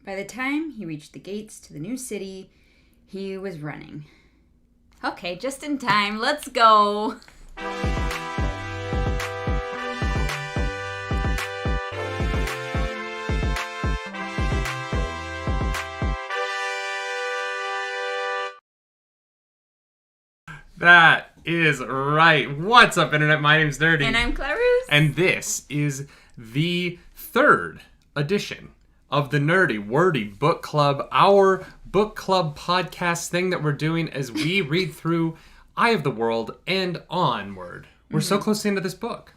By the time he reached the gates to the new city, he was running. Okay, just in time. Let's go. That is right. What's up, Internet? My name's Nerdy. And I'm Clarus. And this is the third edition of the Nerdy Wordy Book Club, our book club podcast thing that we're doing as we read through Eye of the World and onward. We're so close to the end of this book.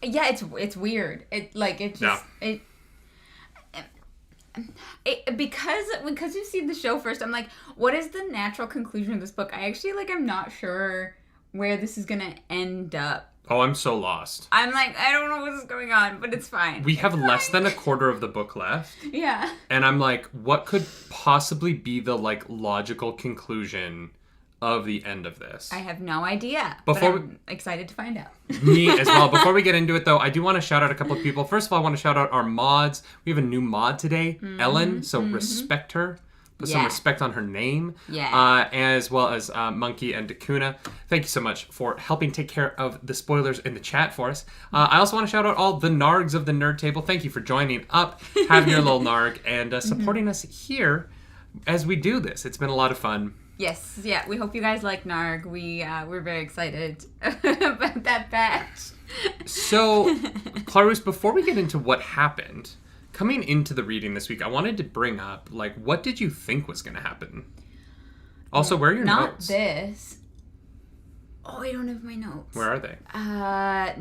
Yeah, it's weird. Because you've seen the show first, I'm like, what is the natural conclusion of this book? I'm not sure where this is gonna end up. Oh, I'm so lost. I'm like, I don't know what's going on, but it's fine. We have less than a quarter of the book left. Yeah. And I'm like, what could possibly be the logical conclusion of the end of this? I have no idea. Before but I'm excited to find out. Me as well. Before we get into it, though, I do want to shout out a couple of people. First of all, I want to shout out our mods. We have a new mod today, Ellen, so respect her. Put some respect on her name. Yeah. As well as Monkey and Dakuna. Thank you so much for helping take care of the spoilers in the chat for us. I also want to shout out all the nargs of the Nerd Table. Thank you for joining up, having your little narg, and supporting us here as we do this. It's been a lot of fun. Yes, yeah. We hope you guys like Narg. We're very excited about that batch. So, Clarus, before we get into what happened, coming into the reading this week, I wanted to bring up, what did you think was going to happen? Also, where are your notes? Not this. Oh, I don't have my notes. Where are they?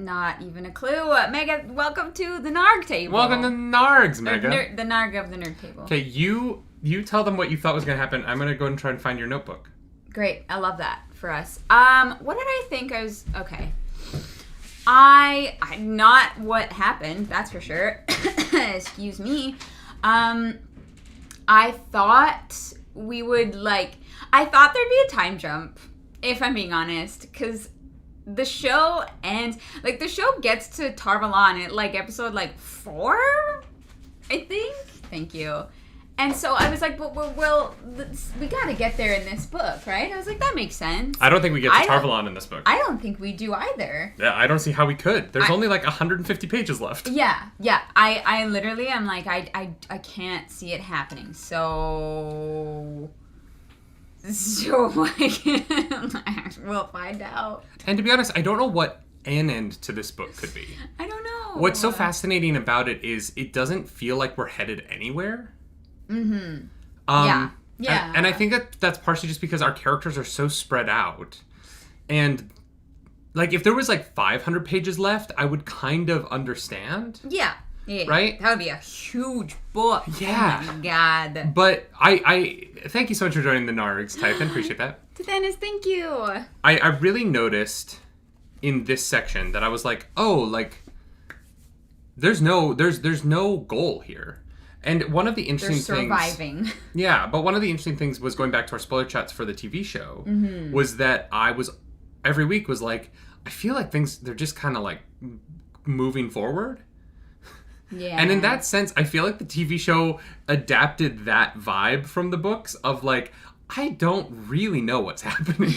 Not even a clue. Mega, welcome to the Narg Table. Welcome to Nargs, Mega. The Narg of the Nerd Table. Okay, you tell them what you thought was going to happen. I'm going to go and try and find your notebook. Great. I love that for us. What did I think okay. I not what happened, that's for sure. Excuse me. I thought we would I thought there'd be a time jump, if I'm being honest, because the show ends, the show gets to Tarvalon at episode 4, I think. Thank you. And so I was like, well, we gotta get there in this book, right? I was like, that makes sense. I don't think we get to Tarvalon in this book. I don't think we do either. Yeah, I don't see how we could. There's only 150 pages left. Yeah. I literally am like, I can't see it happening. So we'll find out. And to be honest, I don't know what an end to this book could be. I don't know. What's so fascinating about it is it doesn't feel like we're headed anywhere. Mm-hmm. Yeah. And I think that's partially just because our characters are so spread out. And, if there was 500 pages left, I would kind of understand. Yeah. Right? That would be a huge book. Yeah. Oh my god. But I thank you so much for joining the Nargs, Typhon. Appreciate that. To Dennis, thank you. I really noticed in this section that I was there's no goal here. And one of the interesting things... They're surviving. Yeah, but one of the interesting things was going back to our spoiler chats for the TV show, was that every week was I feel like they're just kind of moving forward. Yeah. And in that sense, I feel like the TV show adapted that vibe from the books of I don't really know what's happening.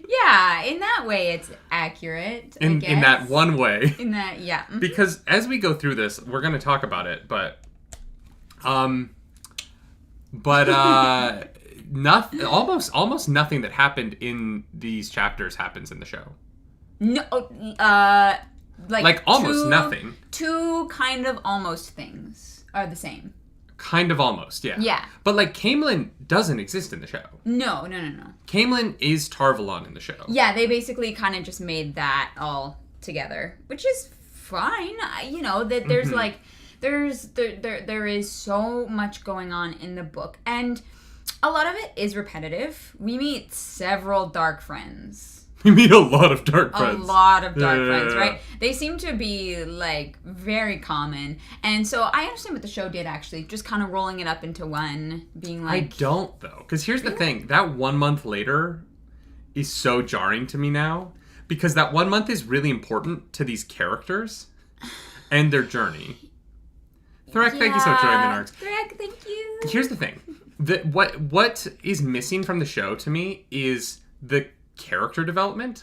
Yeah, in that way it's accurate, I guess. In that one way. In that, yeah. Mm-hmm. Because as we go through this, we're going to talk about it, but almost nothing that happened in these chapters happens in the show. No, almost nothing. Two kind of almost things are the same. Kind of almost, yeah. Yeah. But Camelin doesn't exist in the show. No. Camelin is Tarvalon in the show. Yeah, they basically kind of just made that all together, which is fine. That there's there is so much going on in the book, and a lot of it is repetitive. We meet several dark friends. We meet a lot of dark friends. A lot of dark friends, right? They seem to be very common, and so I understand what the show did actually, just kind of rolling it up into one, being I don't though, because here's the thing: that 1 month later is so jarring to me now, because that 1 month is really important to these characters and their journey. Threk, thank you so much for joining the Nargs. Threk, thank you. Here's the thing. What is missing from the show to me is the character development.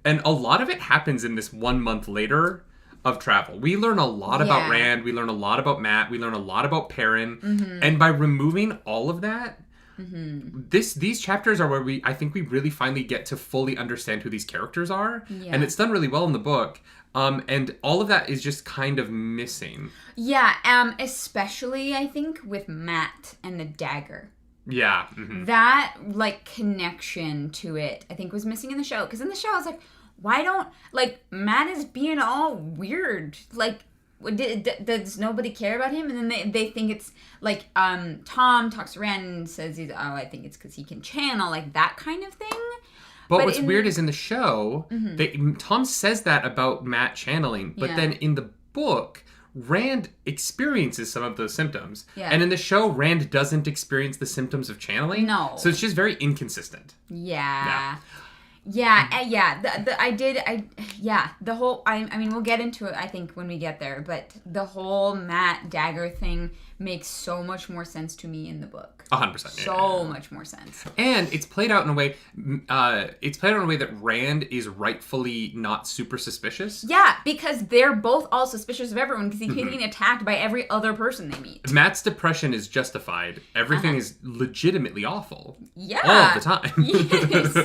And a lot of it happens in this 1 month later of travel. We learn a lot about Rand. We learn a lot about Matt. We learn a lot about Perrin. Mm-hmm. And by removing all of that, these chapters are where I think we really finally get to fully understand who these characters are. Yeah. And it's done really well in the book. And all of that is just kind of missing. Yeah, especially, I think, with Matt and the dagger. Yeah. Mm-hmm. That, like, connection to it, I think, was missing in the show. Because in the show, I was like, why don't, like, Matt is being all weird. Like, does nobody care about him? And then they think it's, like, Tom talks to Rand and says, I think it's because he can channel, like, that kind of thing. But what's weird is in the show, Tom says that about Matt channeling. But then in the book, Rand experiences some of those symptoms. Yeah. And in the show, Rand doesn't experience the symptoms of channeling. No. So it's just very inconsistent. Yeah. The whole, I mean, we'll get into it, I think, when we get there, but the whole Matt dagger thing makes so much more sense to me in the book. 100%. So much more sense. And it's played out in a way, that Rand is rightfully not super suspicious. Yeah, because they're both all suspicious of everyone because he's getting attacked by every other person they meet. Matt's depression is justified. Everything is legitimately awful. Yeah. All the time. Yes.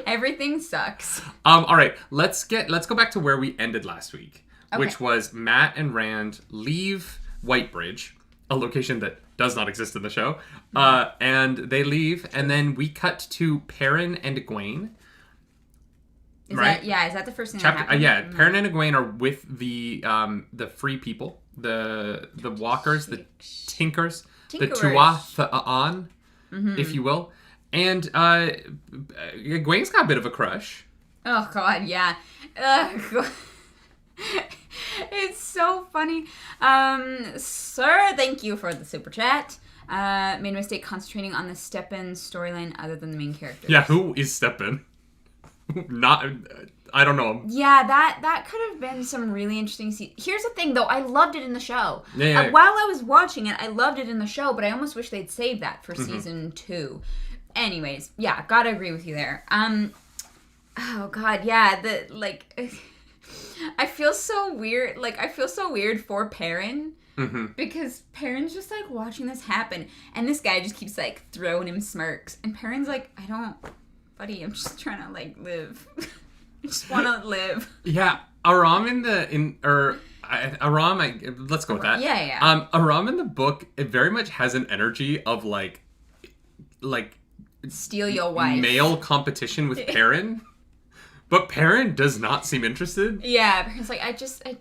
Everything sucks. All right, let's go back to where we ended last week, which was Matt and Rand leave Whitebridge, a location that does not exist in the show, and they leave, and then we cut to Perrin and Egwene. Is that the first thing that happened? Perrin and Egwene are with the free people, the walkers, the tinkers, the Tuatha'an, if you will. And Egwene's got a bit of a crush. Oh, God, yeah. It's so funny. Sir, thank you for the super chat. Made a mistake concentrating on the Steppen storyline other than the main characters. Yeah, who is Steppen? I don't know. Yeah, that could have been some really interesting Here's the thing, though. I loved it in the show. Yeah. While I was watching it, I loved it in the show, but I almost wish they'd saved that for season 2. Anyways, yeah, gotta agree with you there. Oh, God, yeah, I feel so weird. Like, I feel so weird for Perrin. Because Perrin's just, like, watching this happen. And this guy just keeps, like, throwing him smirks. And Perrin's like, buddy, I'm just trying to, like, live. I just want to live. Yeah. Aram let's go with that. Yeah. Aram in the book, it very much has an energy of, like steal your wife. Male competition with Perrin. But Perrin does not seem interested. Yeah, Perrin's like, I just. Oh.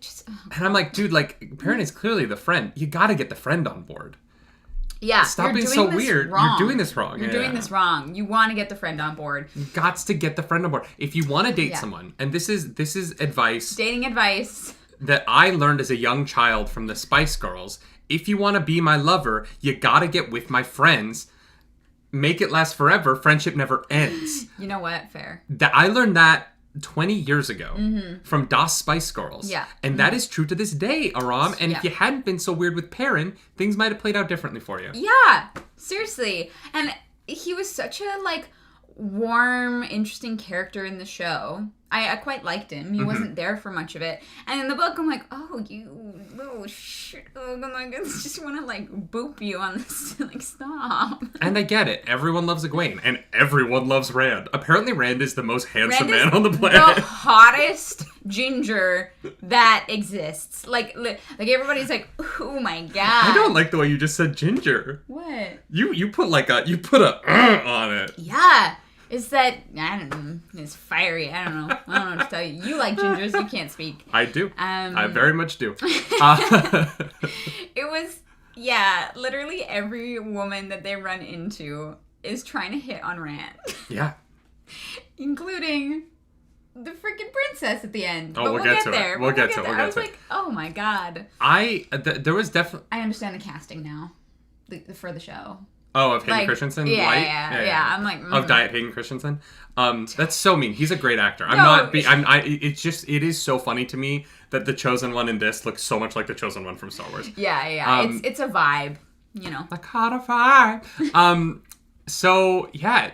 And I'm like, dude, like, Perrin is clearly the friend. You gotta get the friend on board. Yeah. Stop being so weird. Wrong. You're doing this wrong. You're doing this wrong. You want to get the friend on board. You gots to get the friend on board. If you want to date someone, and this is advice. Dating advice. That I learned as a young child from the Spice Girls. If you want to be my lover, you gotta get with my friends. Make it last forever. Friendship never ends. You know what? Fair. I learned that 20 years ago from Das Spice Girls. Yeah. And that is true to this day, Aram. And if you hadn't been so weird with Perrin, things might have played out differently for you. Yeah. Seriously. And he was such a, like, warm, interesting character in the show. I quite liked him. He wasn't there for much of it. And in the book, I'm like, oh, you little shit. Oh, my goodness. Just want to, like, boop you on this. Like, stop. And I get it. Everyone loves Egwene. And everyone loves Rand. Apparently, Rand is the most handsome man on the planet. The hottest ginger that exists. Like everybody's like, oh, my God. I don't like the way you just said ginger. What? You put a on it. Yeah. Is that, I don't know, it's fiery. I don't know what to tell you. You like gingers, you can't speak. I do. I very much do. It was, literally every woman that they run into is trying to hit on Rand. Yeah. Including the freaking princess at the end. Oh, we'll get to it. We'll get to it. I was like, oh my God. There was definitely... I understand the casting now for the show. Oh, of Hayden Like, Christensen? yeah, Light? yeah. I'm like, Of Diet Hayden Christensen? That's so mean. He's a great actor. It is so funny to me that the Chosen One in this looks so much like the Chosen One from Star Wars. Yeah. It's a vibe, you know. I caught a vibe. So, yeah.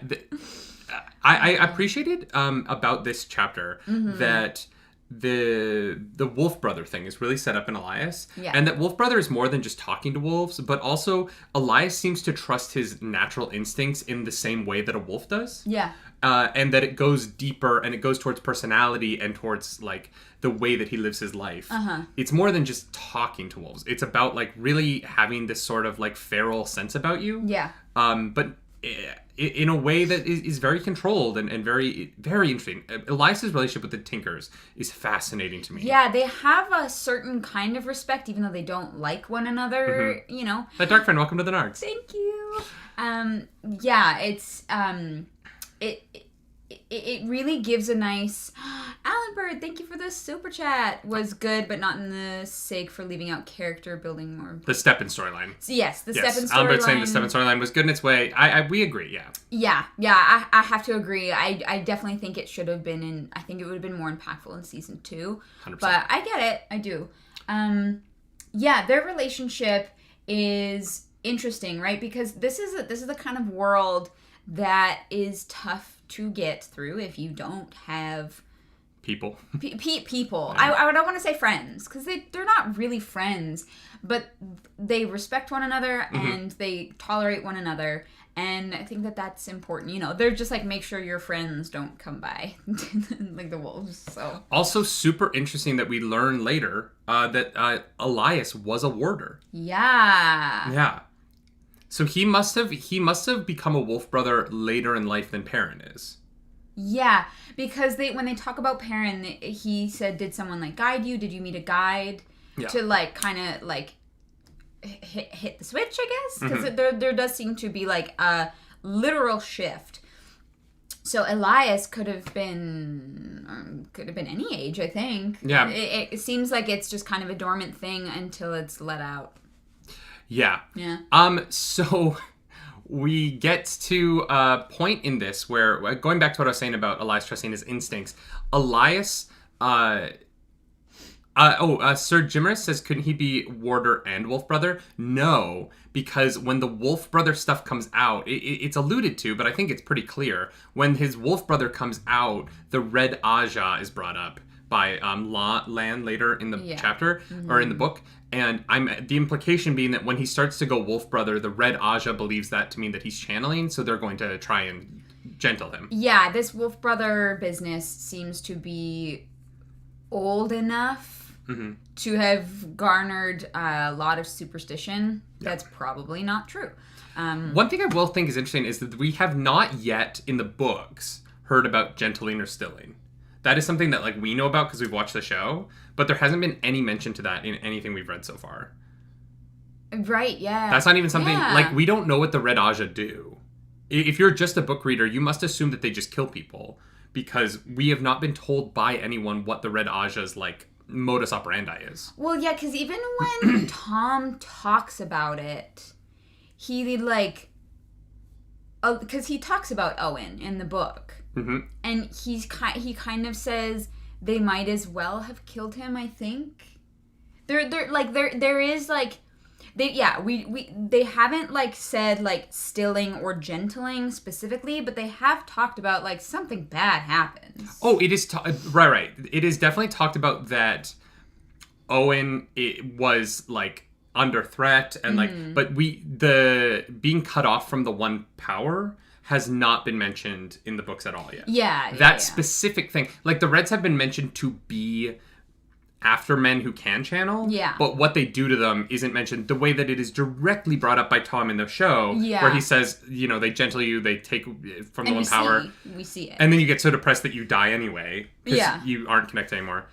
I appreciated about this chapter that the Wolf Brother thing is really set up in Elias. Yeah. And that Wolf Brother is more than just talking to wolves, but also Elias seems to trust his natural instincts in the same way that a wolf does. Yeah. And that it goes deeper and it goes towards personality and towards like the way that he lives his life. It's more than just talking to wolves. It's about like really having this sort of like feral sense about you. Yeah. But in a way that is very controlled and very, very interesting. Elias's relationship with the Tinkers is fascinating to me. Yeah, they have a certain kind of respect, even though they don't like one another, you know. Darkfriend, welcome to the Nargs. Thank you. Yeah, it's, it really gives a nice... Alan Bird, thank you for the super chat. Was good, but not in the sake for leaving out character building more. The Steppen storyline. Yes, the Steppen storyline. Alan Bird saying the Steppen storyline was good in its way. We agree, yeah. Yeah, I have to agree. I definitely think it should have been in... I think it would have been more impactful in season 2. 100%. But I get it. I do. Yeah, their relationship is interesting, right? Because this is the kind of world that is tough to get through if you don't have people. People. I don't want to say friends, because they're not really friends, but they respect one another and they tolerate one another, and I think that that's important. You know, they're just like, make sure your friends don't come by like the wolves. So also super interesting that we learn later that Elias was a warder. Yeah. So he must have become a wolf brother later in life than Perrin is. Yeah, because when they talk about Perrin, he said, did someone like guide you? Did you meet a guide to like kind of like hit the switch, I guess? Because there does seem to be like a literal shift. So Elias could have been any age, I think. Yeah. It seems like it's just kind of a dormant thing until it's let out. Yeah. Yeah. So we get to a point in this where, going back to what I was saying about Elias trusting his instincts, Elias, Sir Jimerus says, couldn't he be warder and wolf brother? No, because when the wolf brother stuff comes out, it's alluded to, but I think it's pretty clear. When his wolf brother comes out, the Red Aja is brought up by Lan later in the chapter, or in the book. And the implication being that when he starts to go wolf brother, the Red Aja believes that to mean that he's channeling, so they're going to try and gentle him. Yeah, this wolf brother business seems to be old enough to have garnered a lot of superstition. That's probably not true. One thing I will think is interesting is that we have not yet in the books heard about gentling or stilling. That is something that like we know about because we've watched the show, but there hasn't been any mention to that in anything we've read so far. Right, yeah. That's not even something, like, we don't know what the Red Aja do. If you're just a book reader, you must assume that they just kill people, because we have not been told by anyone what the Red Aja's, like, modus operandi is. Well, yeah, because even when Tom talks about it, he, like... because he talks about Owen in the book. And he kind of says they might as well have killed him, I think. There is like they haven't like said like stilling or gentling specifically, but they have talked about like something bad happens. Oh, it is right. It is definitely talked about that Owen was like under threat and like, but the being cut off from the one power has not been mentioned in the books at all yet. That specific thing. Like, the Reds have been mentioned to be after men who can channel. But what they do to them isn't mentioned the way that it is directly brought up by Tom in the show. Where he says, you know, they gentle you, they take from the one power. We see it. And then you get so depressed that you die anyway. Because you aren't connected anymore.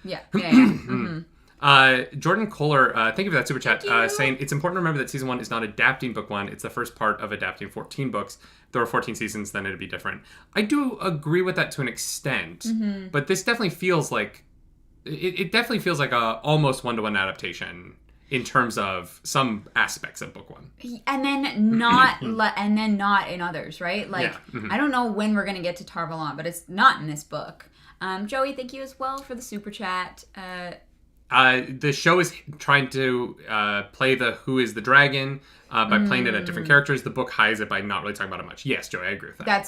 Jordan Kohler, thank you for that super chat, saying it's important to remember that season 1 is not adapting book 1. It's the first part of adapting 14 books. If there were 14 seasons, then it'd be different. I do agree with that to an extent, but this definitely feels like it definitely feels like a almost one-to-one adaptation. in terms of some aspects of book one. And then not in others, right? Like, Yeah. I don't know when we're going to get to Tar-Valon, but it's not in this book. Joey, thank you as well for the super chat. The show is trying to play the Who is the Dragon by playing it at different characters. The book hides it by not really talking about it much. Yes, Joey, I agree with that.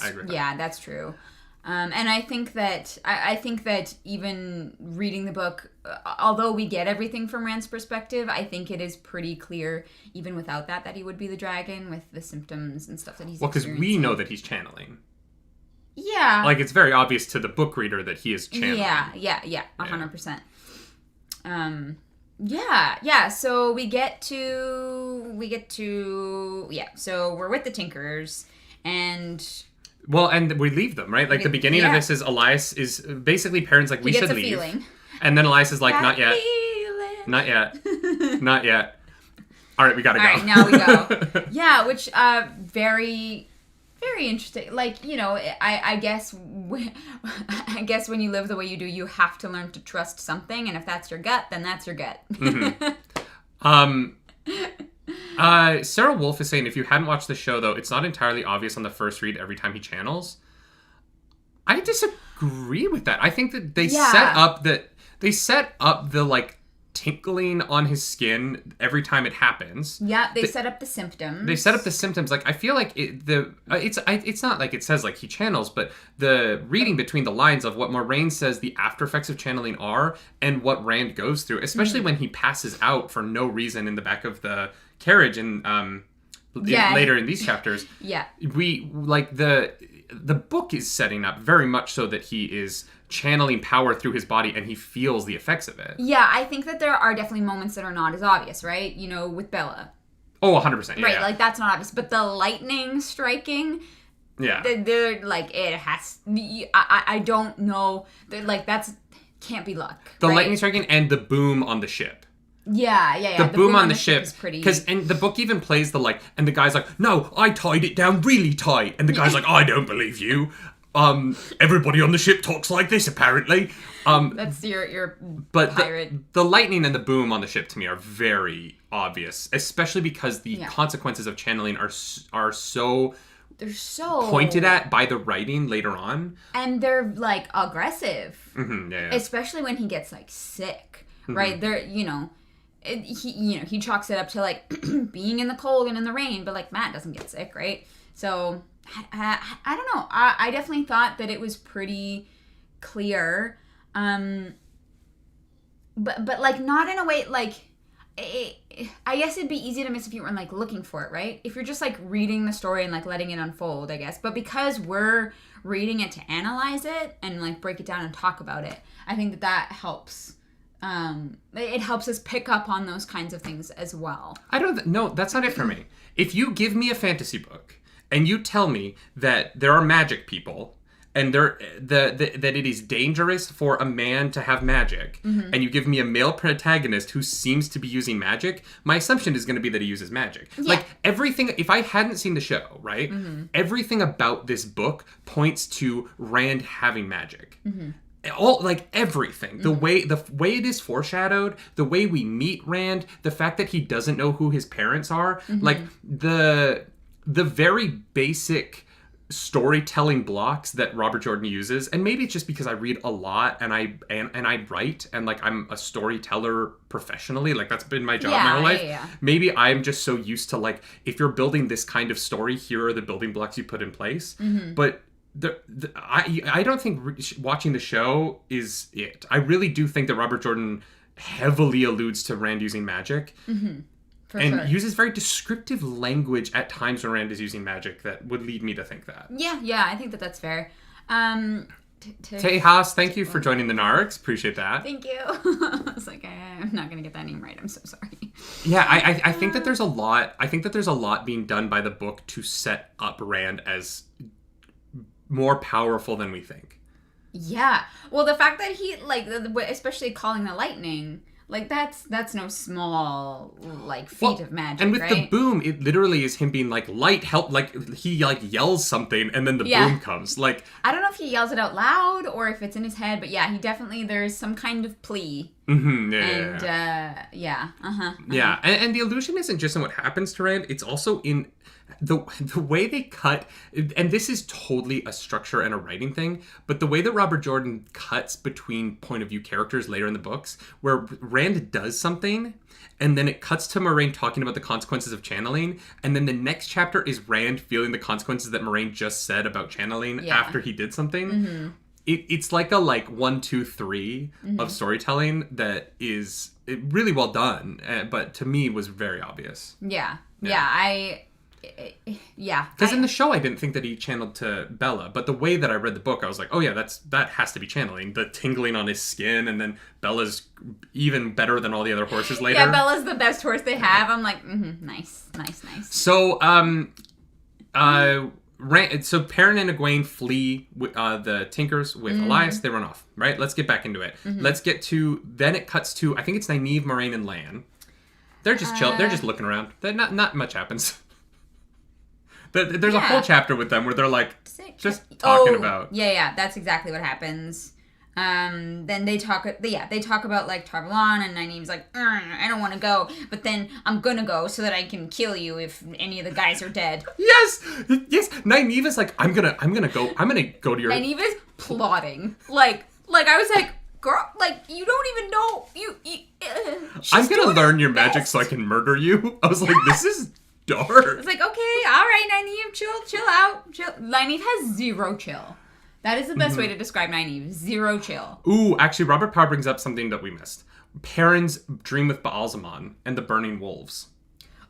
That's true. And I think that even reading the book, although we get everything from Rand's perspective, I think it is pretty clear, even without that he would be the dragon with the symptoms and stuff that he's because we know that he's channeling. Yeah. Like, it's very obvious to the book reader that he is channeling. Yeah, 100%. Yeah. So we get to so we're with the Tinkers and... Well, and we leave them, right? Like, the beginning of this is Elias is basically parents like, we should leave. Feeling. And then Elias is like, not yet. Feeling. Not yet. Not yet. All right, we gotta go. All right, now we go. Yeah, which, very, very interesting. Like, you know, I guess when you live the way you do, you have to learn to trust something. And if that's your gut, then that's your gut. Sarah Wolf is saying, if you hadn't watched the show, though, it's not entirely obvious on the first read every time he channels. I disagree with that. I think that they set up the like tinkling on his skin every time it happens. Yeah, they set up the symptoms. They set up the symptoms. Like, I feel like it's not like it says like he channels, but the reading between the lines of what Moraine says the after effects of channeling are and what Rand goes through, especially when he passes out for no reason in the back of the carriage and later in these chapters. Yeah. We like the book is setting up very much so that he is channeling power through his body and he feels the effects of it. Yeah, I think that there are definitely moments that are not as obvious, right? You know, with Bella. Oh, 100%. Yeah, right, like that's not obvious. But the lightning striking, they're like, it has... I don't know. Like, that's... Can't be luck. The lightning striking and the boom on the ship. Yeah. The boom on the ship is pretty... And the book even plays the like... And the guy's like, no, I tied it down really tight. And the guy's like, I don't believe you. Everybody on the ship talks like this, apparently. That's your pirate. The lightning and the boom on the ship, to me, are very obvious. Especially because the consequences of channeling are so... They're so... pointed at by the writing later on. And they're, like, aggressive. Mm-hmm, yeah. Especially when he gets, like, sick. Right? They're, you know... He chalks it up to, like, being in the cold and in the rain. But, like, Matt doesn't get sick, right? So... I don't know. I definitely thought that it was pretty clear. But like, not in a way, like... I guess it'd be easy to miss if you weren't, like, looking for it, right? If you're just, like, reading the story and, like, letting it unfold, I guess. But because we're reading it to analyze it and, like, break it down and talk about it, I think that helps. It helps us pick up on those kinds of things as well. No, that's not it for me. If you give me a fantasy book and you tell me that there are magic people and that it is dangerous for a man to have magic, and you give me a male protagonist who seems to be using magic, my assumption is going to be that he uses magic. Yeah. Like, everything, if I hadn't seen the show, right, everything about this book points to Rand having magic. All, like, everything. The way it is foreshadowed, the way we meet Rand, the fact that he doesn't know who his parents are, like, the very basic storytelling blocks that Robert Jordan uses, and maybe it's just because I read a lot and I write and like I'm a storyteller professionally, like that's been my job my whole life. Maybe I'm just so used to, like, if you're building this kind of story, here are the building blocks you put in place. But I don't think watching the show is it. I really do think that Robert Jordan heavily alludes to Rand using magic. Uses very descriptive language at times when Rand is using magic that would lead me to think that. Yeah, I think that's fair. Tejas, thank you for joining the Nargs. Appreciate that. Thank you. I was like, I'm not going to get that name right. I'm so sorry. Yeah, I think that there's a lot. I think that there's a lot being done by the book to set up Rand as more powerful than we think. Yeah. Well, the fact that he, like, especially calling the lightning... Like, that's no small, like, feat of magic, and with right? the boom, it literally is him being like, light, help, like, he, like, yells something, and then the boom comes. Like, I don't know if he yells it out loud, or if it's in his head, but yeah, he definitely, there's some kind of plea. Mm-hmm. Yeah, and the illusion isn't just in what happens to Rand, it's also in the way they cut, and this is totally a structure and a writing thing, but the way that Robert Jordan cuts between point of view characters later in the books, where Rand does something, and then it cuts to Moraine talking about the consequences of channeling, and then the next chapter is Rand feeling the consequences that Moraine just said about channeling after he did something. Mm-hmm. It's like a 1, 2, 3 of storytelling that is really well done, but to me was very obvious. Yeah. Because in the show, I didn't think that he channeled to Bella, but the way that I read the book, I was like, oh yeah, that has to be channeling. The tingling on his skin, and then Bella's even better than all the other horses later. Yeah, Bella's the best horse they have. I'm like, nice. So, so Perrin and Egwene flee the Tinkers with Elias. They run off, right? Let's get back into it. Mm-hmm. Let's get to, then it cuts to, I think it's Nynaeve, Moraine, and Lan. They're just chill. They're just looking around. Not much happens. There's a whole chapter with them where they're just talking about. Yeah, that's exactly what happens. Then they talk about Tarvalon, and Nynaeve's like, I don't want to go, but then I'm gonna go so that I can kill you if any of the guys are dead. Yes. Nynaeve is like, I'm gonna go to your. Nynaeve is plotting. Like I was like, girl, you don't even know I'm gonna learn your magic so I can murder you. I was like, this is dark. It's like, okay, all right, Nynaeve, chill out. Nynaeve has zero chill. That is the best way to describe Nynaeve. Zero chill. Ooh, actually, Robert Parr brings up something that we missed. Perrin's dream with Baalzamon and the burning wolves.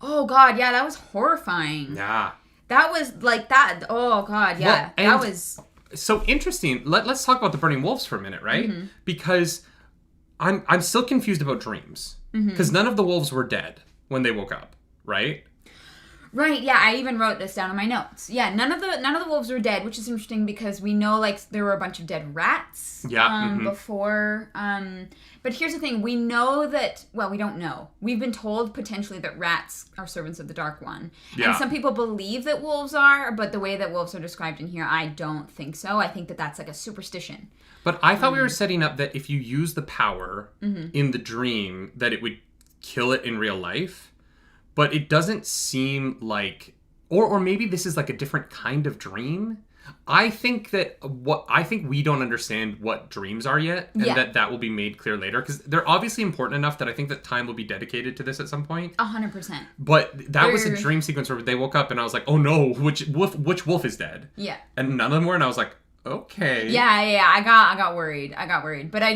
Oh, God, yeah, that was horrifying. Yeah. That was that. Oh, God, yeah. Well, that was... So interesting. Let's talk about the burning wolves for a minute, right? Mm-hmm. Because I'm still confused about dreams. Because none of the wolves were dead when they woke up, right? Right, yeah, I even wrote this down in my notes. Yeah, none of the wolves were dead, which is interesting because we know there were a bunch of dead rats before. But here's the thing, we know that, well, we don't know. We've been told potentially that rats are servants of the Dark One. Yeah. And some people believe that wolves are, but the way that wolves are described in here, I don't think so. I think that that's like a superstition. But I thought we were setting up that if you use the power in the dream, that it would kill it in real life. But it doesn't seem like, or maybe this is like a different kind of dream. I think we don't understand what dreams are yet, and that will be made clear later, because they're obviously important enough that I think that time will be dedicated to this at some point. 100%. But that was a dream sequence where they woke up, and I was like, oh no, which wolf is dead? Yeah. And none of them were, and I was like, okay. Yeah. I got worried. But I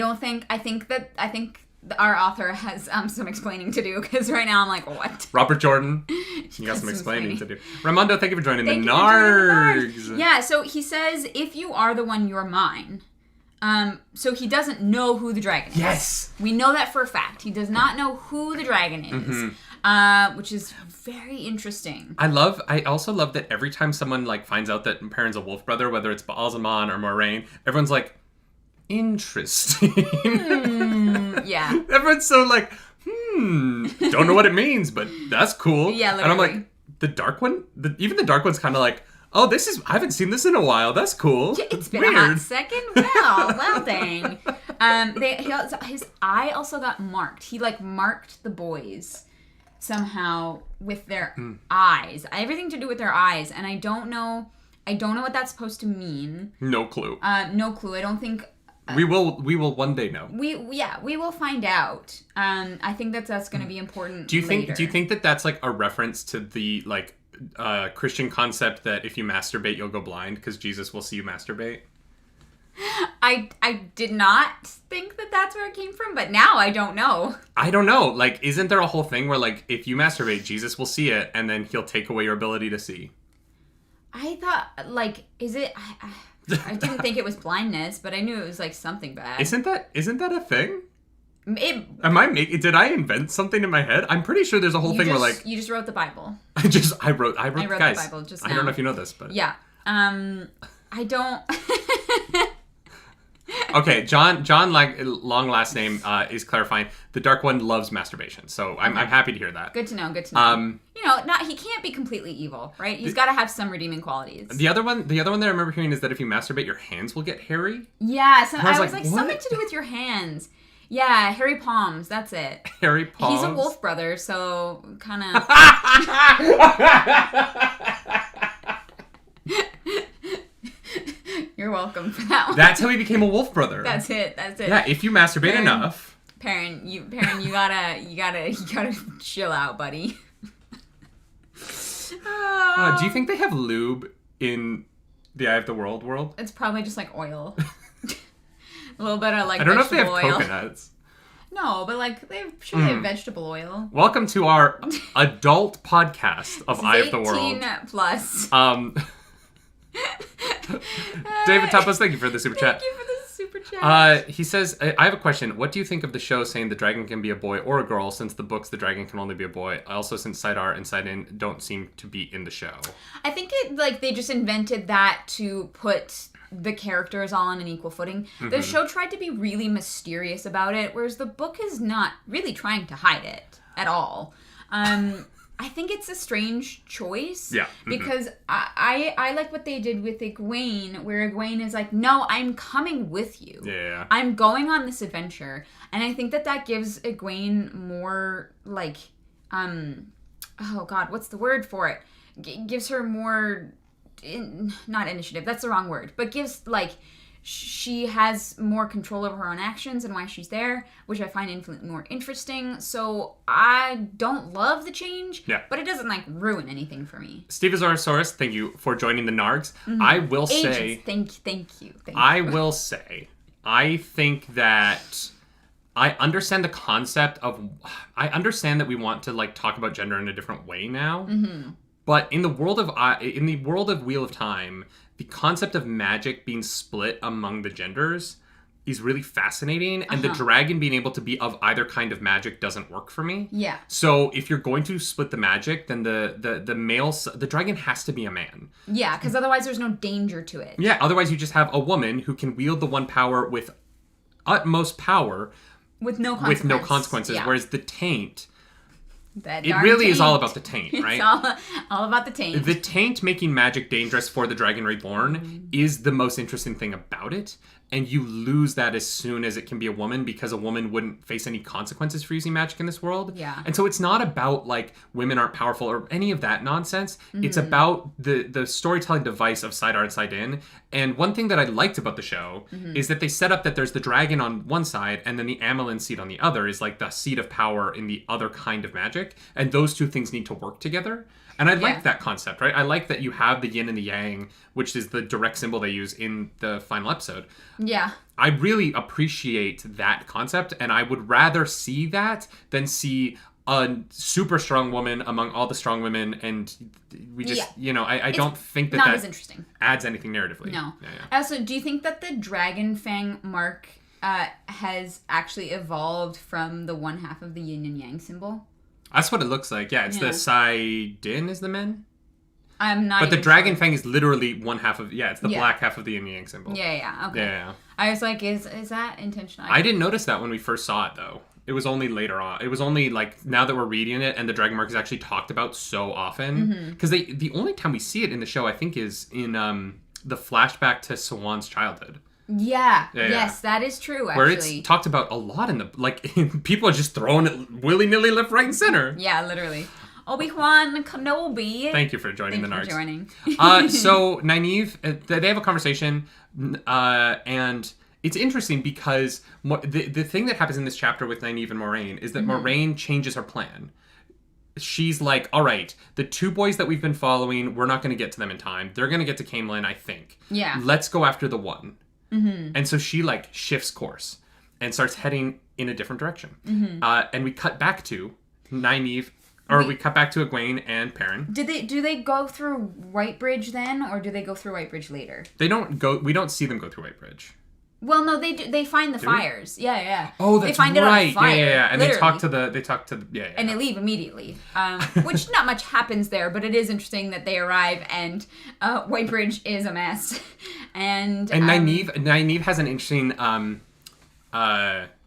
think our author has some explaining to do, because right now I'm like, what? Robert Jordan, you got some explaining to do. Raimondo, thank you for joining the Nargs. Yeah, so he says, if you are the one, you're mine. So he doesn't know who the dragon is. Yes! We know that for a fact. He does not know who the dragon is, which is very interesting. I also love that every time someone finds out that Perrin's a wolf brother, whether it's Baalzamon or Moraine, everyone's like, interesting. Yeah. Everyone's so don't know what it means, but that's cool. Yeah, literally. And I'm like, the Dark One? Even the Dark One's kind of like, oh, I haven't seen this in a while. That's cool. Yeah, it's been a hot second. Well, dang. His eye also got marked. He marked the boys somehow with their eyes. Everything to do with their eyes, and I don't know what that's supposed to mean. No clue. No clue. I don't think. We will one day know. We will find out. I think that's going to be important. Do you think that that's a reference to the Christian concept that if you masturbate you'll go blind because Jesus will see you masturbate? I did not think that that's where it came from, but now I don't know. I don't know. Isn't there a whole thing where if you masturbate, Jesus will see it and then he'll take away your ability to see? I thought is it? I didn't think it was blindness, but I knew it was something bad. Isn't that a thing? Did I invent something in my head? I'm pretty sure there's a whole thing where you just wrote the Bible. I wrote guys, the Bible just now. I don't know if you know this, but yeah. I don't. Okay, John, long last name is clarifying. The Dark One loves masturbation, so I'm happy to hear that. Good to know. He can't be completely evil, right? He's got to have some redeeming qualities. The other one that I remember hearing is that if you masturbate, your hands will get hairy. Yeah, I was like something to do with your hands. Yeah, Harry Palms. That's it. Harry Palms. He's a wolf brother, so kind of. You're welcome for that one. That's how he became a wolf brother. That's it. Yeah, if you masturbate enough. Perrin, you gotta chill out, buddy. Do you think they have lube in the Eye of the World? It's probably just like oil. A little bit of like. I don't know if they have oil. coconuts. No, but like they have vegetable oil. Welcome to our adult podcast of Eye of the World. 18 plus. David Tapas, thank you for the super chat. Thank you for the super chat. He says, I have a question. What do you think of the show saying the dragon can be a boy or a girl, since the books the dragon can only be a boy? Also, since Side-R and Side-In don't seem to be in the show. I think they just invented that to put the characters all on an equal footing. The show tried to be really mysterious about it, whereas the book is not really trying to hide it at all. I think it's a strange choice. Yeah. Because I like what they did with Egwene, where Egwene is like, no, I'm coming with you. Yeah. I'm going on this adventure. And I think that gives Egwene more, like, oh God, what's the word for it? Gives her more, not initiative, that's the wrong word, but gives, like, she has more control over her own actions and why she's there, which I find infinitely more interesting. So I don't love the change, but it doesn't like ruin anything for me. Stevosaurus, thank you for joining the Nargs. I will say, thank you. I will say, I think that I understand the concept of. I understand that we want to like talk about gender in a different way now, but in the world of Wheel of Time, the concept of magic being split among the genders is really fascinating, and the dragon being able to be of either kind of magic doesn't work for me. Yeah. So if you're going to split the magic, then the dragon has to be a man. Yeah, because otherwise there's no danger to it. Yeah, otherwise you just have a woman who can wield the one power with utmost power. With no consequences. Yeah. Whereas the taint, That it really is all about the taint, right? It's all about the taint. The taint making magic dangerous for the Dragon Reborn is the most interesting thing about it. And you lose that as soon as it can be a woman, because a woman wouldn't face any consequences for using magic in this world. Yeah. And so it's not about like women aren't powerful or any of that nonsense. It's about the storytelling device of Side-R and Side-In. And one thing that I liked about the show is that they set up that there's the dragon on one side and then the Amelin seed on the other is like the seed of power in the other kind of magic. And those two things need to work together. And I like that concept, right? I like that you have the yin and the yang, which is the direct symbol they use in the final episode. Yeah. I really appreciate that concept, and I would rather see that than see a super strong woman among all the strong women, and we just, I don't think that not as interesting. Adds anything narratively. No. Yeah. Also, do you think that the Dragon Fang mark has actually evolved from the one half of the yin and yang symbol? That's what it looks like. Yeah, it's the Side-In is the men. I'm not. But the even dragon sure. fang is literally one half of it's the black half of the yin and yang symbol. Yeah. Okay. Yeah. I was like, is that intentional? I didn't notice that when we first saw it though. It was only later on. It was only like now that we're reading it and the dragon mark is actually talked about so often, because the only time we see it in the show I think is in the flashback to Sawan's childhood. Yeah. Yes, that is true, actually. Where it's talked about a lot in the, like, people are just throwing it willy-nilly left, right, and center. Yeah, literally. Obi-Wan Kenobi. Thank you for joining the Narcs. Thank you for joining. So, Nynaeve, they have a conversation, and it's interesting because the thing that happens in this chapter with Nynaeve and Moraine is that Moraine changes her plan. She's like, all right, the two boys that we've been following, we're not going to get to them in time. They're going to get to Camelin, I think. Yeah. Let's go after the one. And so she like shifts course and starts heading in a different direction. And we cut back to Nynaeve, or we cut back to Egwene and Perrin. Do they go through Whitebridge then, or do they go through Whitebridge later? They don't go. We don't see them go through Whitebridge. Well, no, they do. They find the fires. Yeah. Oh, that's they find right. It on fire, yeah. And literally. they talk to the and they leave immediately. Which not much happens there, but it is interesting that they arrive and Whitebridge is a mess. And Nynaeve has an interesting.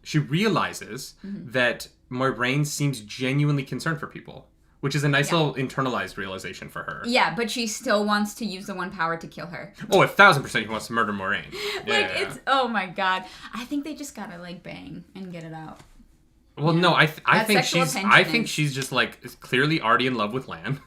She realizes that Moraine seems genuinely concerned for people, which is a nice little internalized realization for her. Yeah, but she still wants to use the one power to kill her. Oh, 1,000% he wants to murder Moraine. It's, oh my god. I think they just gotta, like, bang and get it out. Well, no, I think she's just, like, clearly already in love with Lan.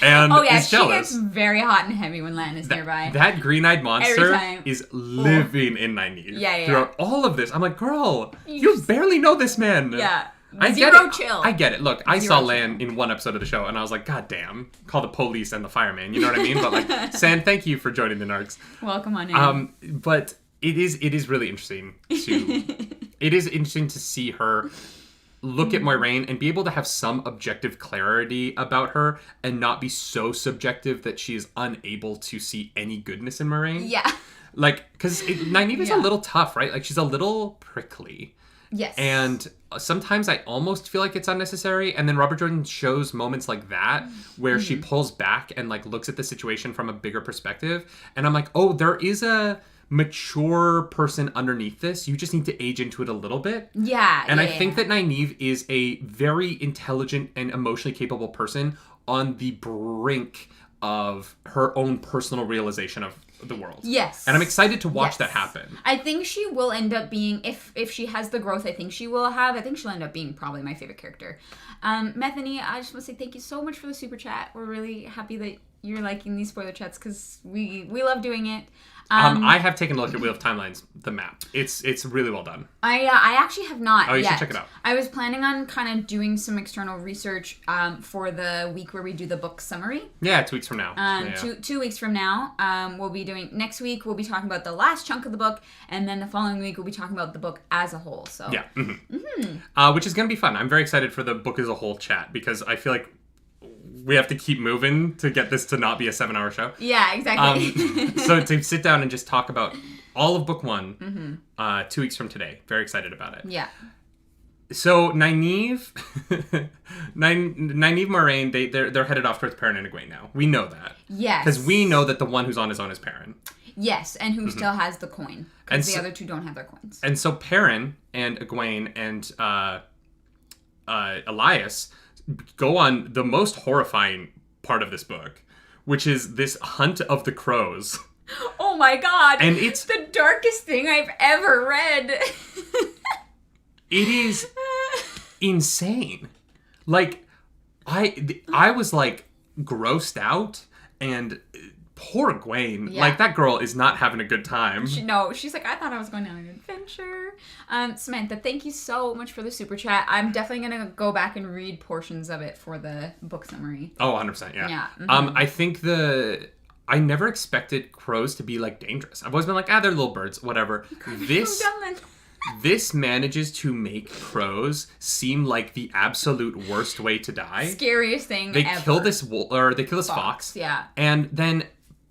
And is jealous. She gets very hot and heavy when Lan is nearby. That green-eyed monster is living in Nynaeve. Throughout all of this. I'm like, girl, you barely know this man. Yeah. Zero chill. I get it. Look, I saw Lan in one episode of the show, and I was like, God damn, call the police and the fireman. You know what I mean? But like, San, thank you for joining the Narcs. Welcome on in. But it is really interesting to see her look at Moiraine and be able to have some objective clarity about her and not be so subjective that she is unable to see any goodness in Moiraine. Yeah. Like, because Nynaeve is a little tough, right? Like, she's a little prickly. Yes. And sometimes I almost feel like it's unnecessary. And then Robert Jordan shows moments like that where she pulls back and like looks at the situation from a bigger perspective. And I'm like, oh, there is a mature person underneath this. You just need to age into it a little bit. Yeah. And I think that Nynaeve is a very intelligent and emotionally capable person on the brink of her own personal realization of the world. Yes. And I'm excited to watch that happen. I think she will end up being, if she has the growth I think she will have, I think she'll end up being probably my favorite character. Methany, I just want to say thank you so much for the super chat. We're really happy that you're liking these spoiler chats because we love doing it. I have taken a look at Wheel of Timelines, the map. It's really well done. I actually have not. Oh, you yet. should check it out. I was planning on kind of doing some external research for the week where we do the book summary. Yeah, 2 weeks from now. 2 weeks from now, we'll be doing. Next week we'll be talking about the last chunk of the book, and then the following week we'll be talking about the book as a whole. So yeah, which is gonna be fun. I'm very excited for the book as a whole chat because I feel like we have to keep moving to get this to not be a 7-hour show. Yeah, exactly. So to sit down and just talk about all of book 1 2 weeks from today. Very excited about it. Yeah. So Nynaeve, Moraine, they're headed off towards Perrin and Egwene now. We know that. Yes. Because we know that the one who's on his own is Perrin. Yes, and who still has the coin. Because the other two don't have their coins. And so Perrin and Egwene and Elias go on the most horrifying part of this book, which is this hunt of the crows. Oh my god. And it's the darkest thing I've ever read. It is insane. Like, I was like grossed out, and poor Egwene. Yeah. Like, that girl is not having a good time. She's like, I thought I was going on an adventure. Samantha, thank you so much for the super chat. I'm definitely going to go back and read portions of it for the book summary. Oh, 100%, yeah. Yeah. I think I never expected crows to be, like, dangerous. I've always been like, they're little birds, whatever. This manages to make crows seem like the absolute worst way to die. Scariest thing they ever. Kill this fox. Yeah. And then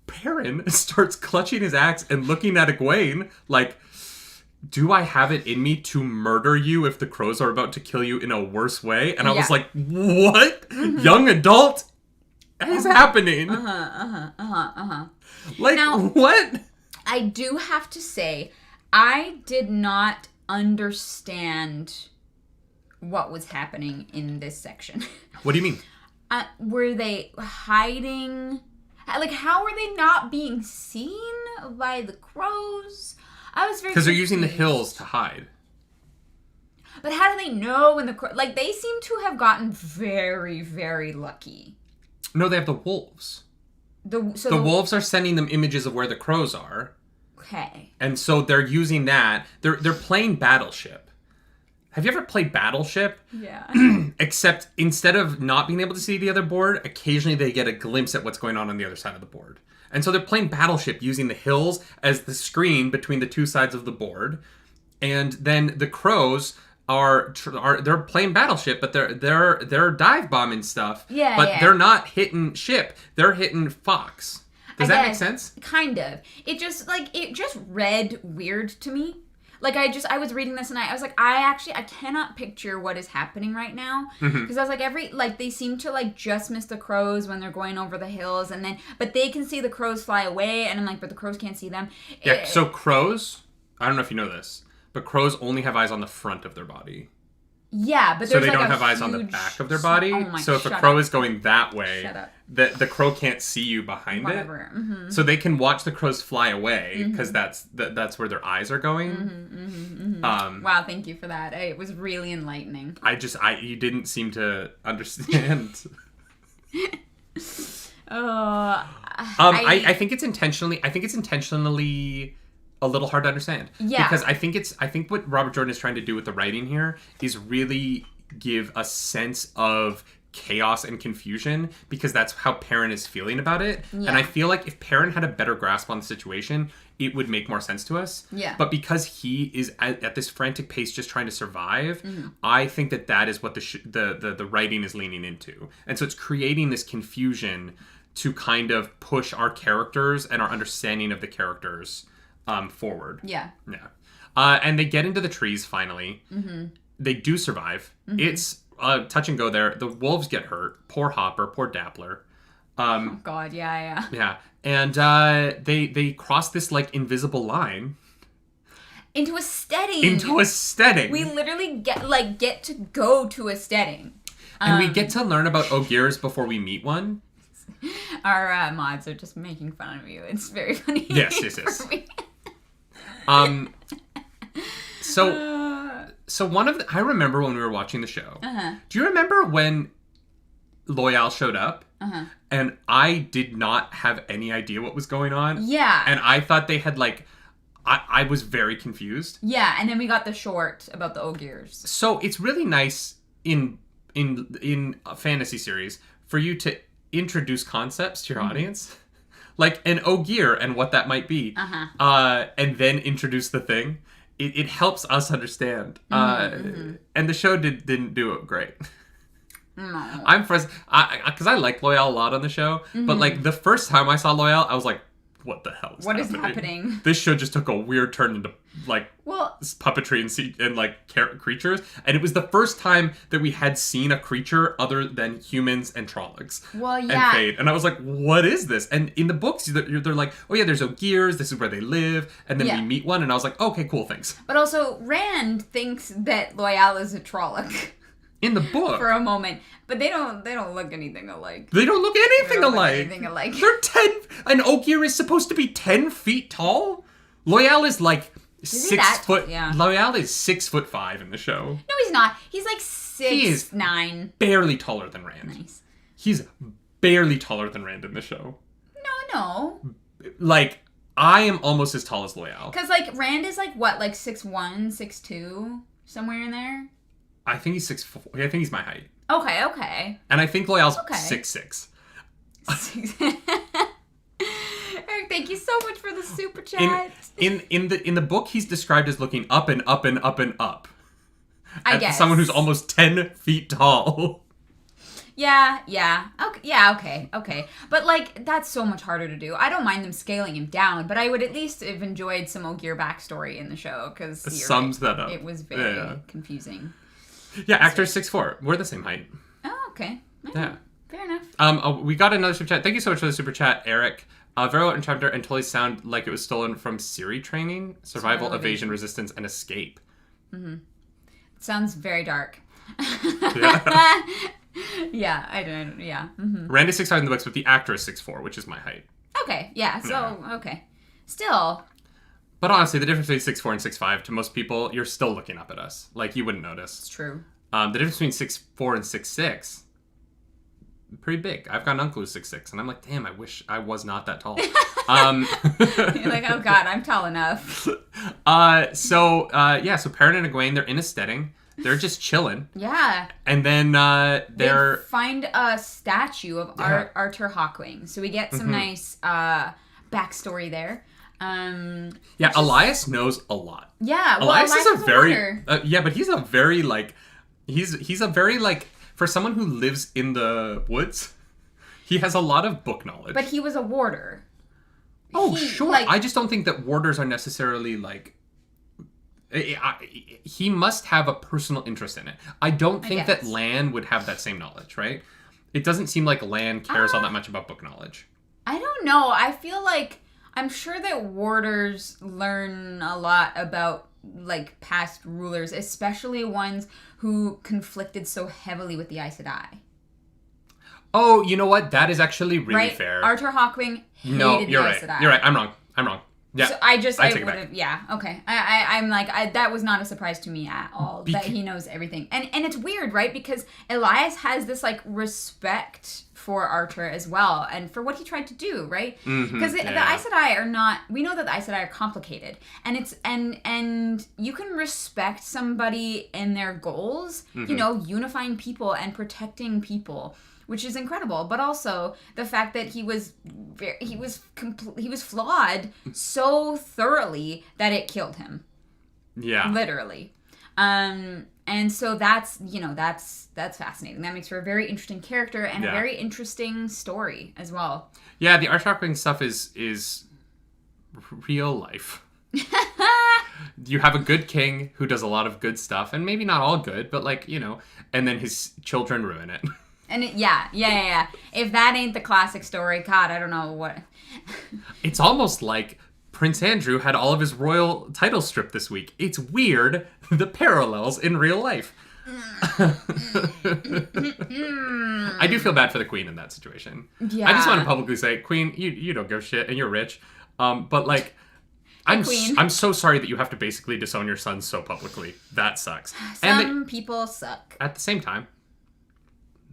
Perrin starts clutching his axe and looking at Egwene like, do I have it in me to murder you if the crows are about to kill you in a worse way? And I was like, what? Young adult? What is happening? Like, now, what? I do have to say, I did not understand what was happening in this section. What do you mean? Were they hiding? Like, how were they not being seen by the crows? I was very because they're using the hills to hide. But how do they know when the crows... Like, they seem to have gotten very, very lucky. No, they have the wolves. The wolves are sending them images of where the crows are. Okay. And so they're using that. They're playing Battleship. Have you ever played Battleship? Yeah. Except instead of not being able to see the other board, occasionally they get a glimpse at what's going on the other side of the board. And so they're playing Battleship using the hills as the screen between the two sides of the board. And then the crows they're playing Battleship, but they're dive bombing stuff. Yeah. But they're not hitting ship. They're hitting fox. Does that make sense? Kind of. It just read weird to me. Like, I was reading this and I was like, I cannot picture what is happening right now. Because I was like, they seem to, like, just miss the crows when they're going over the hills. But they can see the crows fly away. And I'm like, but the crows can't see them. Yeah, so crows, I don't know if you know this, but crows only have eyes on the front of their body. Yeah, but so there's they like don't a have eyes on the huge- back of their body. Oh my, So if a shut crow up. is going that way, Shut up. the crow can't see you behind Whatever. it. So they can watch the crows fly away because that's where their eyes are going. Wow, thank you for that. It was really enlightening. You didn't seem to understand. I think it's intentionally. I think it's intentionally a little hard to understand. Yeah. Because I think what Robert Jordan is trying to do with the writing here is really give a sense of chaos and confusion, because that's how Perrin is feeling about it. Yeah. And I feel like if Perrin had a better grasp on the situation, it would make more sense to us. Yeah. But because he is at this frantic pace just trying to survive, I think that is what the writing is leaning into. And so it's creating this confusion to kind of push our characters and our understanding of the characters forward. Yeah. Yeah. And they get into the trees finally. They do survive. It's touch and go there. The wolves get hurt. Poor Hopper. Poor Dappler. Oh God, yeah. Yeah. And they cross this like invisible line Into a steading. We We literally get to go to a steading. And we get to learn about Ogiers before we meet one. Our mods are just making fun of you. It's very funny. Yes. for me. So one of I remember when we were watching the show. Do you remember when Loyal showed up? And I did not have any idea what was going on. Yeah. And I thought they had like, I was very confused. Yeah, and then we got the short about the Ogiers. So it's really nice in a fantasy series for you to introduce concepts to your audience. Like an Ogier and what that might be. And then introduce the thing. It helps us understand. And the show didn't do it great. No. I'm frustrated because I like Loyal a lot on the show, but like the first time I saw Loyal, I was like, "What the hell is happening? This show just took a weird turn into like puppetry and like creatures, and it was the first time that we had seen a creature other than humans and Trollocs. And Fade, and I was like, "What is this?" And in the books, they're like, "Oh yeah, there's Ogiers. This is where they live," and then we meet one, and I was like, "Okay, cool, thanks." But also, Rand thinks that Loyal is a Trolloc. In the book. For a moment. But they don't look anything alike. They don't look anything alike. They're 10... An Ogier is supposed to be 10 feet tall? Loyal is like 6 foot... Yeah. Loyal is 6'5" in the show. No, he's not. He's like 6'9". Barely taller than Rand. Nice. He's barely taller than Rand in the show. No. Like, I am almost as tall as Loyal. Because, like, Rand is like, what, like 6'1", 6'2"? Somewhere in there? I think he's 6'4". I think he's my height. Okay. And I think Loyal's 6'6". Eric, thank you so much for the super chat. In the book, he's described as looking up and up and up and up. I guess. Someone who's almost 10 feet tall. Yeah. Okay. But, like, that's so much harder to do. I don't mind them scaling him down, but I would at least have enjoyed some Ogier backstory in the show, because it sums that up. It was very confusing. Yeah, actor's 6'4". We're the same height. Oh, okay. Yeah. Fair enough. We got another super chat. Thank you so much for the super chat, Eric. Very well chapter and totally sound like it was stolen from Siri training, survival, evasion, resistance, and escape. Sounds very dark. Yeah. Yeah, I don't. Yeah. Rand is 6'5" in the books, but the actor is 6'4", which is my height. Okay. Yeah. So okay. Still. But honestly, the difference between 6'4" and 6'5", to most people, you're still looking up at us. Like, you wouldn't notice. It's true. The difference between 6'4" and 6'6", pretty big. I've got an uncle who's 6'6", and I'm like, damn, I wish I was not that tall. You're like, oh god, I'm tall enough. So Perrin and Egwene, they're in a steading. They're just chilling. Yeah. And then they find a statue of Arthur Hawkwing. So we get some nice backstory there. Elias knows a lot. Yeah, Elias is a very but he's a very like he's a very like, for someone who lives in the woods, he has a lot of book knowledge. But he was a warder. Sure. I just don't think that warders are necessarily like. He must have a personal interest in it. I don't think that Lan would have that same knowledge, right? It doesn't seem like Lan cares all that much about book knowledge. I don't know. I feel like I'm sure that warders learn a lot about like past rulers, especially ones who conflicted so heavily with the Aes Sedai. Oh, you know what? That is actually really fair. Arthur Hawkwing hated No, the you're Aes right. Sedai. You're right. I'm wrong. Yeah. So I take it back. Have, yeah, okay. I'm like, that was not a surprise to me at all, that he knows everything. And it's weird, right? Because Elias has this, like, respect for Arthur as well, and for what he tried to do, right? Because the Aes Sedai are not, we know that the Aes Sedai are complicated, and it's, and you can respect somebody in their goals, you know, unifying people and protecting people, which is incredible, but also the fact that he was flawed so thoroughly that it killed him. Yeah. Literally. And so that's fascinating. That makes for a very interesting character and a very interesting story as well. Yeah, the Arthur Hawkwing stuff is real life. You have a good king who does a lot of good stuff, and maybe not all good, but like, you know, and then his children ruin it. And yeah. If that ain't the classic story, God, I don't know what. It's almost like Prince Andrew had all of his royal titles stripped this week. It's weird, the parallels in real life. I do feel bad for the Queen in that situation. Yeah. I just want to publicly say, Queen, you don't give a shit, and you're rich. But like, I'm so sorry that you have to basically disown your son so publicly. That sucks. Some people suck. At the same time,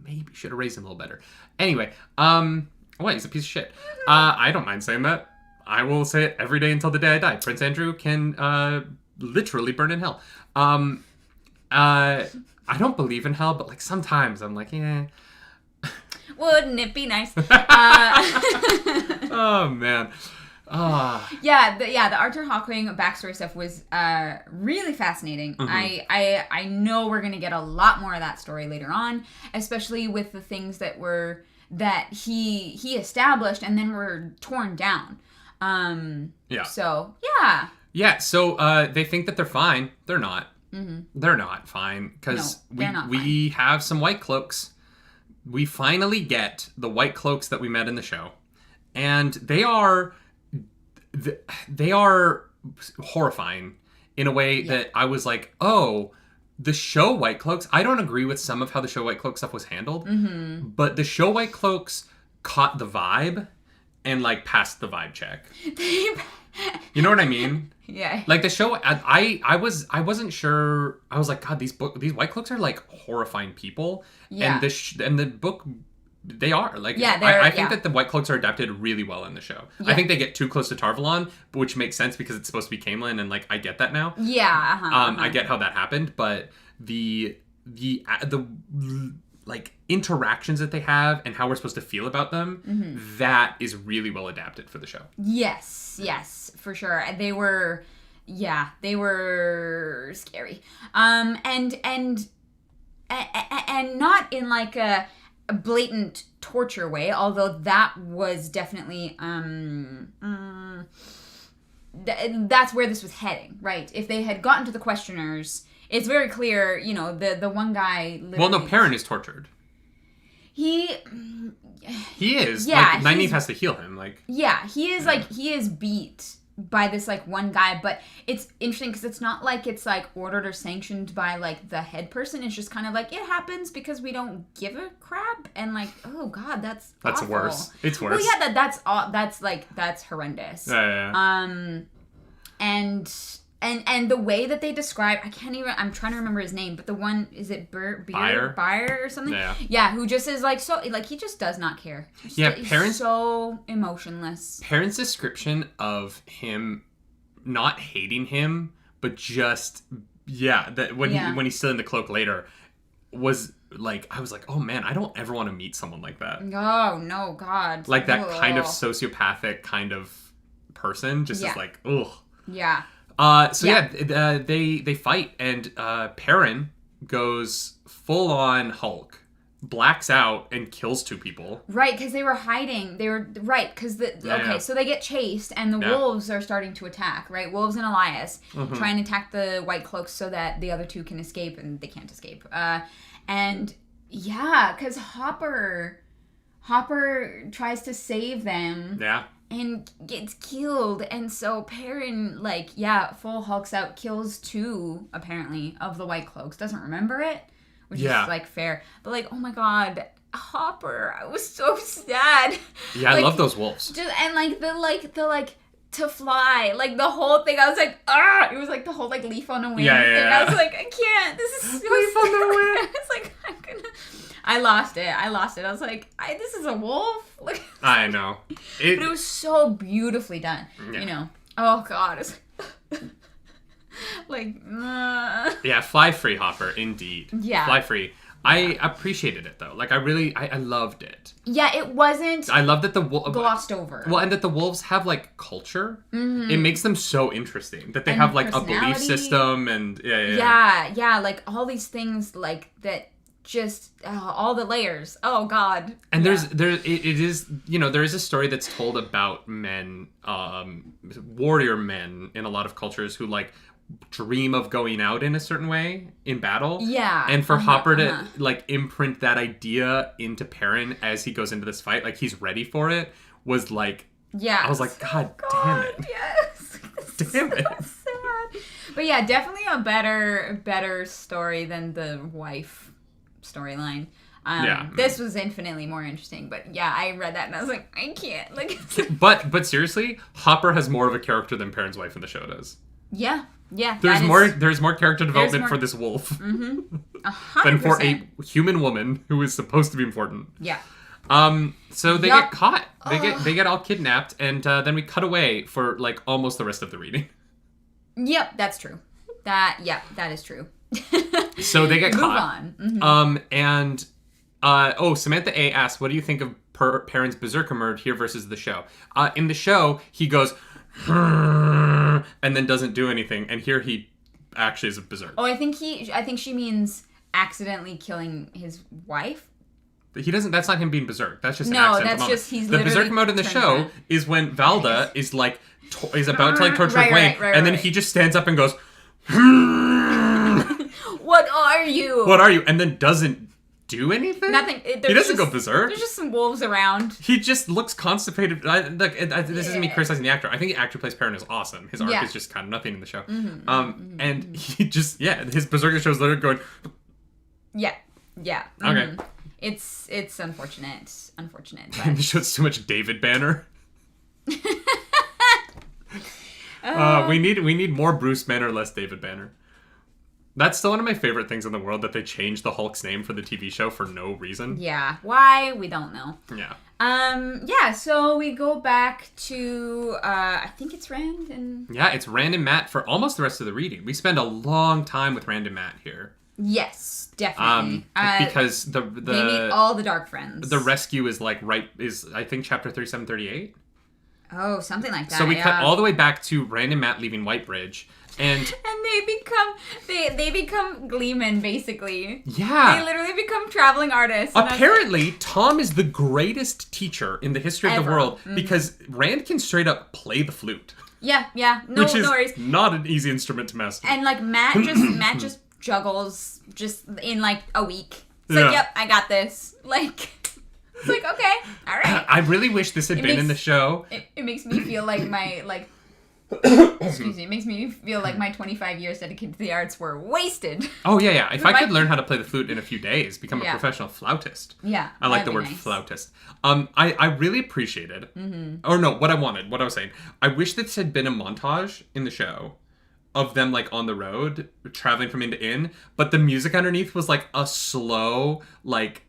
maybe should have raised him a little better. Anyway, he's a piece of shit. I don't mind saying that. I will say it every day until the day I die. Prince Andrew can literally burn in hell. I don't believe in hell, but like sometimes I'm like, yeah. Wouldn't it be nice? Oh man. Yeah, the Arthur Hawkwing backstory stuff was really fascinating. I know we're gonna get a lot more of that story later on, especially with the things that he established and then were torn down. So yeah. Yeah. So they think that they're fine. They're not. They're not fine because we have some white cloaks. We finally get the white cloaks that we met in the show, and they are horrifying in a way that I was like, oh, the show White Cloaks, I don't agree with some of how the show White Cloaks stuff was handled, but the show White Cloaks caught the vibe and like passed the vibe check. You know what I mean? Yeah. Like the show, I wasn't sure. I was like, God, these White Cloaks are like horrifying people. Yeah. And the book, they are like. Yeah. I think that the White Cloaks are adapted really well in the show. Yeah. I think they get too close to Tarvalon, which makes sense because it's supposed to be Caemlyn, and like I get that now. Yeah. I get how that happened, but the like interactions that they have and how we're supposed to feel about them, that is really well adapted for the show. Yes, for sure. They were scary. And not in like a blatant torture way, although that was definitely that's where this was heading, right? If they had gotten to the questioners, it's very clear, you know, the one guy literally... Well, no, Perrin is tortured. He is. Yeah. Like, Nynaeve has to heal him. Like. Yeah, he is beat by this, like, one guy, but it's interesting because it's not like it's, like, ordered or sanctioned by, like, the head person. It's just kind of like, it happens because we don't give a crap, and, like, oh, God, that's awful. Worse. It's worse. Well, yeah, that's horrendous. Yeah. And the way that they describe, I'm trying to remember his name, but the one, is it Byer or something? Yeah, who just is like, so, like, he just does not care. He's so emotionless. Perrin's description of him not hating him, but just, that when he's still in the cloak later, was like, I was like, oh man, I don't ever want to meet someone like that. Oh, no, God. Like that kind of sociopathic kind of person, just is like, ugh. Yeah. They fight, and Perrin goes full on Hulk, blacks out, and kills 2 people. Right, because they were hiding. They were right because so they get chased, and the wolves are starting to attack. Right, wolves and Elias try and attack the White Cloaks so that the other 2 can escape, and they can't escape. Because Hopper tries to save them. Yeah. and gets killed. And so Perrin, full hulks out, kills 2, apparently, of the White Cloaks. Doesn't remember it, which is, fair. But, oh my god, Hopper, I was so sad. Yeah, I love those wolves. The to fly, the whole thing, I was like, ah! It was the whole leaf on the wind thing. I was like, I can't. This is so leaf on the wind. I was like, I lost it. I was like, this is a wolf. I know. But it was so beautifully done. Yeah. Oh god, it's Yeah, fly free, Hopper, indeed. Yeah. Fly free. I appreciated it, though. I really, I loved it. Yeah, it wasn't... I love that glossed over. Well, and that the wolves have, culture. Mm-hmm. It makes them so interesting. That they have, a belief system and... Yeah, all these things, that just... all the layers. Oh, God. And there is a story that's told about men, warrior men in a lot of cultures who, dream of going out in a certain way in battle. Yeah. And for Hopper to imprint that idea into Perrin as he goes into this fight, he's ready for it, was yeah. I was like, God damn it. Yes. Damn it. So sad. But yeah, definitely a better story than the wife storyline. This was infinitely more interesting, but yeah, I read that and I was like, I can't. But seriously, Hopper has more of a character than Perrin's wife in the show does. Yeah. Yeah. There's more character development for this wolf mm-hmm. than for a human woman who is supposed to be important. Yeah. So they get caught. They get all kidnapped, and then we cut away for almost the rest of the reading. Yep, that's true. That is true. So they get caught. Move on. Mm-hmm. Samantha A asked, "What do you think of Perrin's berserker mode here versus the show?" In the show, he goes and then doesn't do anything, and here he actually is a berserk. Oh, I think she means accidentally killing his wife. He doesn't. That's not him being berserk. That's just an accidental that's moment. just he's the literally berserk mode in the show around. Is when Valda is is about to torture Wayne, and then he just stands up and goes, "What are you? What are you?" And then doesn't do anything. Nothing. He doesn't go berserk. There's just some wolves around. He just looks constipated. This isn't me criticizing the actor. I think the actor who plays Perrin is awesome. His arc is just kind of nothing in the show. Mm-hmm, and he just his berserker show is literally going. Yeah. Okay. It's unfortunate. But... And the show's too much David Banner. We need more Bruce Banner, less David Banner. That's still one of my favorite things in the world, that they changed the Hulk's name for the TV show for no reason. Yeah. Why? We don't know. Yeah. So we go back to, I think it's Rand and... Yeah, it's Rand and Matt for almost the rest of the reading. We spend a long time with Rand and Matt here. Yes, definitely. Because they meet all the Darkfriends. The rescue is I think chapter 37, 38. Oh, something like that. So we cut all the way back to Rand and Matt leaving Whitebridge. And they become gleemen, basically. Yeah. They literally become traveling artists. Apparently, Tom is the greatest teacher in the history of the world because Rand can straight up play the flute. Yeah. No worries. Not an easy instrument to master. And Matt just juggles just in a week. It's yep, I got this. It's okay, all right. I really wish this had been in the show. It makes me feel like my excuse me, it makes me feel like my 25 years dedicated to the arts were wasted. Oh, yeah. If I could learn how to play the flute in a few days, become a professional flautist. Yeah. I like the word flautist. I really appreciated, or no, what I was saying, I wish this had been a montage in the show of them on the road, traveling from inn to inn, but the music underneath was a slow, and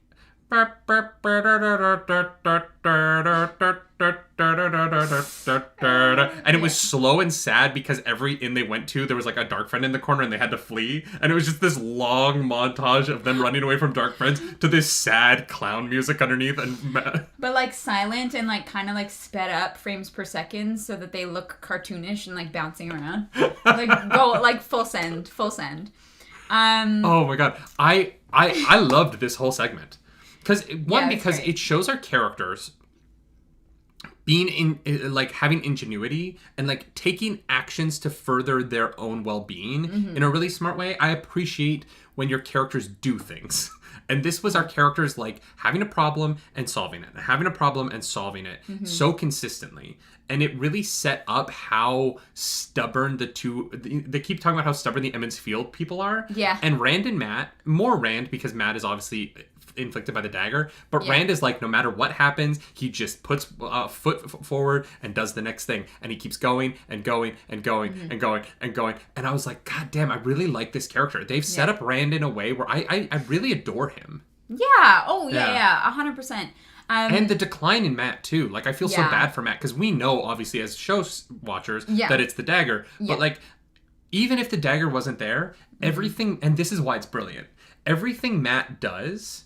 it was slow and sad because every inn they went to, there was a Darkfriend in the corner and they had to flee, and it was just this long montage of them running away from Darkfriends to this sad clown music underneath, but silent and kind of sped up frames per second so that they look cartoonish and bouncing around, go full send. Oh my god, I loved this whole segment. Because it shows our characters being in like having ingenuity and like taking actions to further their own well-being in a really smart way. I appreciate when your characters do things. And this was our characters like having a problem and solving it, and having a problem and solving it so consistently. And it really set up how stubborn they keep talking about how stubborn the Emmons Field people are. Yeah. And Rand and Matt, more Rand because Matt is obviously inflicted by the dagger, but Rand is like, no matter what happens, he just puts a foot forward and does the next thing, and he keeps going and going and going and going and going. And I was like, God damn, I really like this character. They've set up Rand in a way where I really adore him. Yeah. Oh yeah. 100%. And the decline in Matt too. Like, I feel so bad for Matt because we know obviously as show watchers that it's the dagger, but like, even if the dagger wasn't there, everything, and this is why it's brilliant, everything Matt does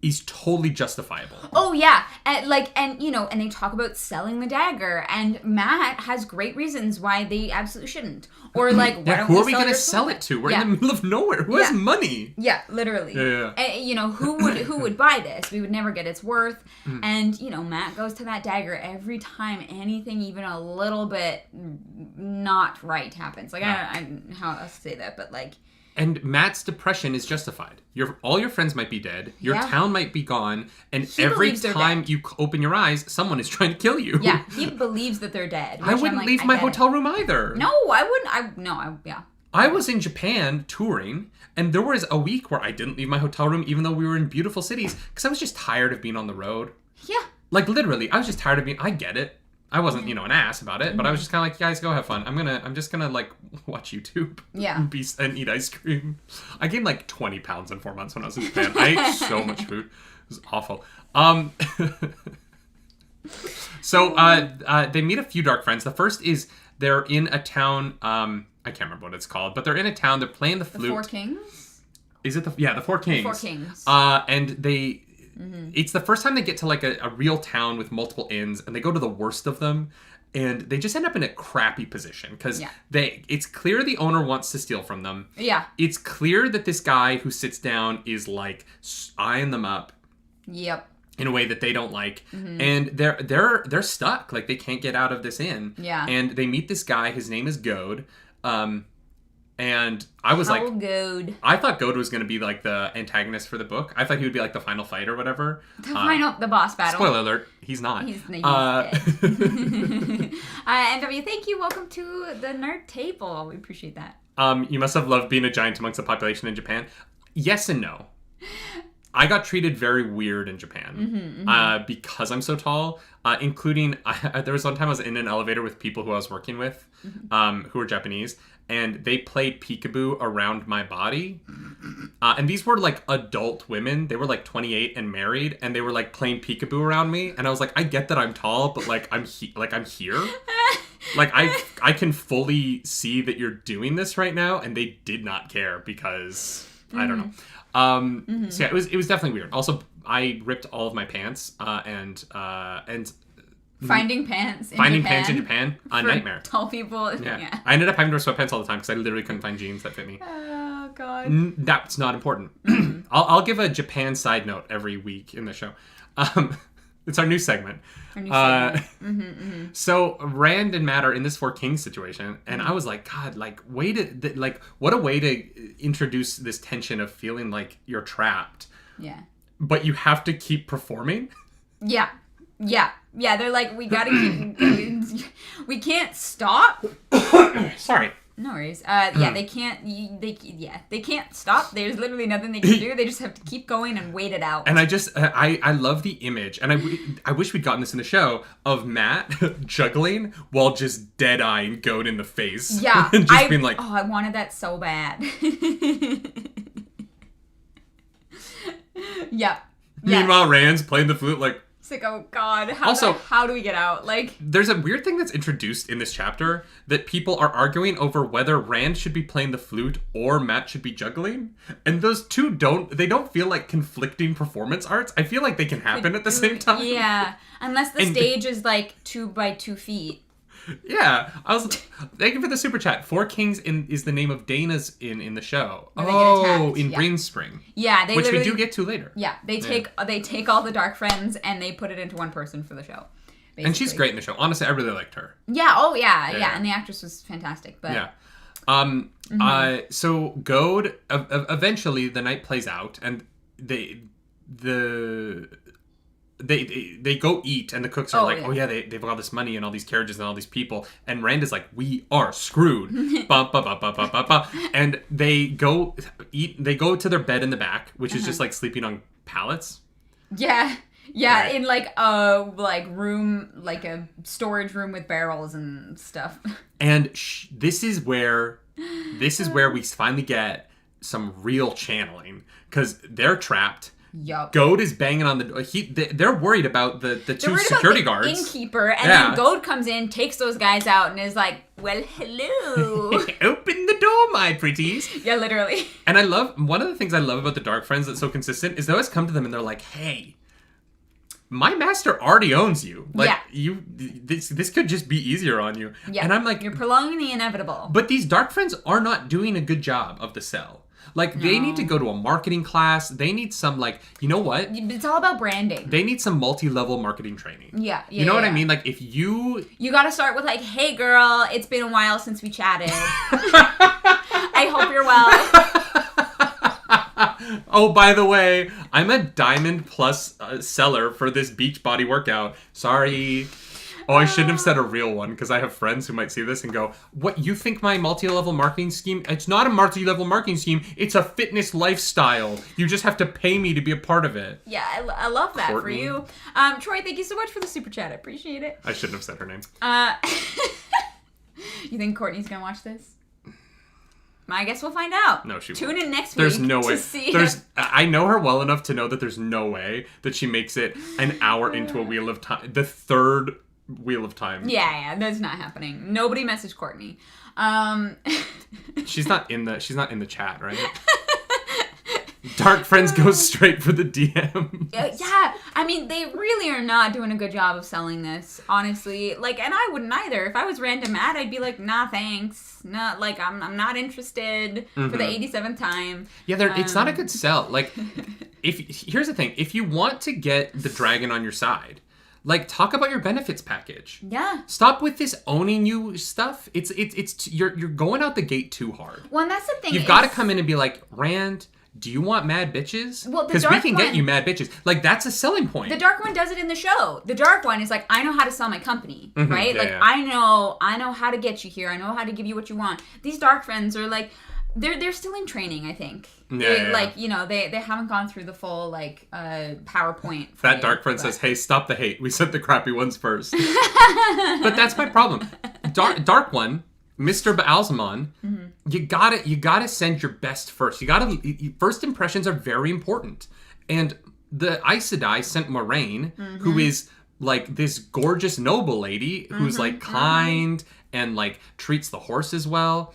is totally justifiable. Oh yeah, and you know, and they talk about selling the dagger, and Matt has great reasons why they absolutely shouldn't. Or like, why don't who we are we going to sell it to? We're in the middle of nowhere. Who has money? Yeah, literally. Yeah. And, you know, who would buy this? We would never get its worth. And you know, Matt goes to that dagger every time anything even a little bit not right happens. Like, I don't know how else to say that, but like. And Matt's depression is justified. All your friends might be dead. Your town might be gone. And every time you open your eyes, someone is trying to kill you. Yeah, he believes that they're dead. I wouldn't leave my hotel room either. No, I wouldn't. I was in Japan touring, and there was a week where I didn't leave my hotel room, even though we were in beautiful cities, because I was just tired of being on the road. Yeah. Like, literally, I was just tired of being... I get it. I wasn't, you know, an ass about it, but I was just kind of like, guys, go have fun. I'm just gonna like watch YouTube. Yeah. And eat ice cream. I gained like 20 pounds in 4 months when I was in Japan. I ate so much food. It was awful. So they meet a few dark friends. The first is they're in a town, I can't remember what it's called, but they're in a town, they're playing the flute. The Four Kings? Is it the Four Kings. The Four Kings. And they... It's the first time they get to like a real town with multiple inns, and they go to the worst of them, and they just end up in a crappy position because it's clear the owner wants to steal from them. Yeah. It's clear that this guy who sits down is like eyeing them up. Yep. In a way that they don't like, and they're stuck. Like, they can't get out of this inn. Yeah. And they meet this guy. His name is Goad. And I was Goad. I thought Goad was going to be like the antagonist for the book. I thought he would be like the final fight or whatever. The boss battle. Spoiler alert, he's not. He's dead. NW, thank you. Welcome to the Nerd Table. We appreciate that. You must have loved being a giant amongst the population in Japan. Yes and no. I got treated very weird in Japan because I'm so tall, including there was one time I was in an elevator with people who I was working with who were Japanese, and they played peekaboo around my body. And these were like adult women. They were like 28 and married, and they were like playing peekaboo around me. And I was like, I get that I'm tall, but like I'm here. Like I can fully see that you're doing this right now, and they did not care because I don't know. So yeah, it was definitely weird. Also, I ripped all of my pants, and finding pants in Japan, a nightmare. Tall people. Yeah. I ended up having to wear sweatpants all the time because I literally couldn't find jeans that fit me. Oh god. That's not important. I'll give a Japan side note every week in the show. It's our new segment. So Rand and Matt are in this Four Kings situation, and I was like, God, like, what a way to introduce this tension of feeling like you're trapped. Yeah. But you have to keep performing. Yeah. They're like, we gotta keep. We can't stop. Sorry. No worries. They can't. They can't stop. There's literally nothing they can do. They just have to keep going and wait it out. And I just, I love the image, and I wish we'd gotten this in the show of Matt juggling while just dead-eyeing Goat in the face. Yeah, and just being like, oh, I wanted that so bad. Yeah. Meanwhile, Rand's playing the flute like. It's like, oh god, how do we get out? Like, there's a weird thing that's introduced in this chapter that people are arguing over whether Rand should be playing the flute or Matt should be juggling, and those two don't feel like conflicting performance arts. I feel like they can happen at the same time. Yeah, unless the stage is like 2 by 2 feet. Yeah, thank you for the super chat. Four Kings is the name of Dana's in the show. In Greenspring. Yeah, which we do get to later. Yeah, they take all the dark friends and they put it into one person for the show, basically. And she's great in the show. Honestly, I really liked her. Yeah. Oh, yeah. And the actress was fantastic. But yeah. So Goad, eventually the night plays out, and they go eat, and the cooks are they've got all this money and all these carriages and all these people, and Rand is like, we are screwed. And they go eat. They go to their bed in the back, which is just like sleeping on pallets. Yeah. Yeah, right. In like a room, like a storage room with barrels and stuff. And this is where we finally get some real channeling, because they're trapped. Yup. Goad is banging on the. They're worried about the two security guards. Innkeeper, and then Goad comes in, takes those guys out, and is like, "Well, hello." Open the door, my pretties. Yeah, literally. And I love, one of the things I love about the Dark Friends that's so consistent is they always come to them and they're like, "Hey, my master already owns you. Like, this could just be easier on you." Yeah. And I'm like, you're prolonging the inevitable. But these Dark Friends are not doing a good job of the sell. Like, they need to go to a marketing class. They need some, like, you know what? It's all about branding. They need some multi-level marketing training. Yeah. You know what I mean? Like, if you... You gotta start with, like, hey, girl, it's been a while since we chatted. I hope you're well. Oh, by the way, I'm a Diamond Plus seller for this Beachbody workout. Sorry. Oh, I shouldn't have said a real one, because I have friends who might see this and go, "What, you think my multi-level marketing scheme?" It's not a multi-level marketing scheme. It's a fitness lifestyle. You just have to pay me to be a part of it. Yeah, I love that Courtney. for you. Troy, thank you so much for the super chat. I appreciate it. I shouldn't have said her name. You think Courtney's going to watch this? I guess we'll find out. No, she Tune won't. in next There's week no way. to see. I know her well enough to know that there's no way that she makes it an hour into a Wheel of Time. The third Wheel of Time. Yeah, that's not happening. Nobody message Courtney. She's not in the chat, right? Dark Friends goes straight for the DM. Yeah, I mean, they really are not doing a good job of selling this, honestly. Like, and I wouldn't either. If I was random mad, I'd be like, nah, thanks. No, like, I'm not interested for the 87th time. Yeah, it's not a good sell. Like, here's the thing. If you want to get the dragon on your side, like, talk about your benefits package. Yeah. Stop with this owning you stuff. You're going out the gate too hard. Well, and that's the thing. You've got to come in and be like, Rand, do you want mad bitches? Well, because we can get you mad bitches. Like, that's a selling point. The Dark One does it in the show. The Dark One is like, I know how to sell my company, right? Yeah, like, yeah. I know how to get you here. I know how to give you what you want. These Dark Friends are like, they're still in training, I think. Yeah. Like, you know, they haven't gone through the full, like, PowerPoint. That Dark Friend says, hey, stop the hate. We sent the crappy ones first. But that's my problem. Dark One, Mr. Baalzamon, you gotta send your best first. First impressions are very important. And the Aes Sedai sent Moraine, who is like this gorgeous noble lady who's like kind and like treats the horses well.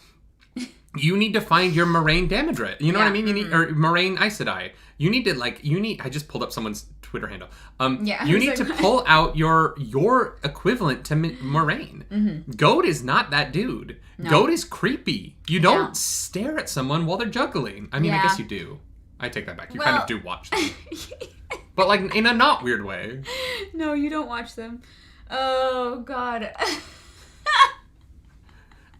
You need to find your Moraine damage rate. You know what I mean? You need, or Moraine Aes Sedai. I just pulled up someone's Twitter handle. You need to pull out your equivalent to Moraine. Goat is not that dude. No. Goat is creepy. You don't stare at someone while they're juggling. I mean, I guess you do. I take that back. You kind of do watch them. But like in a not weird way. No, you don't watch them. Oh, God.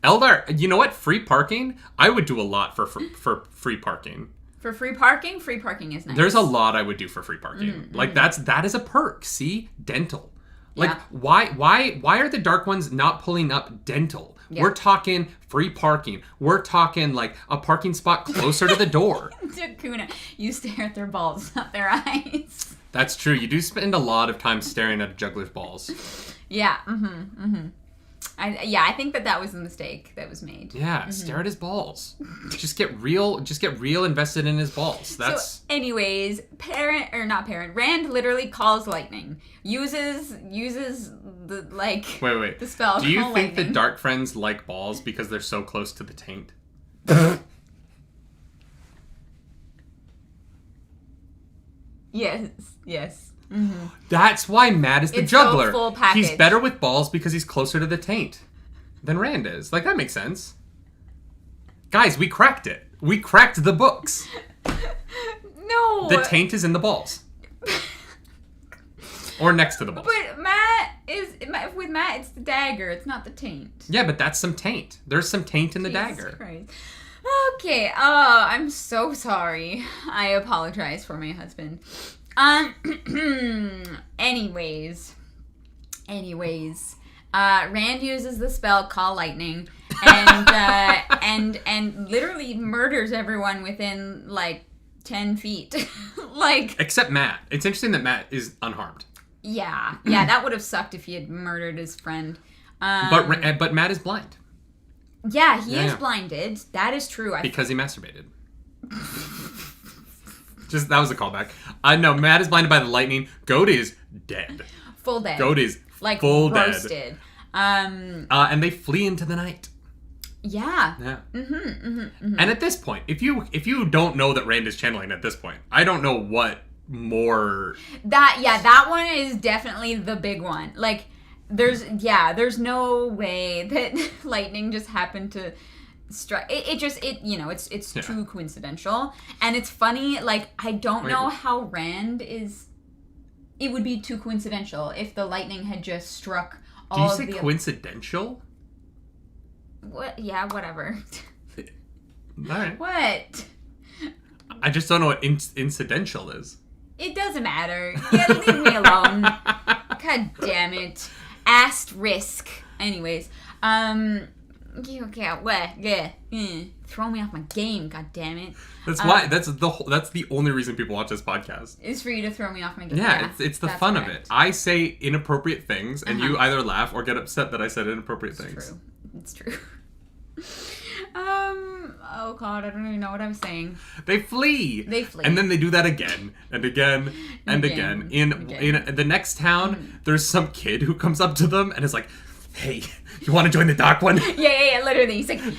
Eldar, you know what? Free parking? I would do a lot for free parking. For free parking? Free parking is nice. There's a lot I would do for free parking. Like, that is a perk. See? Dental. Like, why are the Dark Ones not pulling up dental? Yeah. We're talking free parking. We're talking, like, a parking spot closer to the door. Dakuna, you stare at their balls, not their eyes. That's true. You do spend a lot of time staring at a juggler's balls. Yeah. I think that was a mistake that was made. Yeah, stare at his balls. Just get real invested in his balls. That's so. Anyways, Rand literally calls lightning. Uses the wait. The spell. Do you think the Dark Friends like balls because they're so close to the taint? Yes. That's why Matt is the juggler. Full package. He's better with balls because he's closer to the taint than Rand is. Like, that makes sense. Guys, we cracked it. We cracked the books. No. The taint is in the balls. Or next to the balls. But Matt with Matt, it's the dagger. It's not the taint. Yeah, but that's some taint. There's some taint in the Jesus dagger. Christ. Okay. I'm so sorry. I apologize for my husband. Anyways. Rand uses the spell Call Lightning and literally murders everyone within like 10 feet. Like, except Matt. It's interesting that Matt is unharmed. Yeah, that would have sucked if he had murdered his friend. But Matt is blind. Yeah, he is blinded. That is true. Because he masturbated. That was a callback. No, Matt is blinded by the lightning. Goat is dead. Full dead. Goat is like full roasted. Dead. And they flee into the night. Yeah. And at this point, if you don't know that Rand is channeling at this point, I don't know what more. That one is definitely the big one. Like, there's no way that lightning just happened to strike. It's too coincidental, and it's funny. Like, I don't know how Rand is. It would be too coincidental if the lightning had just struck all of the... Did you say coincidental? What? Yeah, whatever. All right. What? I just don't know what incidental is. It doesn't matter. Yeah, leave me alone. God damn it. Asterisk. Anyways, throw me off my game. God damn it. That's why. That's the only reason people watch this podcast. Is for you to throw me off my game. Yeah, it's the fun of it. I say inappropriate things, and you either laugh or get upset that I said inappropriate things. It's true. Oh god, I don't even know what I'm saying. They flee. And then they do that again and again and again. In the next town, there's some kid who comes up to them and is like, "Hey, you want to join the dark one?" Yeah, literally. He's like, and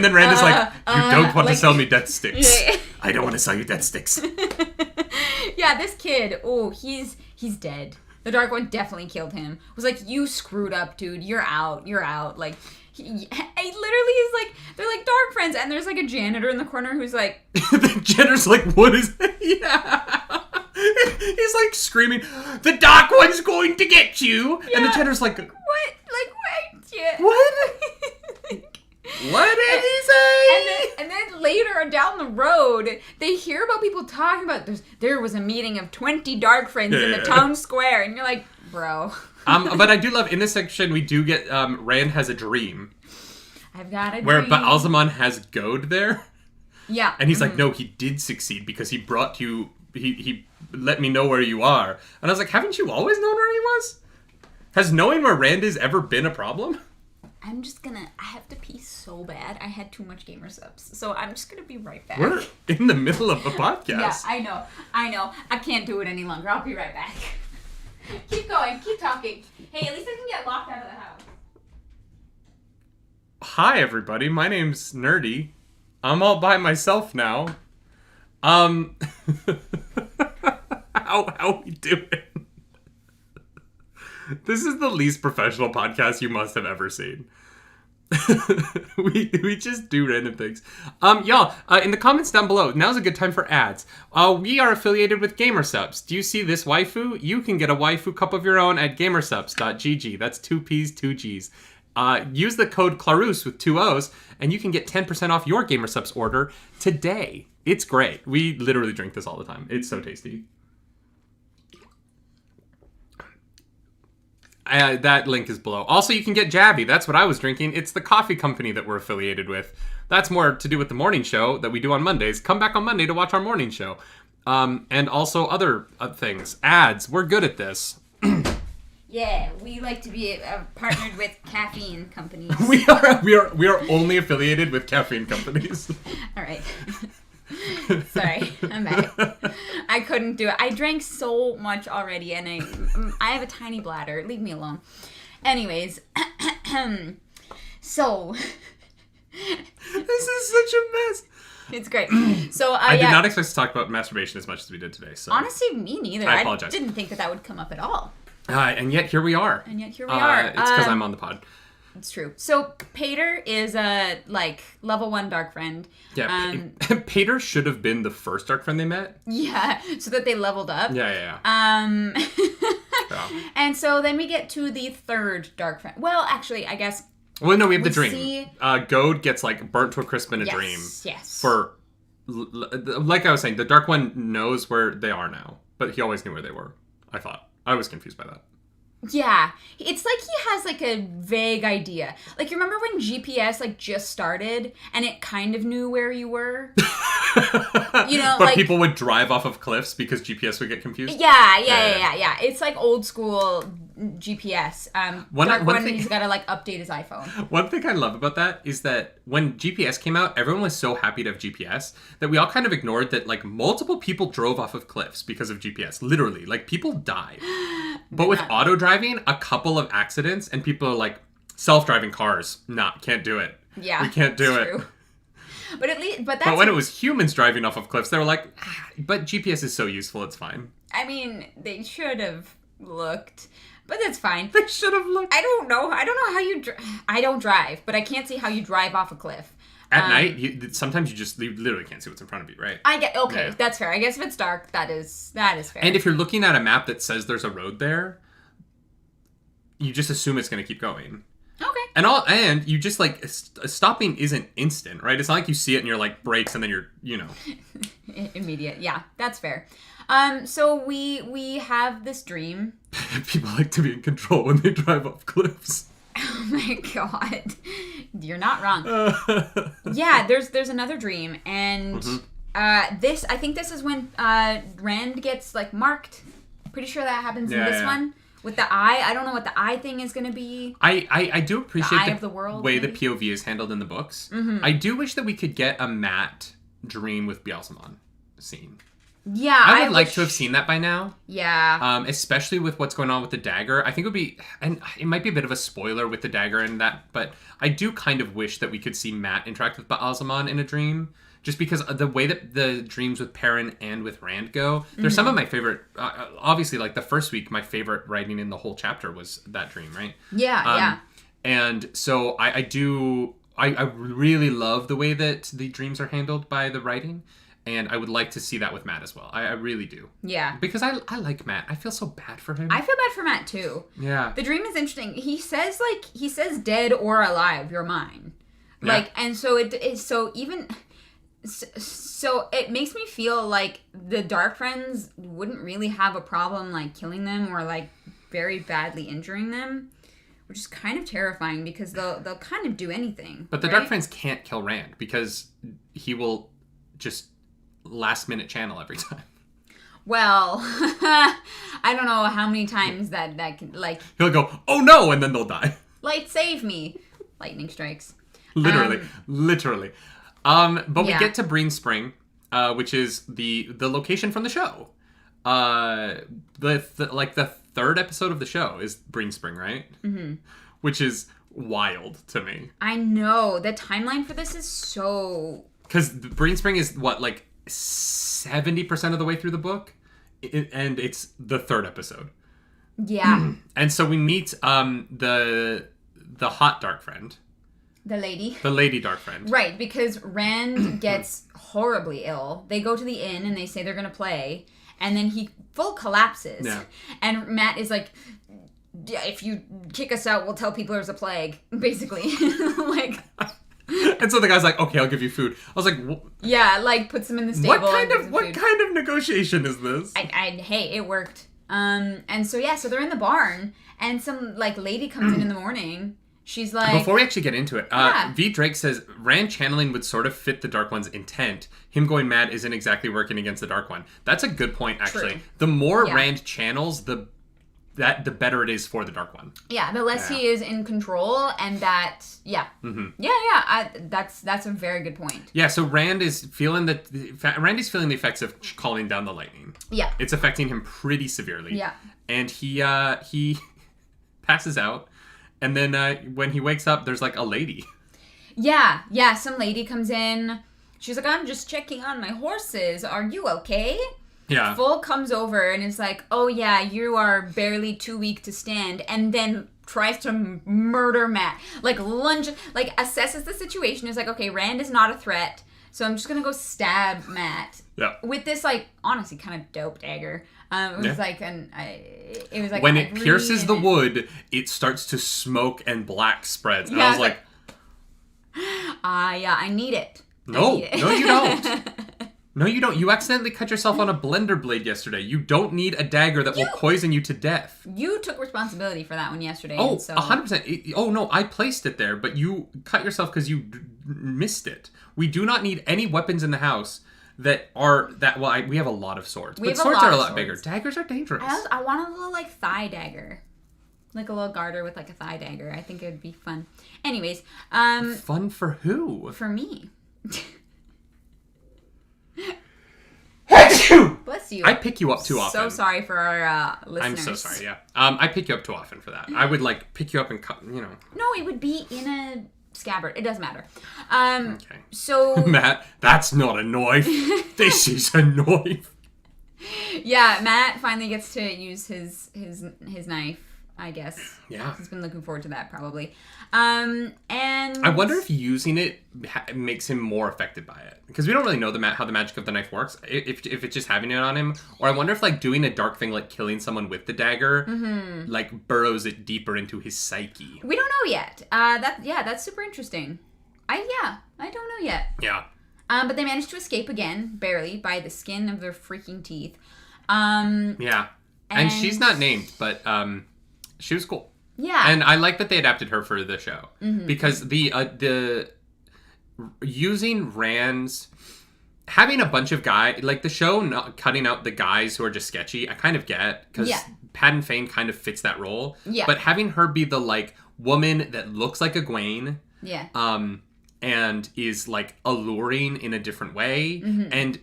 then Rand is like, "You don't want to sell me death sticks." Yeah. I don't want to sell you death sticks. Yeah, this kid, he's dead. The Dark One definitely killed him. Was like, "You screwed up, dude. You're out. Like, he literally is like, they're like dark friends, and there's like a janitor in the corner who's like... The janitor's like, what is that? Yeah. He's like screaming, "The Dark One's going to get you!" Yeah. And the janitor's like... What? Like, what? Yeah. What? What did he say? And then later down the road, they hear about people talking about there was a meeting of 20 dark friends in the town square, and you're like, bro. But I do love, in this section, we do get Rand has a dream. I've got a dream. Where Baalzamon has Goad there. Yeah. And he's like, no, he did succeed because he brought you, he let me know where you are. And I was like, haven't you always known where he was? Has knowing where Rand is ever been a problem? I have to pee so bad. I had too much gamer subs. So I'm just going to be right back. We're in the middle of a podcast. Yeah, I know. I can't do it any longer. I'll be right back. Keep going. Keep talking. Hey, at least I can get locked out of the house. Hi, everybody. My name's Nerdy. I'm all by myself now. How we doing? This is the least professional podcast you must have ever seen. we just do random things. Y'all, in the comments down below, now's a good time for ads. We are affiliated with Gamersubs. Do you see this waifu? You can get a waifu cup of your own at gamersubs.gg. That's 2 P's, 2 G's. Use the code Clarus with 2 O's, and you can get 10% off your Gamersubs order today. It's great. We literally drink this all the time. It's so tasty. That link is below. Also, you can get Jabby. That's what I was drinking. It's the coffee company that we're affiliated with. That's more to do with the morning show that we do on Mondays. Come back on Monday to watch our morning show. And also other things. Ads. We're good at this. Yeah, we like to be partnered with caffeine companies. We are only affiliated with caffeine companies. All right. Sorry, I'm back. I couldn't do it. I drank so much already, and I have a tiny bladder. Leave me alone. Anyways, so this is such a mess. It's great. So I did not expect to talk about masturbation as much as we did today. So honestly, me neither. I apologize. I didn't think that would come up at all. And yet here we are. It's because I'm on the pod. It's true. So Pater is a level 1 dark friend. Yeah, Pater should have been the first dark friend they met. Yeah, so that they leveled up. Yeah. Yeah. And so then we get to the third Darkfriend. Well, actually, I guess. Well, no, we have the we dream. see- Goad gets like burnt to a crisp in a Yes, dream. yes. For, like I was saying, the Dark One knows where they are now, but he always knew where they were. I thought. I was confused by that. Yeah, it's like he has like a vague idea. Like, you remember when GPS like just started and it kind of knew where you were? You know, but like people would drive off of cliffs because GPS would get confused. Yeah. It's like old school GPS. One Dark thing- he's got to like update his iPhone. One thing I love about that is that when GPS came out, everyone was so happy to have GPS that we all kind of ignored that like multiple people drove off of cliffs because of GPS. Literally, like people died. But with auto driving, a couple of accidents and people are like, self-driving cars, nah, can't do it. Yeah, we can't do it. True. But at least, but when it was humans driving off of cliffs, they were like, but GPS is so useful, it's fine. I mean, they should have looked, but that's fine. They should have looked. I don't know how you. I don't drive, but I can't see how you drive off a cliff. At night, sometimes you literally can't see what's in front of you, right? I get okay. Yeah. That's fair. I guess if it's dark, that is fair. And if you're looking at a map that says there's a road there, you just assume it's going to keep going. Okay. And you just like stopping isn't instant, right? It's not like you see it and you're like brakes and then you're immediate. Yeah, that's fair. So we have this dream. People like to be in control when they drive off cliffs. Oh my god, you're not wrong. Yeah, there's another dream, and I think this is when Rand gets like marked. Pretty sure that happens in this one. With the eye, I don't know what the eye thing is going to be. I do appreciate the world, way maybe? the POV is handled in the books. Mm-hmm. I do wish that we could get a Matt dream with Baalzamon scene. Yeah, I would like to have seen that by now. Yeah. Especially with what's going on with the dagger. I think it would be, and it might be a bit of a spoiler with the dagger and that, but I do kind of wish that we could see Matt interact with Baalzamon in a dream. Just because of the way that the dreams with Perrin and with Rand go, there's some of my favorite. Obviously, like the first week, my favorite writing in the whole chapter was that dream, right? Yeah. And so I really love the way that the dreams are handled by the writing, and I would like to see that with Matt as well. I really do. Yeah. Because I like Matt. I feel so bad for him. I feel bad for Matt too. Yeah. The dream is interesting. He says dead or alive, you're mine. Yeah. Like, and so it is so even. So it makes me feel like the Dark Friends wouldn't really have a problem like killing them or like very badly injuring them, which is kind of terrifying because they'll kind of do anything. But the right? Dark Friends can't kill Rand because he will just last minute channel every time. Well, I don't know how many times that can like he'll go, oh no, and then they'll die. Light save me, lightning strikes. Literally. But we get to Breen Spring, which is the location from the show. The third episode of the show is Breen Spring, right? Mm-hmm. Which is wild to me. I know. The timeline for this is so... Because Breen Spring is, what, like 70% of the way through the book? And it's the third episode. Yeah. And so we meet the hot dark friend. The lady dark friend. Right, because Rand gets horribly ill. They go to the inn and they say they're going to play. And then he full collapses. Yeah. And Matt is like, if you kick us out, we'll tell people there's a plague. Basically. Like... And so the guy's like, okay, I'll give you food. I was like... Yeah, like puts him in the stable. What kind of negotiation is this? Hey, it worked. And so they're in the barn. And some like lady comes in the morning. She's like... Before we actually get into it, V. Drake says, Rand channeling would sort of fit the Dark One's intent. Him going mad isn't exactly working against the Dark One. That's a good point, actually. True. The more Rand channels, the better it is for the Dark One. Yeah, the less he is in control, and that... Yeah. Mm-hmm. That's a very good point. Yeah, so Rand is feeling the effects of calling down the lightning. Yeah. It's affecting him pretty severely. Yeah. And he passes out. And then when he wakes up, there's like a lady. Yeah, some lady comes in. She's like, I'm just checking on my horses. Are you okay? Yeah. Full comes over and is like, oh yeah, you are barely too weak to stand. And then tries to murder Matt. Like assesses the situation. Is like, okay, Rand is not a threat. So I'm just gonna go stab Matt. Yeah. With this, like, honestly, kind of dope dagger. It was like it was like when it pierces the wood, it starts to smoke and black spreads. And I was like, yeah, I need it. No, you don't. No, you don't. You accidentally cut yourself on a blender blade yesterday. You don't need a dagger that will poison you to death. You took responsibility for that one yesterday. Oh, so. 100%. Oh, no, I placed it there, but you cut yourself because you missed it. We do not need any weapons in the house that are that. Well, we have a lot of swords, but swords are a lot bigger. Daggers are dangerous. I want a little like thigh dagger, like a little garter with like a thigh dagger. I think it would be fun. Anyways, fun for who? For me. Bless you. I pick you up too often. So sorry for our listeners. I'm so sorry. Yeah. I pick you up too often for that. I would like pick you up and cut. You know. No, it would be in a scabbard. It doesn't matter. Okay. So Matt, that's not a knife. This is a knife. Yeah, Matt finally gets to use his knife, I guess. Yeah. He's been looking forward to that probably. And I wonder if using it makes him more affected by it, because we don't really know how the magic of the knife works. If it's just having it on him, or I wonder if like doing a dark thing like killing someone with the dagger, like burrows it deeper into his psyche. We don't know yet. That's super interesting. I don't know yet. Yeah. But they managed to escape again, barely, by the skin of their freaking teeth. Yeah. And she's not named, but she was cool. Yeah. And I like that they adapted her for the show. Because the using Rand's, having a bunch of guys, like the show not cutting out the guys who are just sketchy, I kind of get, because Patton Fane kind of fits that role. Yeah. But having her be the like woman that looks like Egwene. Yeah. And is like alluring in a different way. And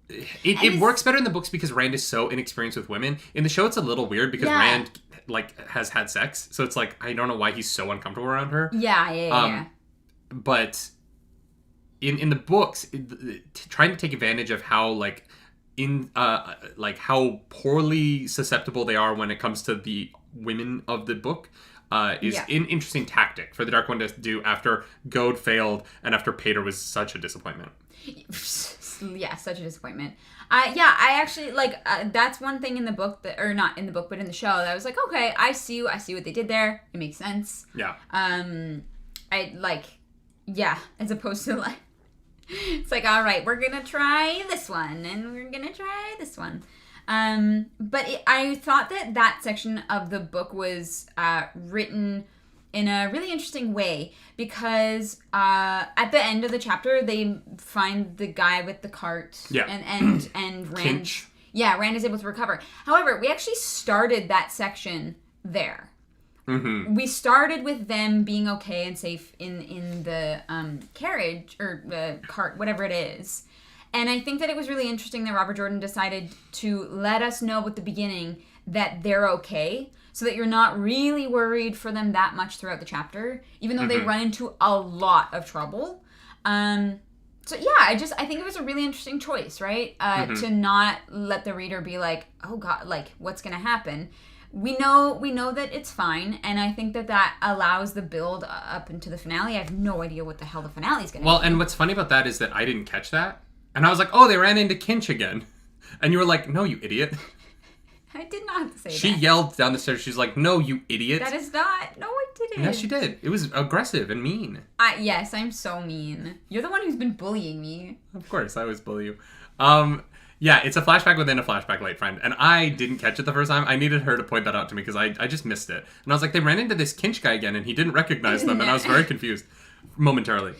it works better in the books because Rand is so inexperienced with women. In the show, it's a little weird because Rand like has had sex, so it's like I don't know why he's so uncomfortable around her. Yeah. But in the books, trying to take advantage of how like how poorly susceptible they are when it comes to the women of the book. Is an interesting tactic for the Dark One to do after Goad failed and after Pater was such a disappointment. Yeah, such a disappointment. I actually like that's one thing in the book or not in the book, but in the show that I was like, okay, I see what they did there. It makes sense. Yeah. As opposed to like, it's like, all right, we're gonna try this one and we're gonna try this one. But I thought that section of the book was written in a really interesting way because at the end of the chapter they find the guy with the cart and Rand. Kinch. Yeah, Rand is able to recover. However, we actually started that section there. We started with them being okay and safe in the carriage or the cart, whatever it is. And I think that it was really interesting that Robert Jordan decided to let us know at the beginning that they're okay, so that you're not really worried for them that much throughout the chapter, even though they run into a lot of trouble. I think it was a really interesting choice, right? To not let the reader be like, oh God, like what's gonna happen? We know that it's fine, and I think that allows the build up into the finale. I have no idea what the hell the finale is gonna be. Well, and what's funny about that is that I didn't catch that. And I was like, oh, they ran into Kinch again. And you were like, no, you idiot. I did not say that. She yelled down the stairs. She's like, no, you idiot. That is not. No, I didn't. Yes, she did. It was aggressive and mean. Yes, I'm so mean. You're the one who's been bullying me. Of course, I always bully you. Yeah, it's a flashback within a flashback, late friend. And I didn't catch it the first time. I needed her to point that out to me because I just missed it. And I was like, they ran into this Kinch guy again and he didn't recognize them. And I was very confused momentarily.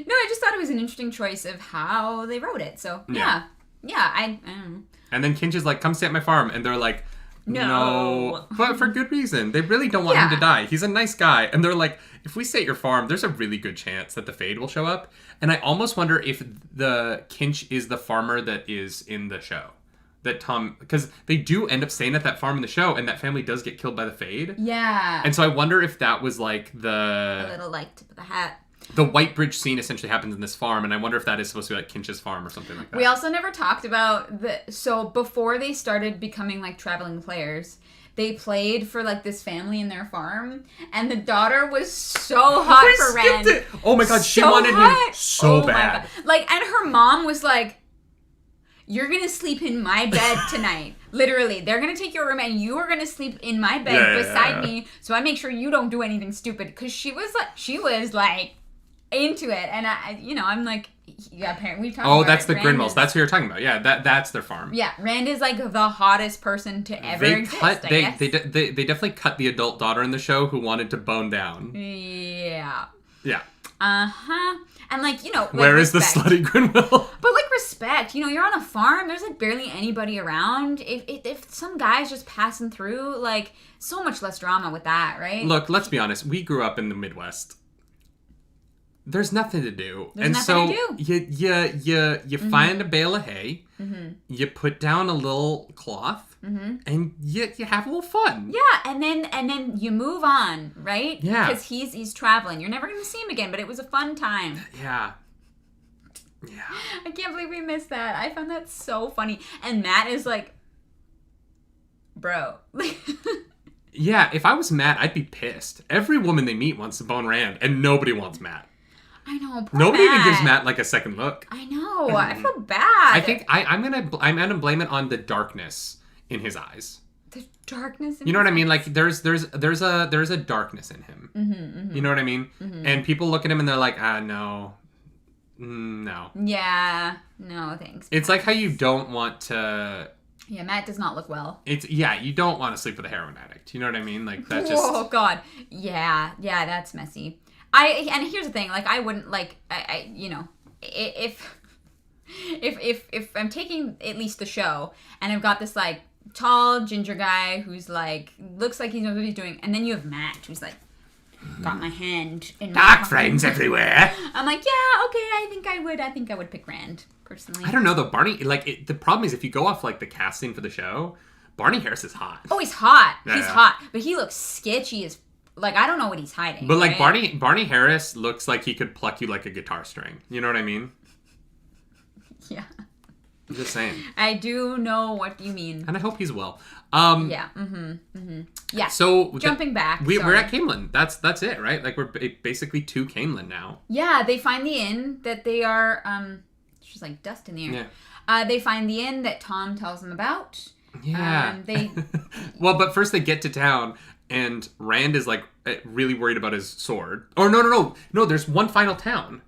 No, I just thought it was an interesting choice of how they wrote it. So, yeah, I don't know. And then Kinch is like, come stay at my farm. And they're like, no. But for good reason. They really don't want him to die. He's a nice guy. And they're like, if we stay at your farm, there's a really good chance that the Fade will show up. And I almost wonder if the Kinch is the farmer that is in the show. That Tom, because they do end up staying at that farm in the show, and that family does get killed by the Fade. Yeah. And so I wonder if that was like a little like tip of the hat. The White Bridge scene essentially happens in this farm, and I wonder if that is supposed to be like Kinch's farm or something like that. We also never talked about so before they started becoming like traveling players, they played for like this family in their farm, and the daughter was so hot for Rand. It. Oh my god, she wanted him so bad. Like, and her mom was like, "You're gonna sleep in my bed tonight." Literally, they're gonna take your room and you are gonna sleep in my bed beside me, so I make sure you don't do anything stupid. Because she was like into it, and I'm like, yeah, apparently we talked. Oh, about that's it. the Rand Grinwells. That's who you're talking about. Yeah, that's their farm. Yeah, Rand is like the hottest person to ever exist. They definitely cut the adult daughter in the show who wanted to bone down. Yeah. Yeah. And like, like, where is the slutty Grinwell? But like, respect. You're on a farm. There's like barely anybody around. If some guy's just passing through, like, so much less drama with that, right? Look, let's be honest. We grew up in the Midwest. There's nothing to do. You find a bale of hay, you put down a little cloth, Mm-hmm. and you have a little fun. Yeah, and then you move on, right? Yeah. Because he's traveling. You're never going to see him again, but it was a fun time. Yeah. Yeah. I can't believe we missed that. I found that so funny. And Matt is like, bro. Yeah, if I was Matt, I'd be pissed. Every woman they meet wants to bone Rand, and nobody wants Matt. I know. Nobody Matt. even gives Matt like a second look. I know. I feel bad. I think I'm gonna blame it on the darkness in his eyes. The darkness. You know what I mean? Like there's a darkness in him. Mm-hmm, mm-hmm. You know what I mean? Mm-hmm. And people look at him and they're like, no. Yeah. No, thanks. It's like how you don't want to. Yeah, Matt does not look well. You don't want to sleep with a heroin addict. You know what I mean? Like that just. Oh God. Yeah, that's messy. And here's the thing, like I wouldn't like if I'm taking at least the show and I've got this like tall ginger guy who's like looks like he knows what he's doing, and then you have Matt who's like got my hand in my Darkfriends everywhere. I'm like, yeah, okay, I think I would pick Rand personally. I don't know though, Barney. Like the problem is if you go off like the casting for the show, Barney Harris is hot. Oh, he's hot. Yeah, he's hot, but he looks sketchy as. Like, I don't know what he's hiding. But, like, right? Barney Harris looks like he could pluck you like a guitar string. You know what I mean? Yeah. I'm just saying. I do know what you mean. And I hope he's well. Yeah. Mm-hmm. Mm-hmm. Yeah. So... Jumping back. We're at Camelin. That's it, right? Like, we're basically to Camelin now. Yeah, they find the inn that they are... She's like dust in the air. Yeah. They find the inn that Tom tells them about. Yeah. Well, but first they get to town... And Rand is, like, really worried about his sword. Or, no, there's one final town.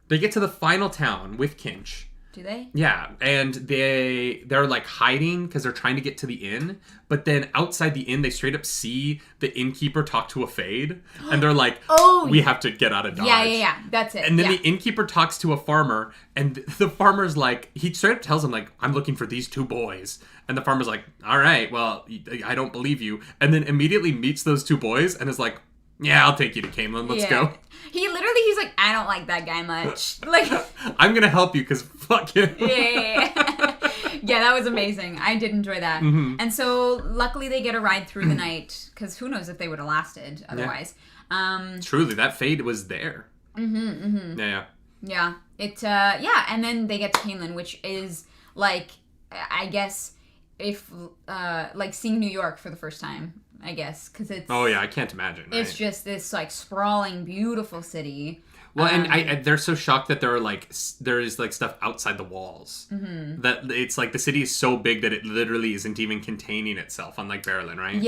They get to the final town with Kinch. Do they? Yeah, and they're, like, hiding because they're trying to get to the inn. But then outside the inn, they straight up see the innkeeper talk to a Fade. And they're like, we have to get out of Dodge. Yeah, that's it. And then the innkeeper talks to a farmer. And the farmer's like, he straight up tells him, like, I'm looking for these two boys. And the farmer's like, all right, well, I don't believe you. And then immediately meets those two boys and is like, yeah, I'll take you to Camelin. Let's go. He's like, I don't like that guy much. Like, I'm going to help you because fuck him. Yeah, that was amazing. I did enjoy that. Mm-hmm. And so, luckily, they get a ride through the night because who knows if they would have lasted otherwise. Yeah. Truly, that Fade was there. Mm-hmm, mm-hmm. Yeah. Yeah. And then they get to Camelin, which is, like, I guess... if like seeing New York for the first time, I guess, because it's I can't imagine. Right? It's just this like sprawling, beautiful city. Well, and they're so shocked that there is like stuff outside the walls. Mm-hmm. That it's like the city is so big that it literally isn't even containing itself, unlike Berlin, right?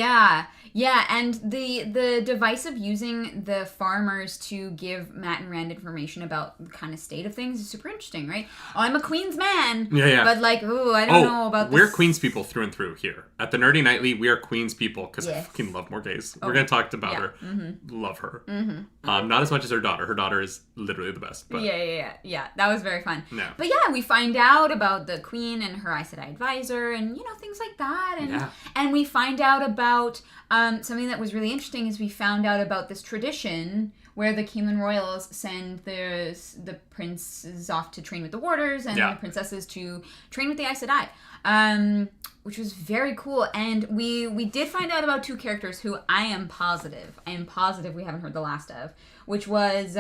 Yeah, and the device of using the farmers to give Matt and Rand information about the kind of state of things is super interesting, right? Oh, I'm a Queens man. Yeah. But like, I don't know about this. We're Queens people through and through here. At the Nerdy Nightly, we are Queens people because I fucking love Morgaze. We're going to talk about her. Mm-hmm. Love her. Mm-hmm. Not as much as her daughter. Her daughter is literally the best. But. Yeah. That was very fun. Yeah. But yeah, we find out about the Queen and her Aes Sedai advisor and, things like that. And we find out about... something that was really interesting is we found out about this tradition where the Camelin royals send the princes off to train with the warders and the princesses to train with the Aes Sedai, which was very cool. And we did find out about two characters who I am positive we haven't heard the last of, which was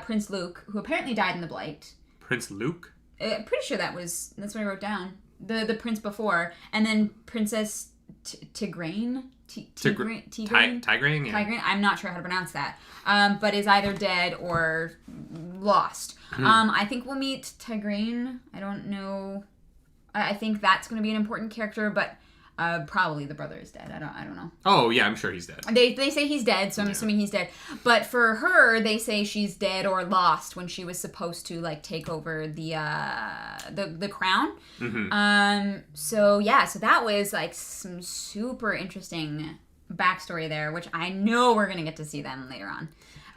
Prince Luke, who apparently died in the Blight. Prince Luke? I'm pretty sure that's what I wrote down. The prince before, and then Princess Tigraine. Tigraine. Yeah. Tigraine. I'm not sure how to pronounce that. But is either dead or lost. I think we'll meet Tigraine. I don't know. I think that's going to be an important character, but probably the brother is dead. I don't know. Oh yeah, I'm sure he's dead. They say he's dead, so I'm assuming he's dead. But for her, they say she's dead or lost when she was supposed to like take over the crown. So that was like some super interesting backstory there, which I know we're gonna get to see them later on.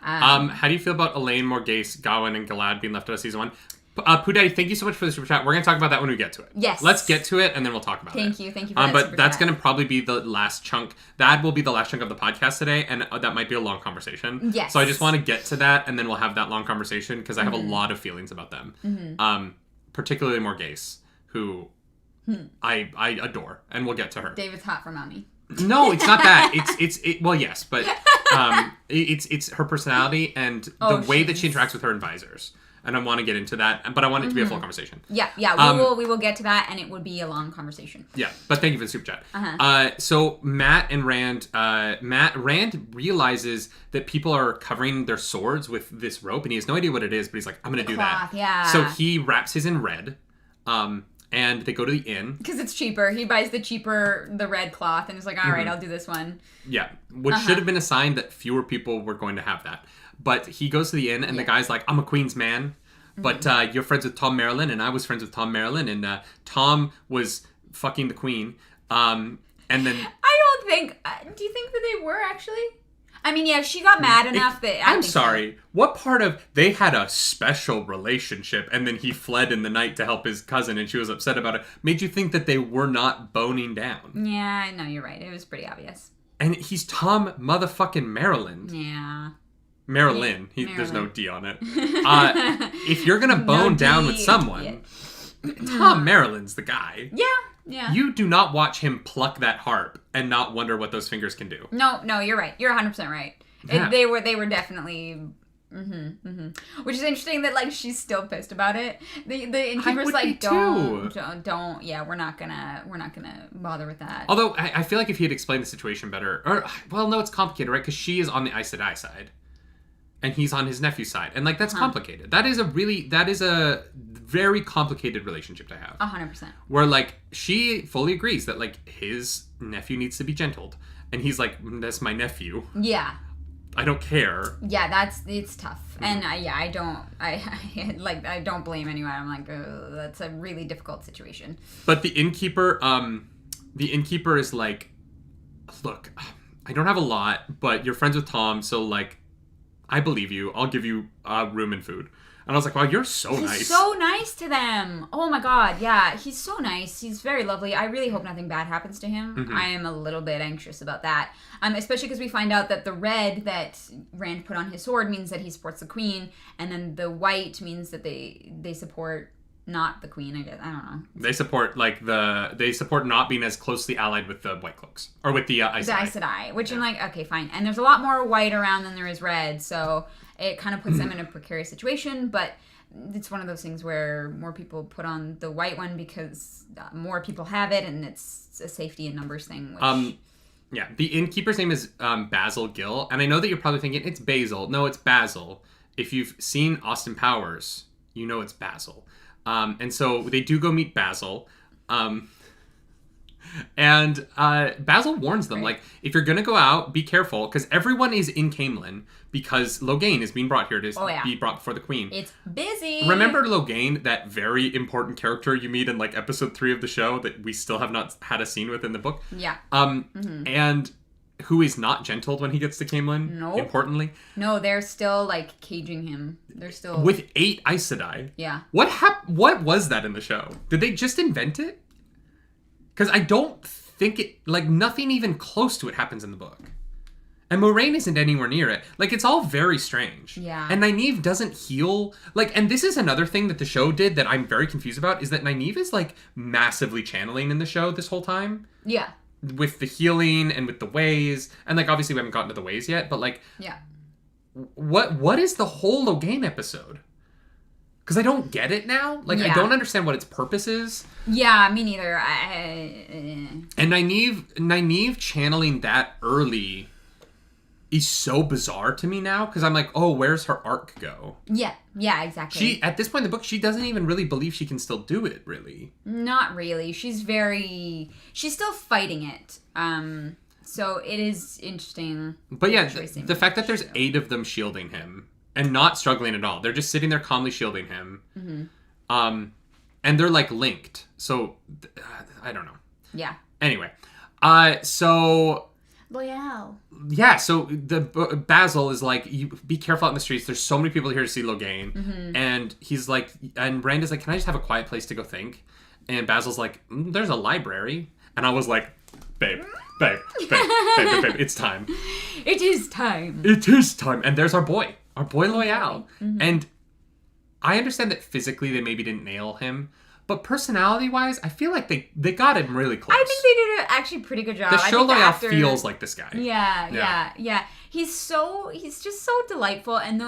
How do you feel about Elaine, Morgase, Gawain, and Galad being left out of season 1? Pudai, thank you so much for the super chat. We're going to talk about that when we get to it. Yes. Let's get to it, and then we'll talk about it. Thank you for that But that's going to probably be the last chunk. That will be the last chunk of the podcast today, and that might be a long conversation. Yes. So I just want to get to that, and then we'll have that long conversation, because I have a lot of feelings about them. Particularly Morgase, who I adore, and we'll get to her. David's hot for mommy. No, it's not that. Well, yes, but it's her personality and the way that she interacts with her advisors. And I want to get into that, but I want it to be a full conversation. Yeah, we will get to that, and it would be a long conversation. Yeah, but thank you for the super chat. So Rand realizes that people are covering their swords with this rope, and he has no idea what it is, but he's like, I'm going to do that. Yeah. So he wraps his in red, and they go to the inn. Because it's cheaper. He buys the red cloth, and is like, all right, I'll do this one. Yeah, which should have been a sign that fewer people were going to have that. But he goes to the inn, and the guy's like, I'm a Queen's man, but you're friends with Tom Marilyn, and I was friends with Tom Marilyn, and Tom was fucking the Queen. And then... I don't think... do you think that they were, actually? I mean, yeah, she got mad enough that... I'm sorry. So. What part of... They had a special relationship, and then he fled in the night to help his cousin, and she was upset about it, made you think that they were not boning down. Yeah, no, you're right. It was pretty obvious. And he's Tom motherfucking Maryland. Yeah. Marilyn. There's no D on it. If you're gonna bone down with someone, Tom Maryland's the guy. Yeah. You do not watch him pluck that harp and not wonder what those fingers can do. No, you're right. You're 100% right. Yeah. They were definitely... Which is interesting that like she's still pissed about it. The innkeeper's like, don't. Yeah, we're not gonna bother with that. Although I feel like if he had explained the situation better, no, it's complicated, right? Because she is on the Aes Sedai side, and he's on his nephew's side, and like that's complicated. That is a very complicated relationship to have. 100%. Where like she fully agrees that like his nephew needs to be gentled, and he's like, that's my nephew. Yeah. I don't care. Yeah, it's tough, and I don't blame anyone. I'm like, that's a really difficult situation. But the innkeeper is like, look, I don't have a lot, but you're friends with Tom, so like, I believe you. I'll give you room and food. And I was like, wow, you're so nice. He's so nice to them. Oh my god, yeah, he's so nice. He's very lovely. I really hope nothing bad happens to him. I am a little bit anxious about that. Especially because we find out that the red that Rand put on his sword means that he supports the Queen, and then the white means that they support not the Queen, I guess. I don't know. They support not being as closely allied with the White Cloaks. Or with the Aes Sedai. The Aes Sedai, which I'm like, okay, fine. And there's a lot more white around than there is red, so it kind of puts them in a precarious situation, but it's one of those things where more people put on the white one because more people have it, and it's a safety in numbers thing. Which... Yeah, the innkeeper's name is Basil Gill, and I know that you're probably thinking, it's Basil. No, it's Basil. If you've seen Austin Powers, you know it's Basil. And so they do go meet Basil. And Basil warns them, like, if you're going to go out, be careful, because everyone is in Caemlyn, because Logain is being brought here to be brought before the Queen. It's busy. Remember Logain, that very important character you meet in, like, episode 3 of the show that we still have not had a scene with in the book? Yeah. And who is not gentled when he gets to Caemlyn, importantly. No, they're still, like, caging him. They're still... With 8 Aes Sedai. Yeah. What was that in the show? Did they just invent it? Because I don't think it... Like, nothing even close to it happens in the book. And Moraine isn't anywhere near it. Like, it's all very strange. Yeah. And Nynaeve doesn't heal... Like, and this is another thing that the show did that I'm very confused about, is that Nynaeve is, like, massively channeling in the show this whole time. Yeah. With the healing and with the ways. And, like, obviously we haven't gotten to the ways yet, but, like... Yeah. What is the whole Logain episode? Because I don't get it now. Like, I don't understand what its purpose is. Yeah, me neither. And Nynaeve channeling that early is so bizarre to me now. Because I'm like, oh, where's her arc go? Yeah, exactly. She, at this point in the book, she doesn't even really believe she can still do it, really. Not really. She's still fighting it. So it is interesting. But yeah, the fact that there's 8 of them shielding him. And not struggling at all. They're just sitting there calmly shielding him. Mm-hmm. And they're, like, linked. So, I don't know. Yeah. Anyway. So... Loyal. Yeah, so the Basil is like, you be careful out in the streets. There's so many people here to see Logain. Mm-hmm. And he's like... And Rand is like, can I just have a quiet place to go think? And Basil's like, there's a library. And I was like, babe, it's time. It is time. It is time. And there's our boy. Our boy Loyal. Mm-hmm. And I understand that physically they maybe didn't nail him, but personality-wise, I feel like they got him really close. I think they did an actually pretty good job. The show Loyal feels like this guy. Yeah. He's just so delightful, and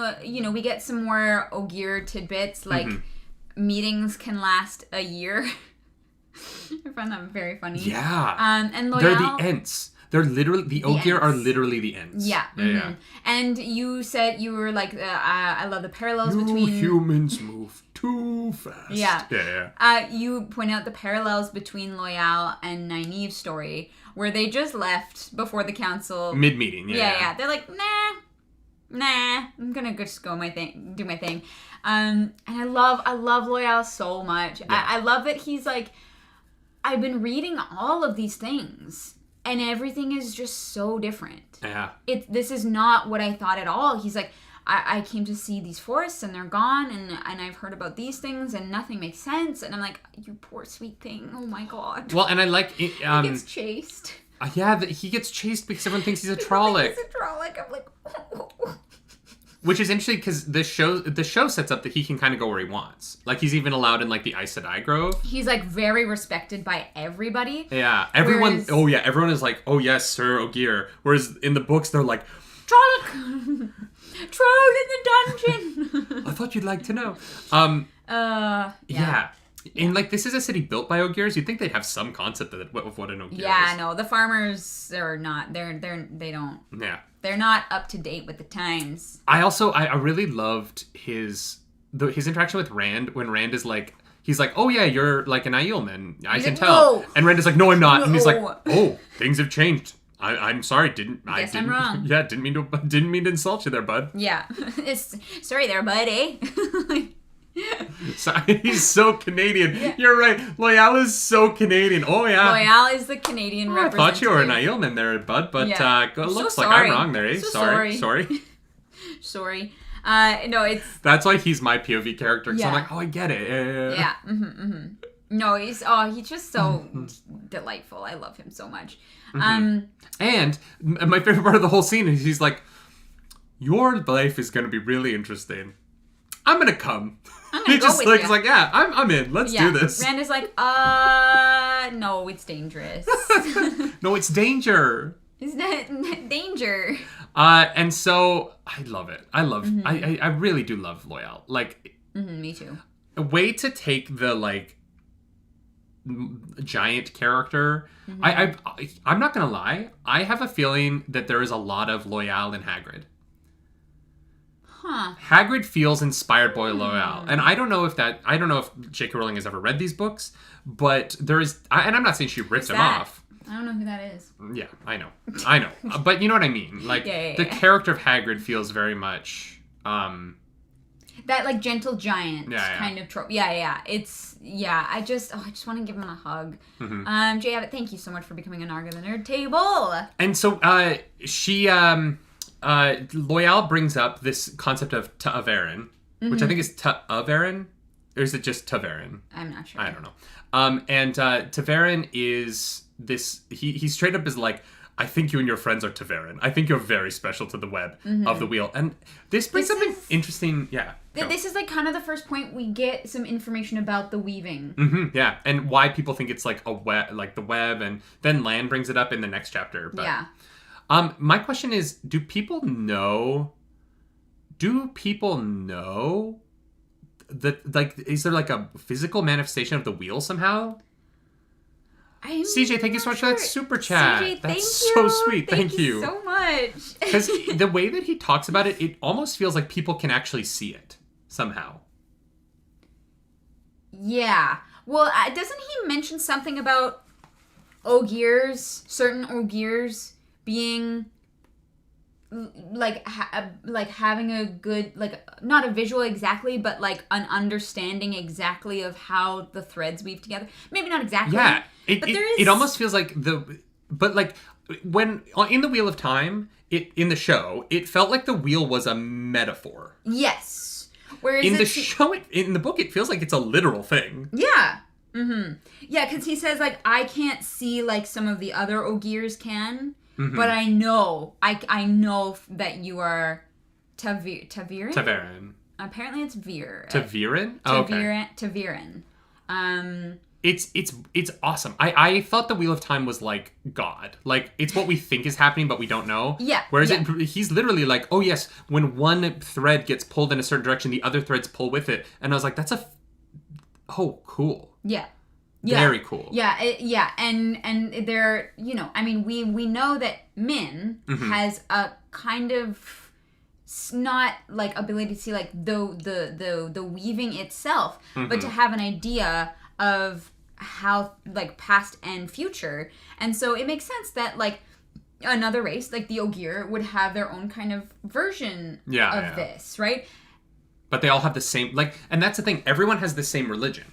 we get some more Ogier tidbits, like meetings can last a year. I find that very funny. Yeah. And Loyal, they're the Ents. They're literally, the Ogier are literally the Ents. Yeah. Yeah. And you said you were like, I love the parallels between... humans move too fast. Yeah. You point out the parallels between Loyal and Nynaeve's story, where they just left before the council. Mid-meeting, Yeah. They're like, nah, I'm gonna just do my thing. And I love Loyal so much. Yeah. I love that he's like, I've been reading all of these things. And everything is just so different. Yeah. This is not what I thought at all. He's like, I came to see these forests and they're gone, and I've heard about these things and nothing makes sense. And I'm like, you poor sweet thing. Oh my god. Well, and I like it. He gets chased. Yeah, he gets chased because everyone thinks he's a Trolloc. I'm like, Which is interesting because the show sets up that he can kind of go where he wants. Like, he's even allowed in, like, the Aes Sedai Grove. He's, like, very respected by everybody. Yeah. Everyone is like, oh, yes, Sir Ogier. Whereas in the books, they're like, Trolloc! Troll in the dungeon! I thought you'd like to know. Yeah. And, like, this is a city built by Ogiers. You'd think they'd have some concept of what an Ogier is. Yeah, no, the farmers are not. They don't. Yeah. They're not up to date with the times. I really loved his interaction with Rand when Rand is like, he's like, oh yeah, you're like an Aielman. I can tell. No. And Rand is like, no, I'm not. No. And he's like, oh, things have changed. I'm sorry. I'm wrong. Yeah, didn't mean to insult you there, bud. Yeah. Sorry there, bud, eh? So, he's so Canadian. Yeah. You're right. Loyal is so Canadian. Oh, yeah. Loyal is the Canadian representative. I thought you were an Aielman there, bud, but looks like I'm wrong there, eh? Sorry. Sorry. No, it's... That's why he's my POV character, because I'm like, oh, I get it. Yeah. No, he's just so delightful. I love him so much. And my favorite part of the whole scene is he's like, your life is going to be really interesting. I'm going to come. He just like, he's like, yeah, I'm in. Let's do this. Rand is like, no, it's dangerous. No, it's danger. It's not danger. And so I love it. I really do love Loyal. Like, me too. A way to take the like giant character. I'm not gonna lie. I have a feeling that there is a lot of Loyal in Hagrid. Huh. Hagrid feels inspired by Loyal. And I don't know if J.K. Rowling has ever read these books, but there is, and I'm not saying she rips him off. I don't know who that is. Yeah, I know. But you know what I mean. Like, the character of Hagrid feels very much, that, like, gentle giant kind of trope. Yeah. I just want to give him a hug. Jay Abbott, thank you so much for becoming a Narg of the Nerd Table. And so, Loyal brings up this concept of Ta'averen, which I think is Ta'averen, or is it just Ta'averen? I'm not sure. I don't know. And Ta'averen is this, he straight up is like, I think you and your friends are Ta'averen. I think you're very special to the web of the wheel. And this brings up an interesting, This is like kind of the first point we get some information about the weaving. Yeah, and why people think it's like a web, like the web, and then Lan brings it up in the next chapter. But, yeah. My question is, do people know is there like a physical manifestation of the wheel somehow? CJ, thank you so much for that super chat. CJ, That's so sweet. Thank you so much. Because the way that he talks about it, it almost feels like people can actually see it somehow. Yeah. Well, doesn't he mention something about certain Ogiers being like having a good, like, not a visual exactly, but like an understanding exactly of how the threads weave together? Maybe not exactly. Yeah. It almost feels like but like when in the Wheel of Time, in the show, it felt like the wheel was a metaphor. Yes. Whereas in the show, in the book, it feels like it's a literal thing. Yeah. Mm-hmm. Yeah, because he says, like, I can't see like some of the other Ogiers can, but I know that you are Taviran? Taverin. Apparently it's Veer. Taviran? Oh, okay. Taviran. It's awesome. I thought the Wheel of Time was like God. Like, it's what we think is happening, but we don't know. Yeah. Whereas he's literally like, oh yes, when one thread gets pulled in a certain direction, the other threads pull with it. And I was like, that's cool. Yeah. Very cool. Yeah, and they're, I mean, we know that Min has a kind of not like ability to see like the weaving itself, but to have an idea of how like past and future. And so it makes sense that like another race, like the Ogier, would have their own kind of version of this, right? But they all have the same, like, and that's the thing, everyone has the same religion.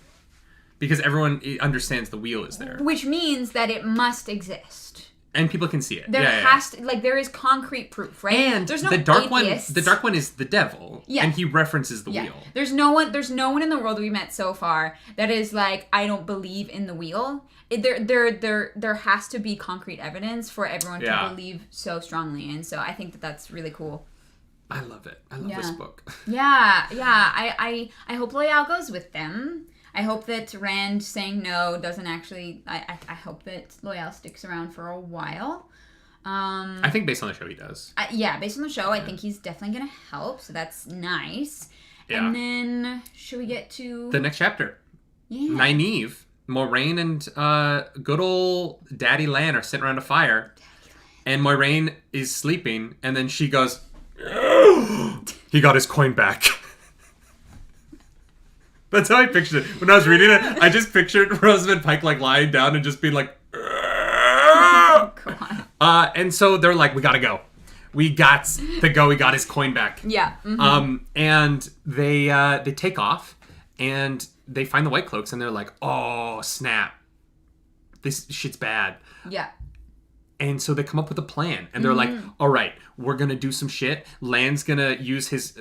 Because everyone understands the wheel is there. Which means that it must exist. And people can see it. There has to, like, there is concrete proof, right? And there's no the dark atheists. The dark one is the devil. Yeah. And he references the wheel. There's no one in the world we met so far that is like, I don't believe in the wheel. There has to be concrete evidence for everyone to believe so strongly. And so I think that that's really cool. I love it. I love this book. I hope Loyal goes with them. I hope that Rand saying no doesn't actually... I hope that Loyal sticks around for a while. I think based on the show he does. Based on the show, I think he's definitely going to help, so that's nice. Yeah. And then, should we get to... the next chapter. Yeah. Nynaeve, Moiraine, and good old Daddy Lan are sitting around a fire. And Moiraine is sleeping, and then she goes... he got his coin back. That's how I pictured it. When I was reading it, I just pictured Rosamund Pike like lying down and just being like, come on. And so they're like, we gotta go. We got to go. We got his coin back. Yeah. Mm-hmm. And they take off and they find the White Cloaks and they're like, oh, snap. This shit's bad. Yeah. And so they come up with a plan. And they're like, all right, we're going to do some shit. Lan's going to use his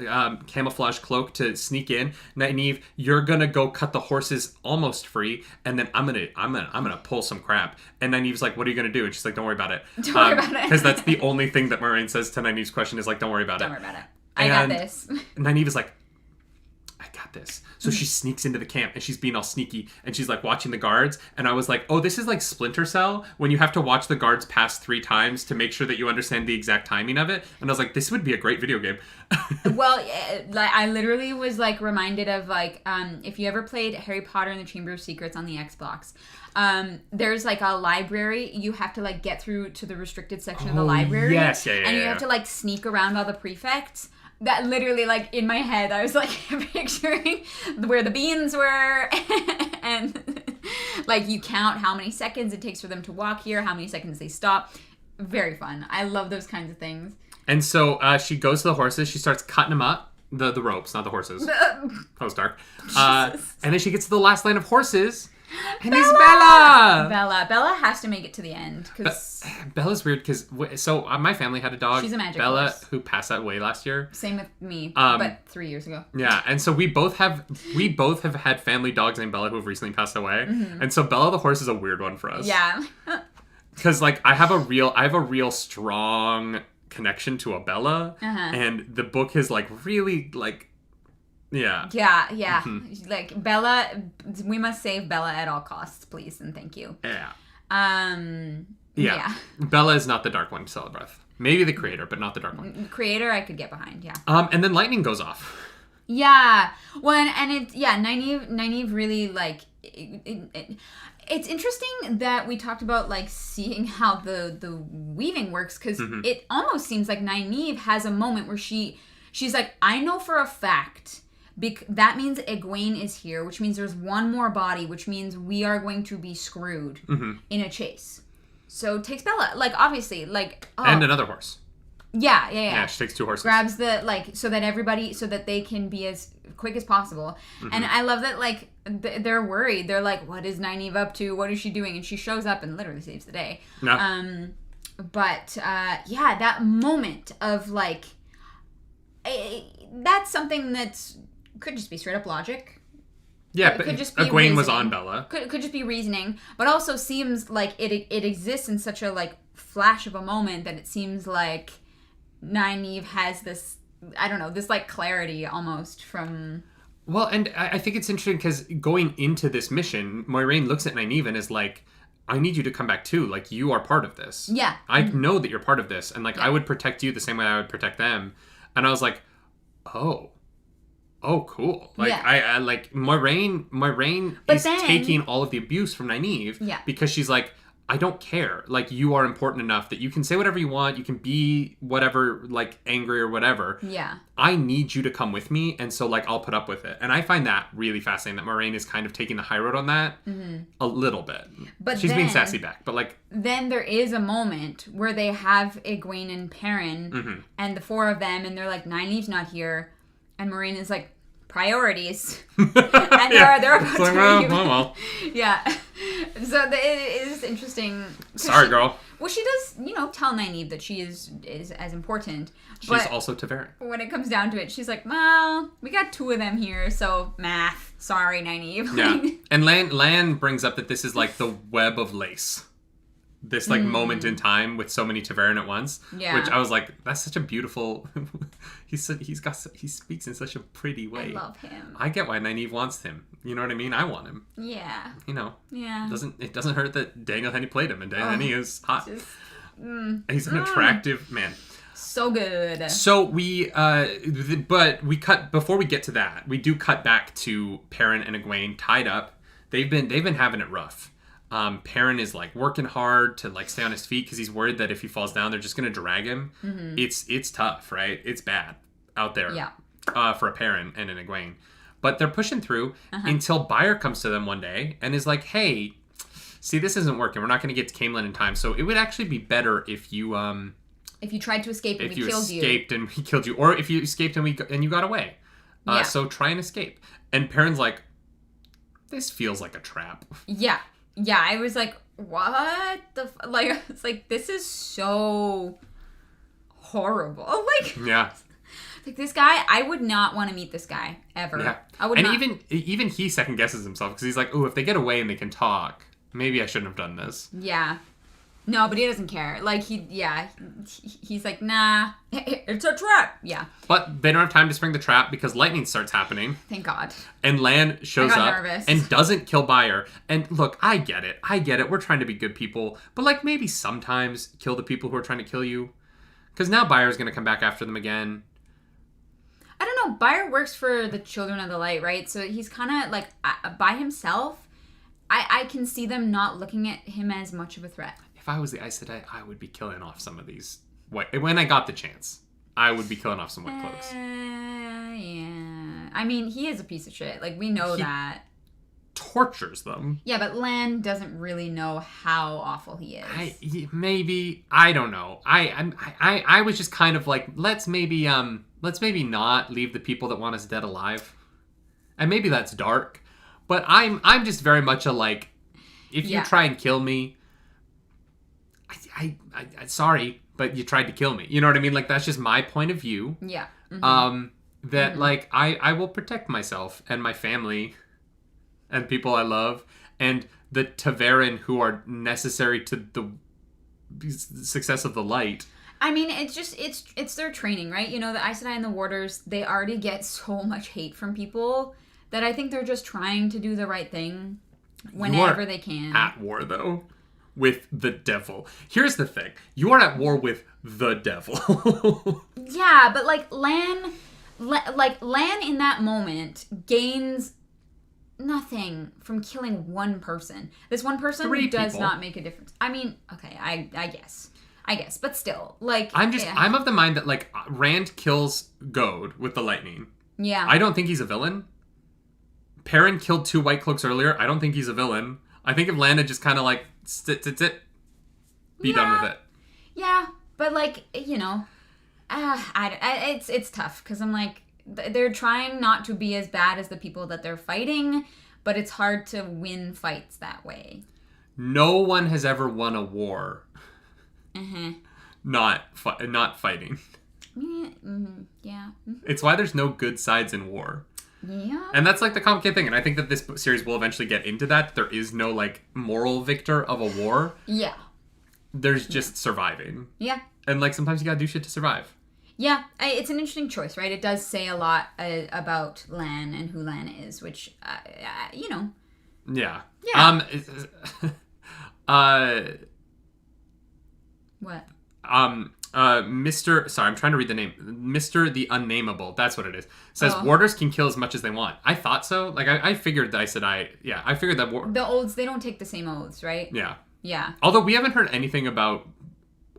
camouflage cloak to sneak in. Nynaeve, you're going to go cut the horses almost free. And then I'm going to pull some crap. And Nynaeve's like, what are you going to do? And she's like, don't worry about it. Don't worry about it. Because that's the only thing that Moiraine says to Nynaeve's question is like, don't worry about it. Don't worry about it. I got this. Nynaeve is like, I got this. So she sneaks into the camp and she's being all sneaky and she's like watching the guards. And I was like, oh, this is like Splinter Cell when you have to watch the guards pass 3 times to make sure that you understand the exact timing of it. And I was like, this would be a great video game. Well, like I literally was like reminded of like if you ever played Harry Potter and the Chamber of Secrets on the Xbox. There's like a library. You have to like get through to the restricted section of the library. Yes, and you have to like sneak around all the prefects. That literally, like, in my head, I was, like, picturing where the beans were, and, like, you count how many seconds it takes for them to walk here, how many seconds they stop. Very fun. I love those kinds of things. And so she goes to the horses. She starts cutting them up. The ropes, not the horses. That was dark. And then she gets to the last line of horses. And it's Bella! Bella has to make it to the end. Cause Bella's weird because... So, my family had a dog. She's a magic Bella, horse. Who passed away last year. Same with me, but 3 years ago. Yeah, and so we both have had family dogs named Bella who have recently passed away. Mm-hmm. And so Bella the horse is a weird one for us. Yeah. Because, like, I have a real strong connection to a Bella. Uh-huh. And the book has, like, really, like... Yeah. Mm-hmm. Like, Bella, we must save Bella at all costs, please, and thank you. Yeah. Yeah. Bella is not the Dark One, Celebreth. Maybe the creator, but not the Dark One. Creator, I could get behind, yeah. And then lightning goes off. Yeah. Well, and it's Nynaeve really like it's interesting that we talked about like seeing how the weaving works, because it almost seems like Nynaeve has a moment where she's like, I know for a fact that means Egwene is here, which means there's one more body, which means we are going to be screwed in a chase. So takes Bella, like, obviously, like, and another horse. Yeah. Yeah, she takes 2 horses. Grabs the, like, so that they can be as quick as possible. And I love that, like, they're worried. They're like, what is Nynaeve up to? What is she doing? And she shows up and literally saves the day. No. But that moment of, like, that's something that's could just be straight up logic. Yeah, but Egwene was on Bella. Could just be reasoning, but also seems like it exists in such a like flash of a moment that it seems like Nynaeve has this, I don't know, this like clarity almost from. Well, and I think it's interesting because going into this mission, Moiraine looks at Nynaeve and is like, I need you to come back too. Like, you are part of this. Yeah. I know that you're part of this. And like, I would protect you the same way I would protect them. And I was like, oh, cool. Like, I like Moiraine is taking all of the abuse from Nynaeve because she's like, I don't care. Like, you are important enough that you can say whatever you want. You can be whatever, like, angry or whatever. Yeah. I need you to come with me, and so, like, I'll put up with it. And I find that really fascinating, that Moiraine is kind of taking the high road on that a little bit. But she's being sassy back, but, like... Then there is a moment where they have Egwene and Perrin, and the 4 of them, and they're like, Nynaeve's not here. And Moiraine is like, priorities. And they're about to leave. Well. Yeah. So it is interesting. Sorry, girl. Well, she does, tell Nynaeve that she is as important. She's also Ta'veren. When it comes down to it, she's like, well, we got 2 of them here, so math. Sorry, Nynaeve. Yeah. And Lan brings up that this is like the web of lace. This like moment in time with so many Ta'veren at once, which I was like, that's such a beautiful. he speaks in such a pretty way. I love him. I get why Nynaeve wants him. You know what I mean? I want him. Yeah. Yeah. It doesn't hurt that Daniel Henney played him, and Daniel Henney is hot. He's an attractive man. So good. So but we cut before we get to that. We do cut back to Perrin and Egwene tied up. They've been having it rough. Perrin is like working hard to like stay on his feet because he's worried that if he falls down, they're just gonna drag him. It's tough, right? It's bad out there. For a Perrin and an Egwene, but they're pushing through until Byre comes to them one day and is like, "Hey, see, this isn't working. We're not gonna get to Caemlyn in time. So it would actually be better if you tried to escape and we killed you. If you escaped and we killed you, or if you escaped and you got away. So try and escape." And Perrin's like, "This feels like a trap." Yeah. Yeah, I was like, what the like, it's like, this is so horrible. Like, like this guy, I would not want to meet this guy ever. Yeah. I would not. Even he second guesses himself because he's like, oh, if they get away and they can talk, maybe I shouldn't have done this. Yeah. No, but he doesn't care. Like, he's like, nah, it's a trap. Yeah. But they don't have time to spring the trap because lightning starts happening. Thank God. And Lan shows up nervous. and doesn't kill Byre. And look, I get it. We're trying to be good people. But, like, maybe sometimes kill the people who are trying to kill you. Because now Byre's going to come back after them again. I don't know. Byre works for the Children of the Light, right? So he's kind of, like, by himself. I can see them not looking at him as much of a threat. If I was the Aes Sedai, I would be killing off some of these. When I got the chance, I would be killing off some White Cloaks. Yeah. I mean, he is a piece of shit. Like, we know that. Tortures them. Yeah, but Lan doesn't really know how awful he is. Maybe. I don't know. I was just kind of like, let's maybe not leave the people that want us dead alive. And maybe that's dark. But I'm just very much a like, if you try and kill me, I sorry, but you tried to kill me. You know what I mean? Like, that's just my point of view. Yeah. Like, I will protect myself and my family and people I love and the Ta'veren who are necessary to the success of the light. I mean, it's their training, right? The Aes Sedai and the Warders, they already get so much hate from people that I think they're just trying to do the right thing whenever they can. At war, though. With the devil. Here's the thing. You are at war with the devil. Yeah, but like Lan like Lan in that moment gains nothing from killing one person. This one person Three does people. not make a difference. I mean, okay, I guess, but still, like, I'm of the mind that, like, Rand kills Goad with the lightning. yeah. I don't think he's a villain. Perrin killed 2 White Cloaks earlier. I don't think he's a villain. I think if Lan had just kind of, like, be done with it. Yeah, but, like, you know, it's tough, because I'm like, they're trying not to be as bad as the people that they're fighting, but it's hard to win fights that way. No one has ever won a war Uh-huh. not fighting. Yeah. It's why there's no good sides in war. Yeah. And that's, like, the complicated thing. And I think that this series will eventually get into that. There is no, like, moral victor of a war. Yeah. There's just surviving. Yeah. And, like, sometimes you gotta do shit to survive. Yeah, it's an interesting choice, right? It does say a lot about Lan and who Lan is, which, you know. Yeah. Yeah. What? Mr. Sorry, I'm trying to read the name. Mr. the Unnameable. That's what it is. Says Oh. warders can kill as much as they want. I thought so. Like, I figured that I figured that The oaths, they don't take the same oaths, right? Yeah. Yeah. Although we haven't heard anything about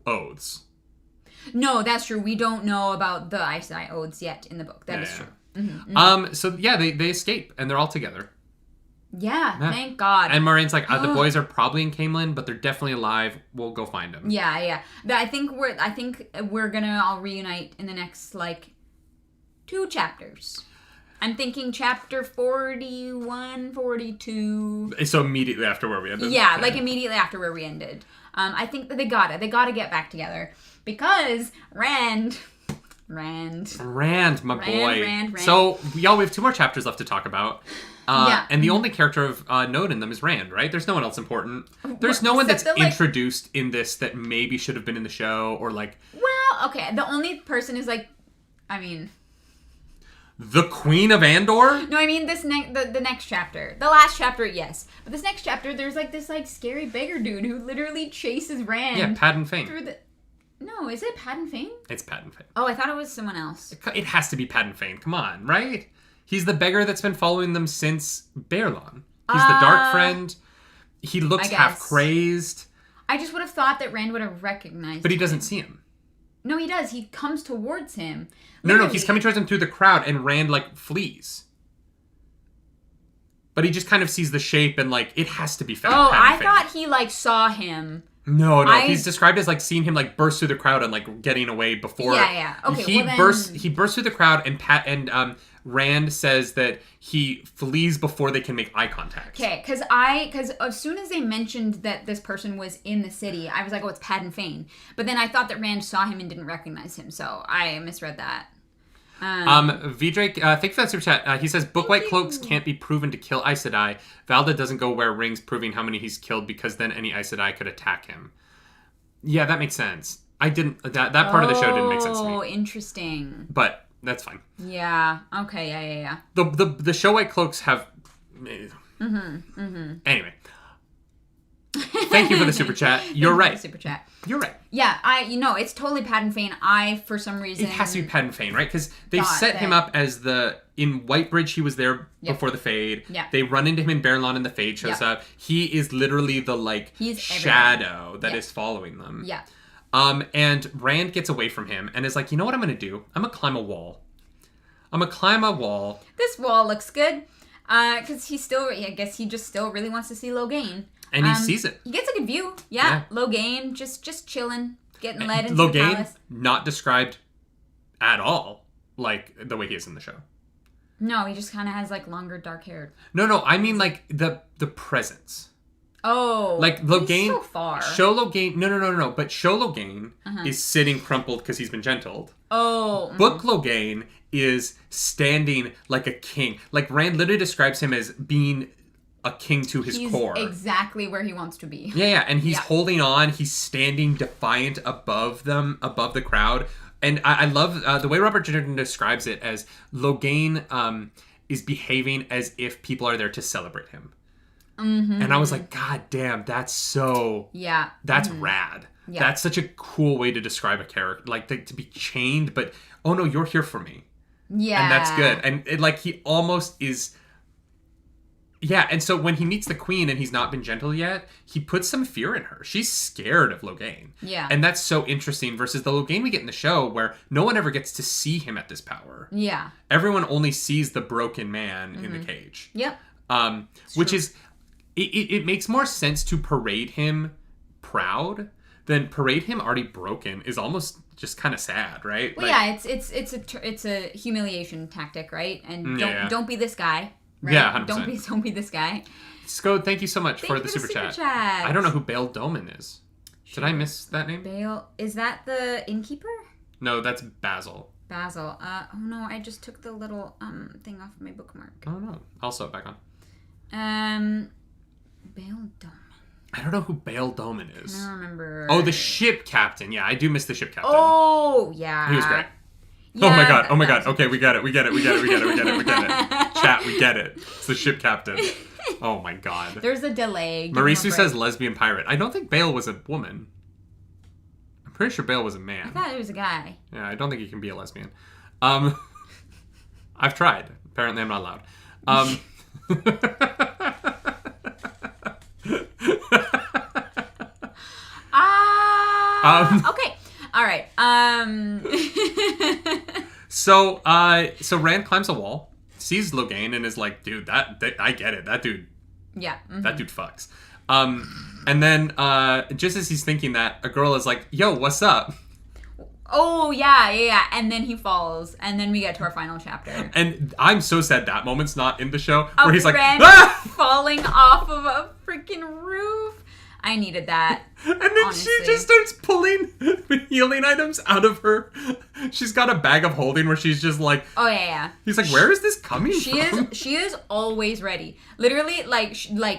oaths. No, that's true. We don't know about the Aes Sedai oaths yet in the book. That is true. Mm-hmm. So yeah, they escape and they're all together. Yeah, thank God. And Moiraine's like, the boys are probably in Camelin, but they're definitely alive. We'll go find them. Yeah. I think we're gonna all reunite in the next, like, 2 chapters. I'm thinking chapter 41, 42. So immediately after where we ended. Yeah, like immediately after where we ended. I think that they gotta get back together because Rand, my boy. Rand. So we have 2 more chapters left to talk about. And the only character of note in them is Rand, right? There's no one else important. There's no one that's introduced in this that maybe should have been in the show or, like... Well, okay, the only person is, like, I mean... The Queen of Andor? No, I mean the next chapter. The last chapter, yes. But this next chapter, there's, like, this, like, scary beggar dude who literally chases Rand. Yeah, Padden Fane. Through the... No, is it Padden Fane? It's Padden Fane. Oh, I thought it was someone else. It has to be Padden Fane. Come on, right? He's the beggar that's been following them since Baerlon. He's the Darkfriend. He looks half crazed. I just would have thought that Rand would have recognized But he doesn't see him. No, he does. He comes towards him. No, he's coming towards him through the crowd, and Rand, like, flees. But he just kind of sees the shape, and, like, it has to be Padden Fane. I thought he, like, saw him. No. He's described as, like, seeing him, like, burst through the crowd and, like, getting away before. Yeah. Okay, He bursts through the crowd, and Rand says that he flees before they can make eye contact. Okay, because as soon as they mentioned that this person was in the city, I was like, oh, it's Padden Fane. But then I thought that Rand saw him and didn't recognize him, so I misread that. V-Drake, thank you for that super chat. He says, Book White Cloaks can't be proven to kill Aes Sedai. Valda doesn't go wear rings proving how many he's killed because then any Aes Sedai could attack him. Yeah, that makes sense. That part of the show didn't make sense to me. Oh, interesting. But that's fine. Yeah. Okay. Yeah. The show White Cloaks have... Anyway. Thank you for the super chat. You're right. Super chat. You're right. Yeah, it's totally Padden Fane. For some reason... It has to be Padden Fane, right? Because they set him up as in Whitebridge, he was there before the Fade. Yeah. They run into him in Baerlon and the Fade shows up. He is literally the, like, shadow that is following them. Yeah. And Rand gets away from him and is like, you know what I'm going to do? I'm going to climb a wall. This wall looks good. Because I guess he just still really wants to see Logain. And he sees it. He gets a good view. Yeah. Logain, just chilling, getting led into the palace. Logain, not described at all like the way he is in the show. No, he just kind of has, like, longer dark hair. No, I mean, like, the presence. Oh. Like, Logain... He's so far. Show Logain... No. But Show Logain is sitting crumpled because he's been gentled. Oh. Book Logain is standing like a king. Like, Rand literally describes him as being a king to his core. He's exactly where he wants to be. Yeah, and he's holding on. He's standing defiant above them, above the crowd. And I love the way Robert Jordan describes it as Logain is behaving as if people are there to celebrate him. Mm-hmm. And I was like, God damn, that's so... Yeah. That's rad. Yeah. That's such a cool way to describe a character. Like, to be chained, but, oh no, you're here for me. Yeah. And that's good. And like he almost is. Yeah, and so when he meets the queen and he's not been gentle yet, he puts some fear in her. She's scared of Logain. Yeah. And that's so interesting versus the Logain we get in the show where no one ever gets to see him at this power. Yeah. Everyone only sees the broken man in the cage. Yep. Which is, it makes more sense to parade him proud than parade him already broken is almost just kind of sad, right? Well, like, yeah, it's a humiliation tactic, right? And don't be this guy. Right? Yeah, 100%. Don't be this guy. Scode, thank you so much for the super chat. I don't know who Bale Doman is. Did I miss that name? Bale, is that the innkeeper? No, that's Basil. Basil. Oh no, I just took the little thing off of my bookmark. Oh no, I'll sew it back on. Bale Doman. I don't know who Bale Doman is. I don't remember. Oh, the ship captain. Yeah, I do miss the ship captain. Oh yeah. He was great. Yeah, oh my god. Okay, we get it. Chat, we get it. It's the ship captain. Oh my god. There's a delay. Marisu says lesbian pirate. I don't think Bale was a woman. I'm pretty sure Bale was a man. I thought it was a guy. Yeah, I don't think he can be a lesbian. I've tried. Apparently I'm not allowed. Okay. All right. So Rand climbs a wall, sees Logain, and is like, dude, that I get it. That dude. Yeah. Mm-hmm. That dude fucks. And then just as he's thinking that, a girl is like, yo, what's up? Oh, yeah. And then he falls, and then we get to our final chapter. And I'm so sad that moment's not in the show, where he's like, Rand ah! falling off of a freaking roof. I needed that. And then honestly. she just starts pulling healing items out of her. She's got a bag of holding where she's just like, oh yeah. He's like, where is this coming from? She is always ready. Literally,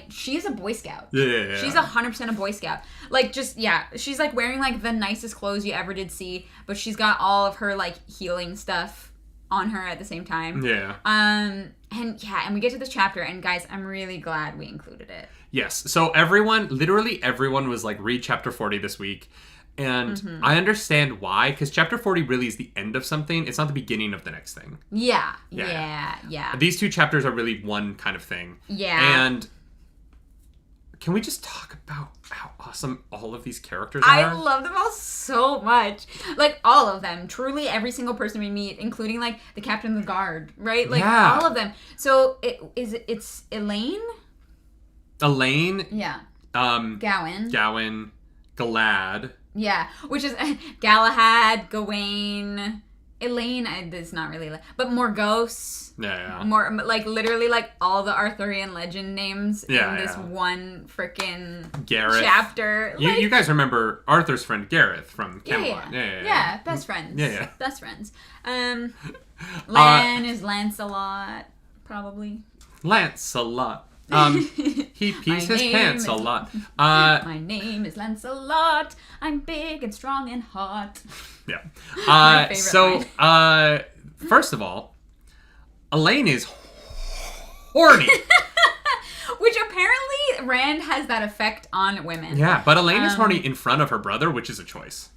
she is a Boy Scout. Yeah. She's 100% a Boy Scout. Like, just, yeah. She's like wearing like the nicest clothes you ever did see, but she's got all of her like healing stuff on her at the same time. Yeah. And we get to this chapter, and guys, I'm really glad we included it. Yes. So literally everyone was like, read chapter 40 this week. And I understand why, because chapter 40 really is the end of something. It's not the beginning of the next thing. Yeah. These two chapters are really one kind of thing. Yeah. And can we just talk about how awesome all of these characters are? I love them all so much. Like, all of them. Truly, every single person we meet, including, like, the captain of the guard, right? Like, all of them. So, it's Elaine? Yeah. Gowan. Galad. Yeah. Which is Galahad, Gawain... Elaine is not really, but Morgause. Yeah. More like literally like all the Arthurian legend names in this one freaking chapter. You guys remember Arthur's friend Gareth from Camelot? Yeah, best friends. Yeah. Best friends. Lan is Lancelot, probably. Lancelot. He pees his pants a lot. My name is Lancelot. I'm big and strong and hot. Yeah. First of all, Elaine is horny. Which apparently Rand has that effect on women. Yeah, but Elaine is horny in front of her brother, which is a choice.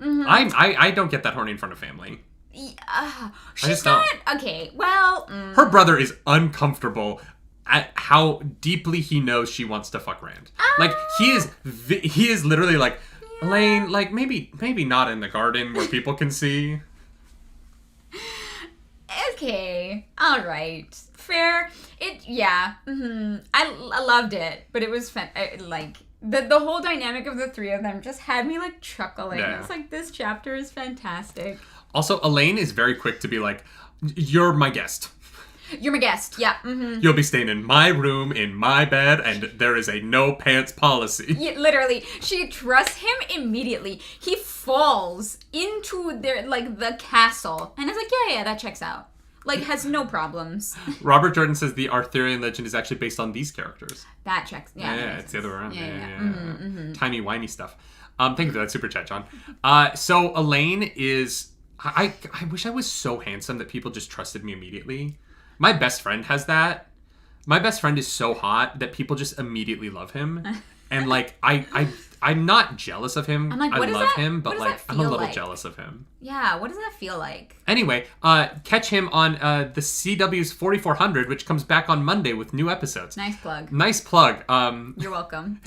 Mm-hmm. I don't get that horny in front of family. She's not... Okay, well... Her brother is uncomfortable at how deeply he knows she wants to fuck Rand. Like, he is literally like, Elaine, like, maybe not in the garden where people can see. Okay, alright. Fair. I loved it, but it was fun. Like... The whole dynamic of the three of them just had me, like, chuckling. Yeah. It's like, this chapter is fantastic. Also, Elaine is very quick to be like, you're my guest. You're my guest, yeah. Mm-hmm. You'll be staying in my room, in my bed, and there is a no pants policy. Yeah, literally. She trusts him immediately. He falls into the castle. And it's like, yeah, that checks out. Like, has no problems. Robert Jordan says the Arthurian legend is actually based on these characters. That checks. Yeah, it's the other way around. Yeah. Mm-hmm. Timey-wimey stuff. Thank you for that super chat, John. So Elaine is... I wish I was so handsome that people just trusted me immediately. My best friend has that. My best friend is so hot that people just immediately love him. And, like, I I'm not jealous of him. I'm like, I what does love that- him, but what does like that I'm a feel little like? jealous of him. Yeah, what does that feel like? Anyway, catch him on the CW's 4400, which comes back on Monday with new episodes. Nice plug. Nice plug. You're welcome.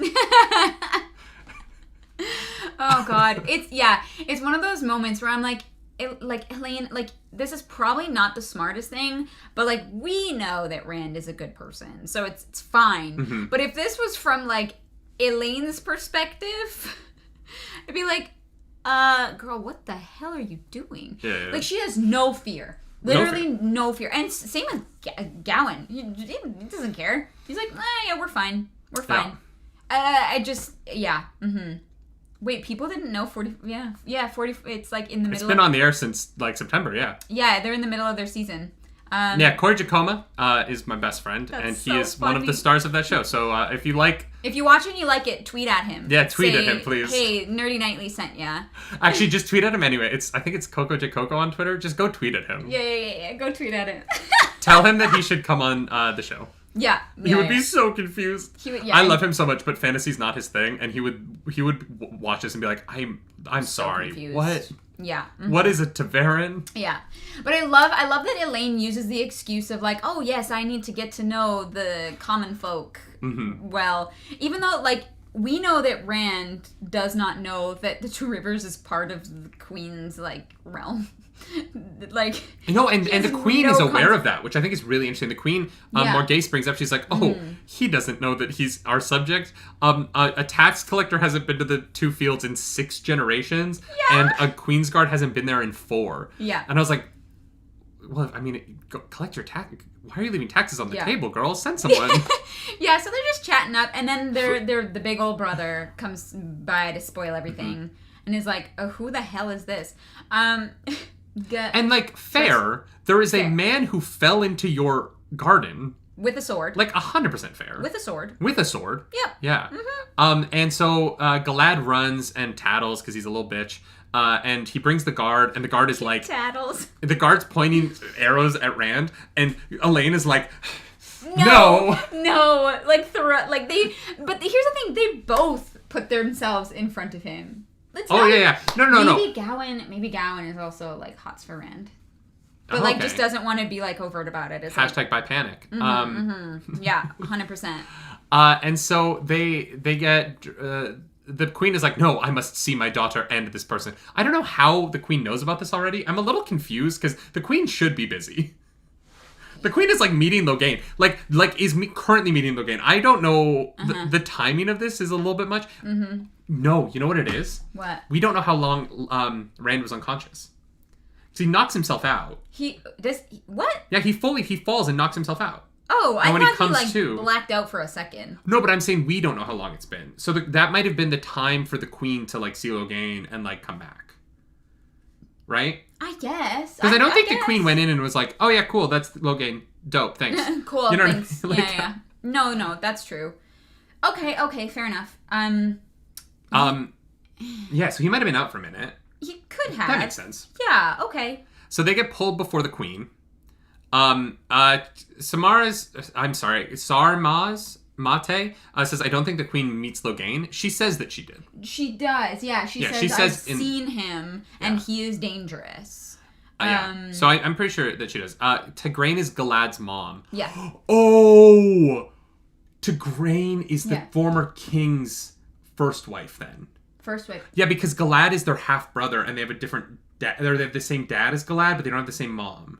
Oh God, it's one of those moments where I'm like, Elaine, like this is probably not the smartest thing, but like we know that Rand is a good person, so it's fine. Mm-hmm. But if this was from like Elaine's perspective, I'd be like, girl, what the hell are you doing? Yeah. Like she has no fear. Literally no fear. And same with Gowan. He doesn't care. He's like, yeah, we're fine. We're fine. Wait, people didn't know 40. Yeah, 40. It's like in the middle. It's been on the air since like September. Yeah. Yeah, they're in the middle of their season. Corey Jacoma is my best friend, and he so is one of the funny. stars of that show. So if you watch and you like it, tweet at him. Yeah, tweet Say, at him, please. Hey, Nerdy Nightly sent ya. Actually, just tweet at him anyway. I think it's Coco J Coco on Twitter. Just go tweet at him. Yeah. Go tweet at him. Tell him that he should come on the show. Yeah. He would be so confused. I love him so much, but fantasy's not his thing, and he would watch this and be like, I'm so sorry. confused. What? Yeah. Mm-hmm. What is a Taverin? Yeah. But I love that Elaine uses the excuse of like, oh yes, I need to get to know the common folk. Mm-hmm. Well, even though like we know that Rand does not know that the Two Rivers is part of the Queen's like realm. Like and the Queen is aware concept of that, which I think is really interesting. The Queen, Yeah. Morghese brings up, she's like, he doesn't know that he's our subject. A tax collector hasn't been to the two fields in 6 generations, and a Queensguard hasn't been there in 4. Yeah. And I was like, well, I mean, go collect your tax. Why are you leaving taxes on the table, girl? Send someone. Yeah, so they're just chatting up, and then the big old brother comes by to spoil everything, and is like, oh, who the hell is this? And like, there is a man who fell into your garden. With a sword. Like 100% fair. With a sword. With a sword. Yep. Yeah. And so Galad runs and tattles because he's a little bitch. And he brings the guard, and the guard is like... Tattles. The guard's pointing arrows at Rand, and Elaine is like... No. Like, but here's the thing. They both put themselves in front of him. No. Maybe Gowan is also like hots for Rand. But like just doesn't want to be like overt about it. It's Hashtag by panic. Yeah, 100%. And so they get... the Queen is like, no, I must see my daughter and this person. I don't know how the Queen knows about this already. I'm a little confused because the Queen should be busy. The Queen is like meeting Logain. Currently meeting Logain. I don't know. The timing of this is a little bit much. Mm-hmm. No, you know what it is? What? We don't know how long Rand was unconscious. So he knocks himself out. What? Yeah, he falls and knocks himself out. Oh, and I thought he blacked out for a second. No, but I'm saying we don't know how long it's been. So that might have been the time for the Queen to like see Logain and like come back. Right? I guess. Because I don't think the Queen went in and was like, oh yeah, cool, that's Logain. Dope, thanks. Cool, you know thanks. What I mean? Yeah. No, that's true. Okay, fair enough. Yeah, so he might have been out for a minute. He could have. That makes sense. Yeah, okay. So they get pulled before the Queen. Sarmaz Mate says, I don't think the Queen meets Logain. She says that she did. She does, yeah. She says, I've seen him, and he is dangerous. Yeah. So I'm pretty sure that she does. Tigraine is Galad's mom. Yeah. Oh! Tigraine is the former king's first wife, then. First wife. Yeah, because Galad is their half-brother, and they have a different dad. They have the same dad as Galad, but they don't have the same mom.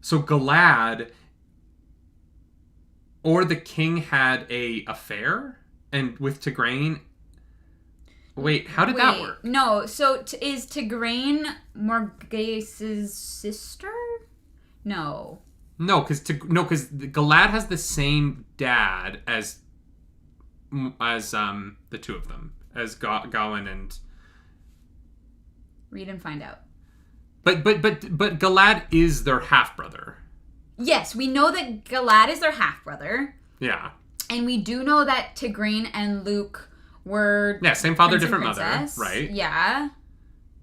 So Galad... Or the king had a affair and with Tigraine. Wait, how did that work? No, so is Tigraine Morghese's sister? No. No, because Galad has the same dad as the two of them, as Gawain and. Read and find out. But Galad is their half brother. Yes, we know that Galad is their half-brother. Yeah. And we do know that Tigraine and Luke were... Yeah, same father, different mother. Right. Yeah.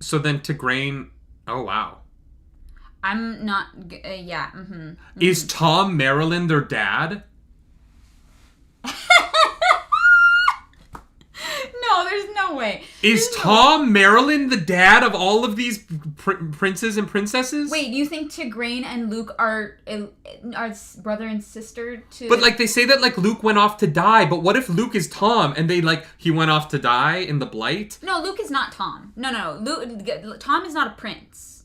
So then Tigraine... Oh, wow. I'm not... yeah. Mm-hmm, mm-hmm. Is Tom Marilyn their dad? No, there's no no way. Is Tom Marilyn the dad of all of these princes and princesses? Wait, you think Tigraine and Luke are brother and sister to... But, like, they say that, like, Luke went off to die, but what if Luke is Tom and they, like, he went off to die in the Blight? No, Luke is not Tom. No. Tom is not a prince.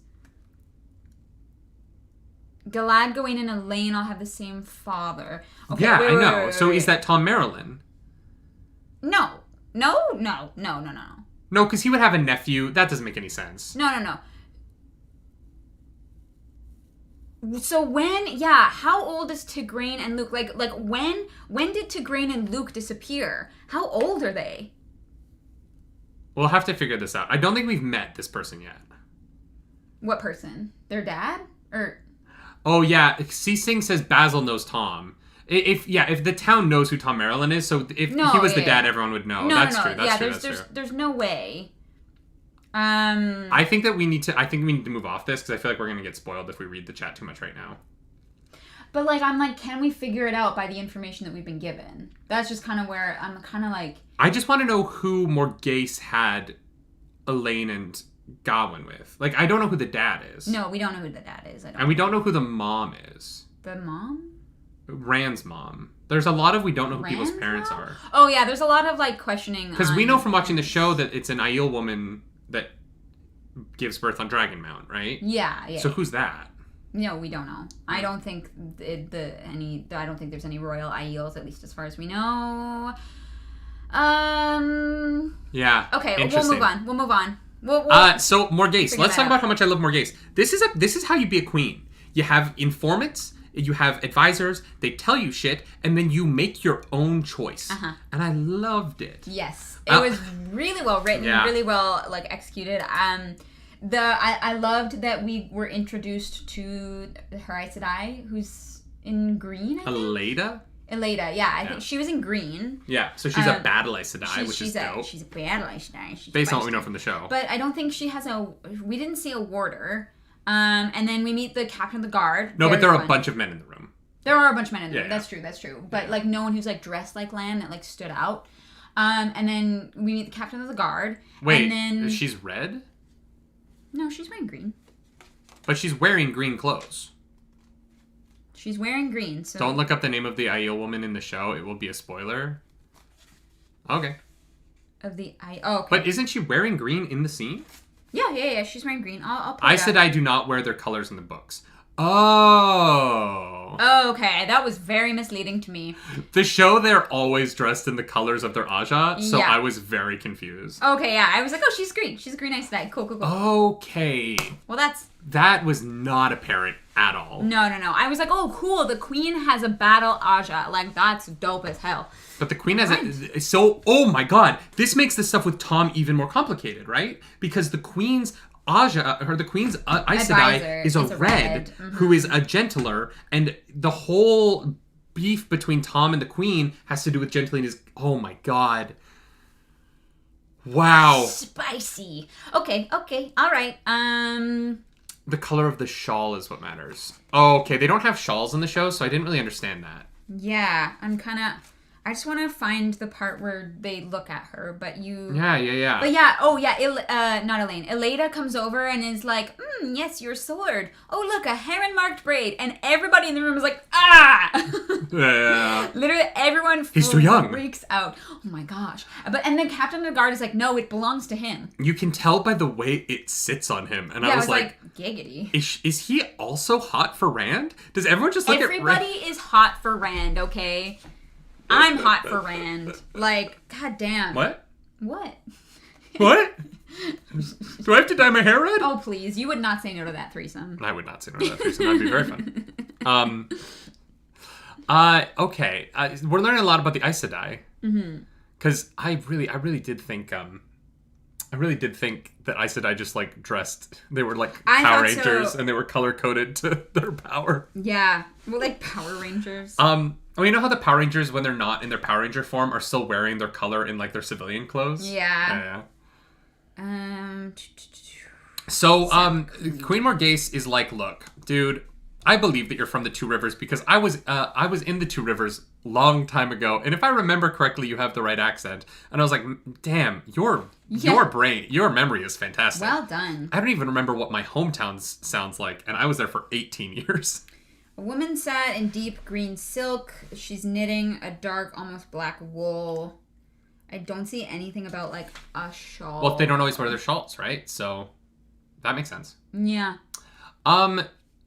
Galad, Gawain, and Elaine all have the same father. Okay, yeah, wait, I know. Wait. So is that Tom Marilyn? No. No. No, because he would have a nephew. That doesn't make any sense. No. So how old is Tigraine and Luke? Like when did Tigraine and Luke disappear? How old are they? We'll have to figure this out. I don't think we've met this person yet. What person? Their dad? Or... Oh, yeah. C-Sing says Basil knows Tom. If the town knows who Tom Marilyn is, so if he was the dad, everyone would know. That's true. That's true. There's no way. I think we need to move off this because I feel like we're going to get spoiled if we read the chat too much right now. But, like, I'm like, can we figure it out by the information that we've been given? That's just kind of where I'm kind of like... I just want to know who Morghese had Elaine and Gawain with. Like, I don't know who the dad is. No, we don't know who the dad is. And we don't know who the mom is. The mom? Rand's mom. There's a lot of we don't know who people's parents are. Oh, yeah, there's a lot of, like, questioning. Because we know from watching the show that it's an Aiel woman that gives birth on Dragonmount, right? Yeah. So who's that? No, we don't know. I don't think I don't think there's any royal Aiels, at least as far as we know. Yeah. Okay, we'll move on. So Morghese. Let's talk about how much I love Morghese. This is how you be a queen. You have informants, you have advisors, they tell you shit, and then you make your own choice. And I loved it. Yes. It was really well written, really well like executed. I loved that we were introduced to her Aes Sedai, who's in green, I think? Eleda, yeah. I think she was in green. Yeah, so she's a battle Aes Sedai, which is dope. She's a battle Aes Sedai. Based on what we know from the show. But I don't think she has we didn't see a warder. And then we meet the captain of the guard. No, but there are a bunch of men in the room. There are a bunch of men in the room. That's true. But like no one who's like dressed like Lan that like stood out. And then we meet the captain of the guard. Wait, and then... she's red? No, she's wearing green. But she's wearing green clothes. She's wearing green, so... Don't look up the name of the Aiel woman in the show. It will be a spoiler. Okay. Okay. But isn't she wearing green in the scene? Yeah. She's wearing green. I'll put it Aes Sedai do not wear their colors in the books. Oh. Okay. That was very misleading to me. The show, they're always dressed in the colors of their Aja, so I was very confused. Okay, yeah. I was like, she's green. She's a green Aes Sedai. Cool. Okay. Well, that was not apparent at all. No. I was like, oh, cool. The queen has a battle Aja. Like, that's dope as hell. But the queen has oh my god. This makes the stuff with Tom even more complicated, right? Because the queen's Aja, the queen's Aes Sedai is a red who is a gentler, and the whole beef between Tom and the queen has to do with gentling. Oh my god. Wow. Spicy. Okay. All right. The color of the shawl is what matters. Oh, okay. They don't have shawls in the show, so I didn't really understand that. Yeah, I just want to find the part where they look at her, but you... Yeah. But not Elaine. Eleda comes over and is like, yes, your sword. Oh, look, a heron-marked braid. And everybody in the room is like, ah! Yeah. Literally, everyone He's too young. Freaks out. Oh my gosh. And then Captain of the Guard is like, no, it belongs to him. You can tell by the way it sits on him. And I was like, giggity. Is he also hot for Rand? Does everyone just look at Rand? Everybody is hot for Rand, okay? I'm hot for Rand. Like, goddamn. What? What? What? Do I have to dye my hair red? Oh, please. You would not say no to that threesome. I would not say no to that threesome. That'd be very fun. Okay. We're learning a lot about the Aes Sedai. Because I really did think that Aes Sedai just like dressed. They were like Power Rangers, and they were color coded to their power. Yeah, well, like Power Rangers. Well, you know how the Power Rangers, when they're not in their Power Ranger form, are still wearing their color in like their civilian clothes? Yeah. So, Queen Morghese is like, look, dude, I believe that you're from the Two Rivers because I was in the Two Rivers long time ago, and if I remember correctly, you have the right accent. And I was like, damn, your memory is fantastic. Well done. I don't even remember what my hometown sounds like, and I was there for 18 years. A woman sat in deep green silk. She's knitting a dark, almost black wool. I don't see anything about, like, a shawl. Well, they don't always wear their shawls, right? So that makes sense. Yeah.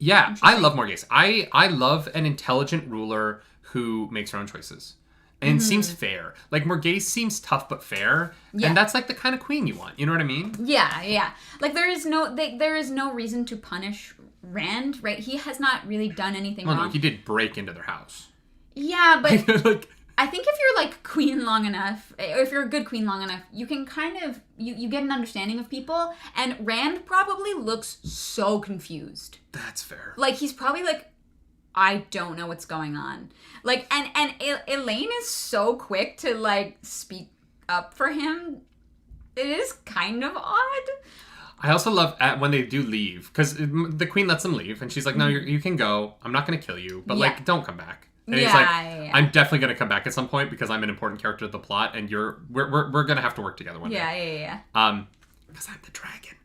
Yeah, I love Morghese. I love an intelligent ruler who makes her own choices. And seems fair. Like, Morghese seems tough but fair. Yeah. And that's, like, the kind of queen you want. You know what I mean? Yeah. Like, there is no reason to punish Rand, right? He has not really done anything wrong. No, he did break into their house. Yeah, but like, I think if you're, like, queen long enough, or if you're a good queen long enough, you can kind of, you get an understanding of people, and Rand probably looks so confused. That's fair. Like, he's probably like, I don't know what's going on. Like, and Elaine is so quick to, like, speak up for him. It is kind of odd. I also love when they do leave, because the queen lets them leave, and she's like, no, you can go. I'm not going to kill you, but, like, don't come back. And he's like, I'm definitely going to come back at some point because I'm an important character of the plot, and we're going to have to work together one day. Yeah. Because I'm the dragon.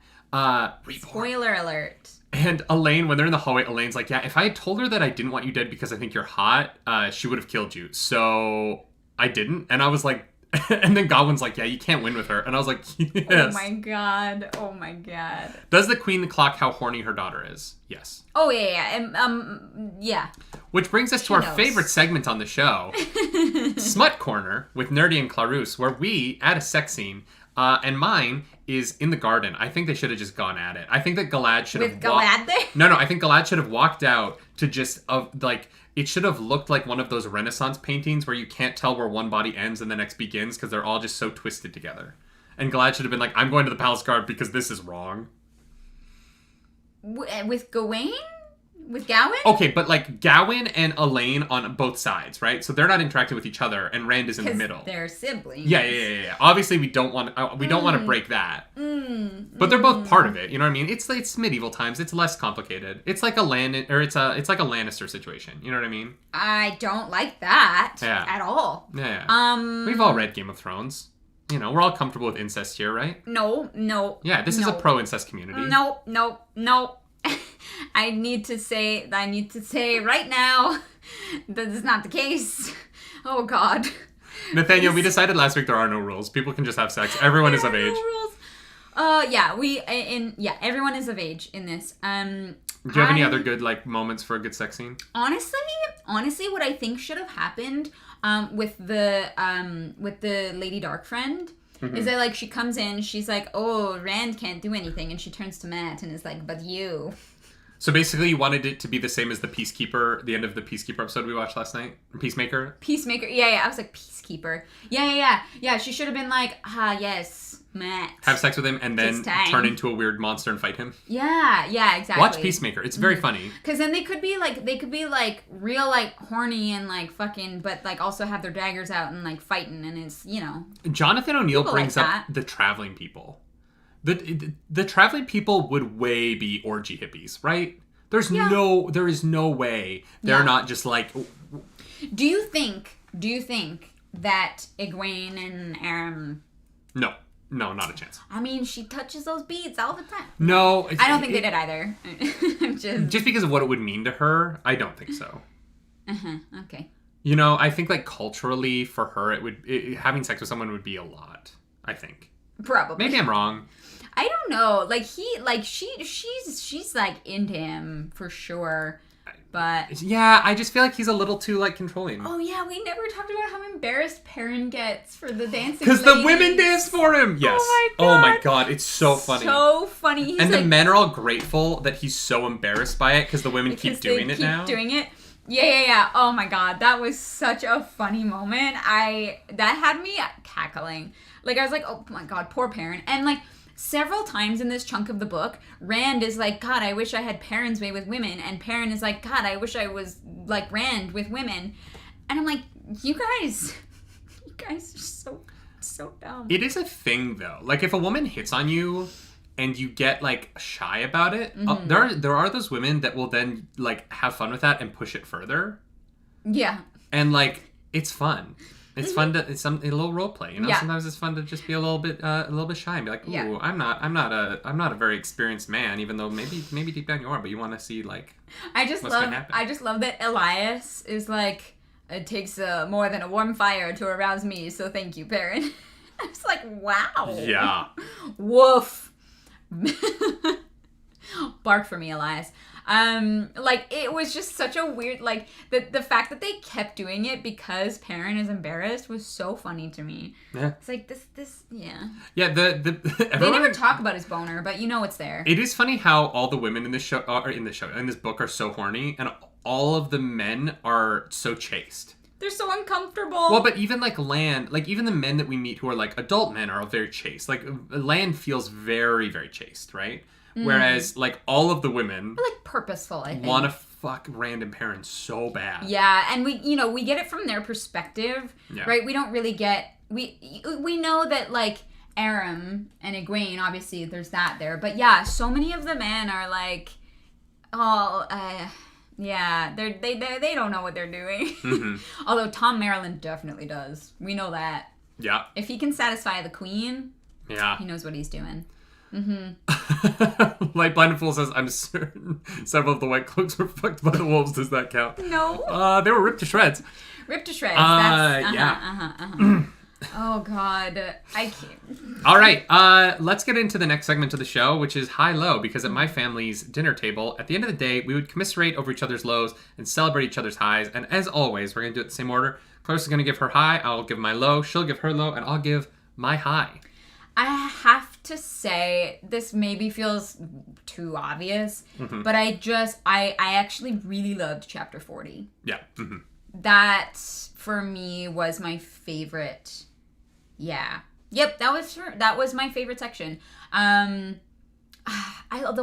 Reborn. Spoiler alert. And Elaine, when they're in the hallway, Elaine's like, yeah, if I had told her that I didn't want you dead because I think you're hot, she would have killed you. So I didn't. And I was like, and then Godwin's like, yeah, you can't win with her. And I was like, yes. Oh my god. Does the queen clock how horny her daughter is? Yes. Oh, yeah. Yeah. Which brings us to our favorite segment on the show, Smut Corner with Nerdy and Clarus, where we add a sex scene. And mine is in the garden. I think they should have just gone at it. I think that Galad should have... With Galad there? No, I think Galad should have walked out to just, like... It should have looked like one of those Renaissance paintings where you can't tell where one body ends and the next begins because they're all just so twisted together. And Galad should have been like, I'm going to the palace guard because this is wrong. With Gawain? With Gawain? Okay, but like Gawain and Elaine on both sides, right? So they're not interacting with each other, and Rand is in the middle. They're siblings. Yeah. Obviously, we don't want to break that. But they're both part of it. You know what I mean? It's medieval times. It's less complicated. It's like it's like a Lannister situation. You know what I mean? I don't like that at all. Yeah. We've all read Game of Thrones. You know, we're all comfortable with incest here, right? No. Yeah, this is a pro-incest community. No. I need to say right now that is not the case. Oh God. Nathaniel, we decided last week there are no rules. People can just have sex. Everyone is of age. No rules. Everyone is of age in this. Do you have any other good like moments for a good sex scene? Honestly, what I think should have happened with the Lady Darkfriend is that, like, she comes in, she's like, oh, Rand can't do anything, and she turns to Matt and is like, but you. So basically you wanted it to be the same as the Peacekeeper, the end of the Peacekeeper episode we watched last night? Peacemaker? Yeah, I was like, Peacekeeper. Yeah, she should have been like, yes, Matt. Have sex with him and then turn into a weird monster and fight him? Yeah, exactly. Watch Peacemaker. It's very funny. Because then they could be like real like horny and like fucking, but like also have their daggers out and like fighting, and it's, you know. Jonathan O'Neill brings up the traveling people. The traveling people would way be orgy hippies, right? There is no way they're not just like. Do you think that Egwene and No, not a chance. I mean, she touches those beads all the time. No, I don't think they did either. Just because of what it would mean to her, I don't think so. Okay. You know, I think like culturally for her, having sex with someone would be a lot. I think. Probably. Maybe I'm wrong. I don't know. Like she's like into him for sure. But yeah, I just feel like he's a little too like controlling. Oh yeah, we never talked about how embarrassed Perrin gets for the dancing. Because the women dance for him. Yes. Oh my god, it's so funny. So funny. He's and the men are all grateful that he's so embarrassed by it because the women keep doing it now. Doing it. Yeah. Oh my god, that was such a funny moment. That had me cackling. Like, I was like, oh my god, poor Perrin. And like, several times in this chunk of the book, Rand is like, God, I wish I had Perrin's way with women. And Perrin is like, God, I wish I was like Rand with women. And I'm like, you guys are so dumb. It is a thing, though. Like, if a woman hits on you, and you get like shy about it, Mm-hmm. there are those women that will then like have fun with that and push it further, Yeah. and like it's fun. It's fun to it's a little role play, you know. Yeah. Sometimes it's fun to just be a little bit shy and be like, ooh, Yeah. I'm not a very experienced man, even though maybe deep down you are, but you want to see like what's gonna happen. I just love that Elias is like, it takes more than a warm fire to arouse me, so thank you, Perrin. I was like, wow. Yeah. Woof. Bark for me, Elias. Like, it was just such a weird, like, the fact that they kept doing it because Perrin is embarrassed was so funny to me. Yeah. It's like, yeah. Yeah, They everyone, never talk about his boner, but you know it's there. it is funny how all the women in this show are in this book are so horny, and all of the men are so chaste. They're so uncomfortable. Well, but even like Lan, like even the men that we meet who are like adult men are all very chaste. Like Lan feels very, very chaste, right? Whereas like all of the women They're, like, purposeful, I think. want to fuck random parents so bad. Yeah, and we get it from their perspective, Yeah. right? We don't really get we know that like Aram and Egwene, obviously there's that there, but yeah, so many of the men are like, oh, yeah, they don't know what they're doing. Mm-hmm. Although Tom Maryland definitely does. We know that. Yeah. If he can satisfy the queen, Yeah. he knows what he's doing. Like Blinded Fool says, I'm certain several of the White Cloaks were fucked by the wolves. Does that count? No. They were ripped to shreds. Ripped to shreds. Yeah. Oh God, I can't. All right, let's get into the next segment of the show, which is high-low, because at my family's dinner table, at the end of the day, we would commiserate over each other's lows and celebrate each other's highs. And as always, we're going to do it in the same order. Clarissa is going to give her high, I'll give my low, she'll give her low, and I'll give my high. I have to say, this maybe feels too obvious, but I actually really loved chapter 40. Yeah. Mm-hmm. That, for me, was my favorite. Yeah. Yep, that was my favorite section. Although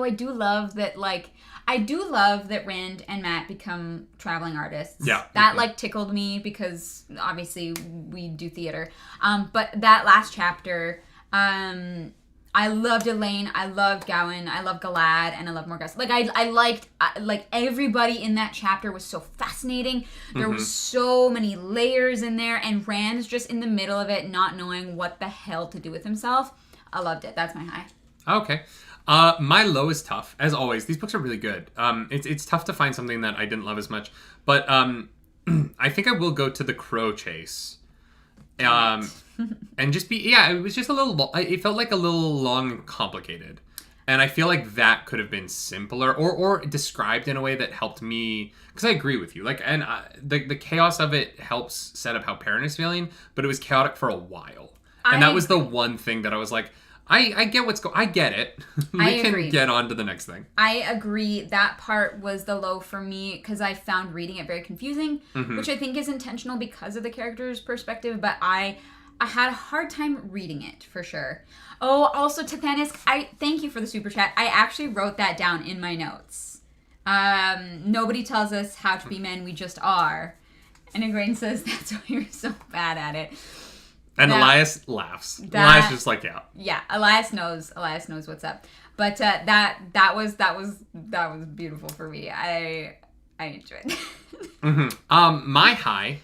I do love that, like, Rand and Matt become traveling artists. Yeah. That, like, tickled me because, obviously, we do theater. But that last chapter... I loved Elaine, I loved Gowan, I loved Galad, and I loved Morgus. Like, I liked, like, everybody in that chapter was so fascinating. There was so many layers in there, and Rand's just in the middle of it, not knowing what the hell to do with himself. I loved it. That's my high. Okay. My low is tough, as always. These books are really good. It's tough to find something that I didn't love as much, but I think I will go to the Crow Chase. And just it was just a little, it felt like a little long and complicated. And I feel like that could have been simpler or described in a way that helped me, because I agree with you. Like, and the chaos of it helps set up how Perrin is feeling, but it was chaotic for a while. And that was the one thing that I was like, I get I get it. We can get on to the next thing. I agree. That part was the low for me because I found reading it very confusing, which I think is intentional because of the character's perspective, but I had a hard time reading it, for sure. Oh, also, Tathanisk, I thank you for the super chat. I actually wrote that down in my notes. Nobody tells us how to be men, we just are. And Ingrain says that's why you're so bad at it. And Elias laughs. Elias is just like, yeah. Yeah, Elias knows what's up. But that was beautiful for me. I enjoyed it. My high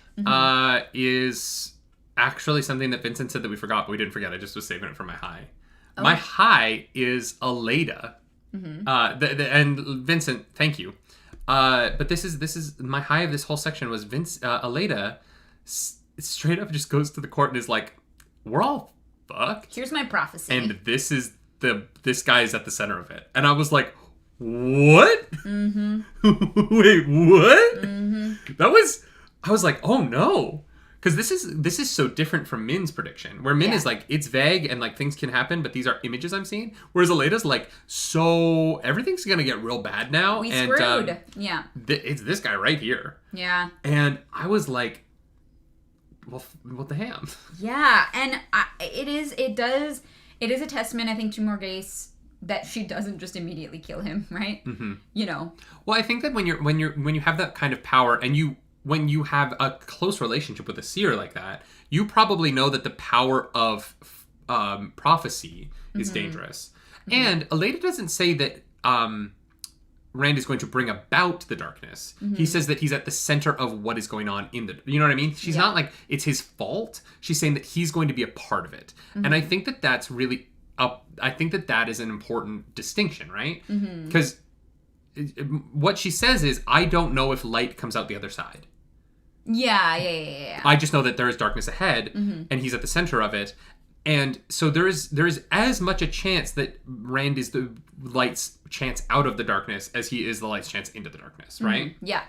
is actually something that Vincent said that we forgot, but we didn't forget. I just was saving it for my high. Oh. My high is Aleda. And Vincent, thank you. But this is my high of this whole section was Aleda straight up just goes to the court and is like, we're all fucked. Here's my prophecy. And this guy is at the center of it. And I was like, what? Mm-hmm. Wait, what? Mm-hmm. I was like, oh no. Because this is so different from Min's prediction, where Min is like, it's vague and like things can happen, but these are images I'm seeing. Whereas Aleda's like, so everything's gonna get real bad now. We screwed. Yeah. It's this guy right here. Yeah. And I was like, well, what the ham? Yeah, and it is a testament, I think, to Morghese that she doesn't just immediately kill him, right? Mm-hmm. You know. Well, I think that when you have that kind of power and when you have a close relationship with a seer like that, you probably know that the power of prophecy is dangerous. And Aleda doesn't say that Rand is going to bring about the darkness. He says that he's at the center of what is going on in the... You know what I mean? She's not like it's his fault. She's saying that he's going to be a part of it. And I think that that's really... I think that that is an important distinction, right? Because what she says is, I don't know if light comes out the other side. Yeah. I just know that there is darkness ahead, and he's at the center of it. And so there is as much a chance that Rand is the light's chance out of the darkness as he is the light's chance into the darkness, right? Yeah,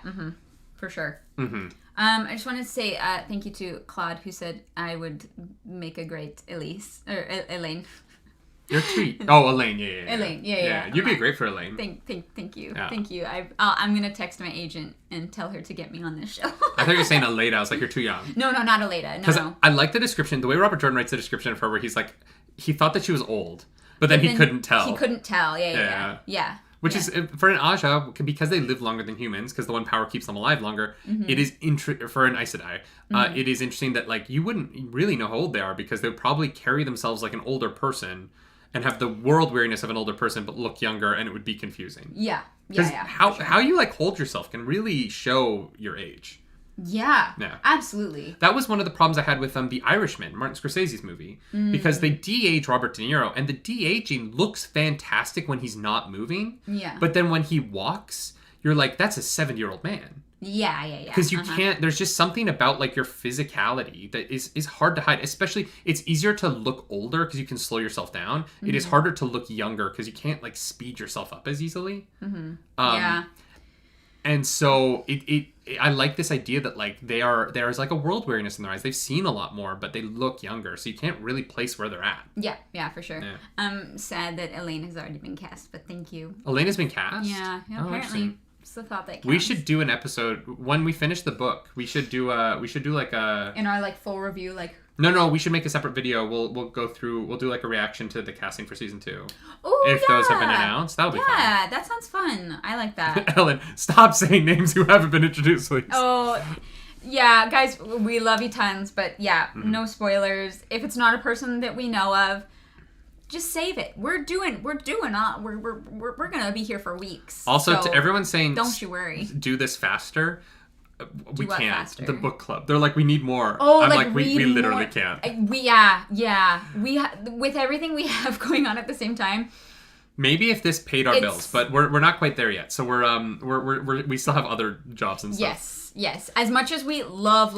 for sure. I just wanted to say thank you to Claude, who said I would make a great Elise, or Elaine. Your tweet. Oh, Elaine, yeah. Elaine, yeah. You'd be great for Elaine. Thank you. Yeah. Thank you. I'm going to text my agent and tell her to get me on this show. I thought you were saying Aleda. I was like, you're too young. No, not Aleda. No. Because I like the description, the way Robert Jordan writes the description of her, where he's like, he thought that she was old, but then he couldn't tell. He couldn't tell, yeah. Which is, for an Aja, because they live longer than humans, because the one power keeps them alive longer, it is, for an Aes Sedai, it is interesting that, like, you wouldn't really know how old they are, because they would probably carry themselves like an older person, and have the world weariness of an older person, but look younger, and it would be confusing. Yeah. How you, like, hold yourself can really show your age. Yeah, absolutely. That was one of the problems I had with The Irishman, Martin Scorsese's movie, because they de-age Robert De Niro, and the de-aging looks fantastic when he's not moving. Yeah. But then when he walks, you're like, that's a 7-year-old man. Yeah. Because you can't, there's just something about, like, your physicality that is hard to hide. Especially, it's easier to look older because you can slow yourself down. It is harder to look younger because you can't, like, speed yourself up as easily. Yeah. And so I like this idea that, like, there's like a world weariness in their eyes. They've seen a lot more, but they look younger, so you can't really place where they're at. Yeah, for sure. Yeah. I'm sad that Elaine has already been cast, but thank you. Elaine has been cast? Yeah, apparently. It's the thought that counts. We should do an episode when we finish the book. We should do like a in our, like, full review, like. No, we should make a separate video. We'll go through. We'll do, like, a reaction to the casting for season 2. Oh, if those have been announced, that'll be fun. Yeah, that sounds fun. I like that. Ellen, stop saying names who haven't been introduced, please. Oh, yeah, guys, we love you tons, but yeah, no spoilers. If it's not a person that we know of, just save it. We're gonna be here for weeks. Also, so to everyone saying, don't you worry. Do this faster. We what can't. faster? The book club. They're like, we need more. Oh, I'm like, we literally more. can't. With everything we have going on at the same time. Maybe if this paid our bills, but we're not quite there yet. So we still have other jobs and stuff. Yes. As much as we love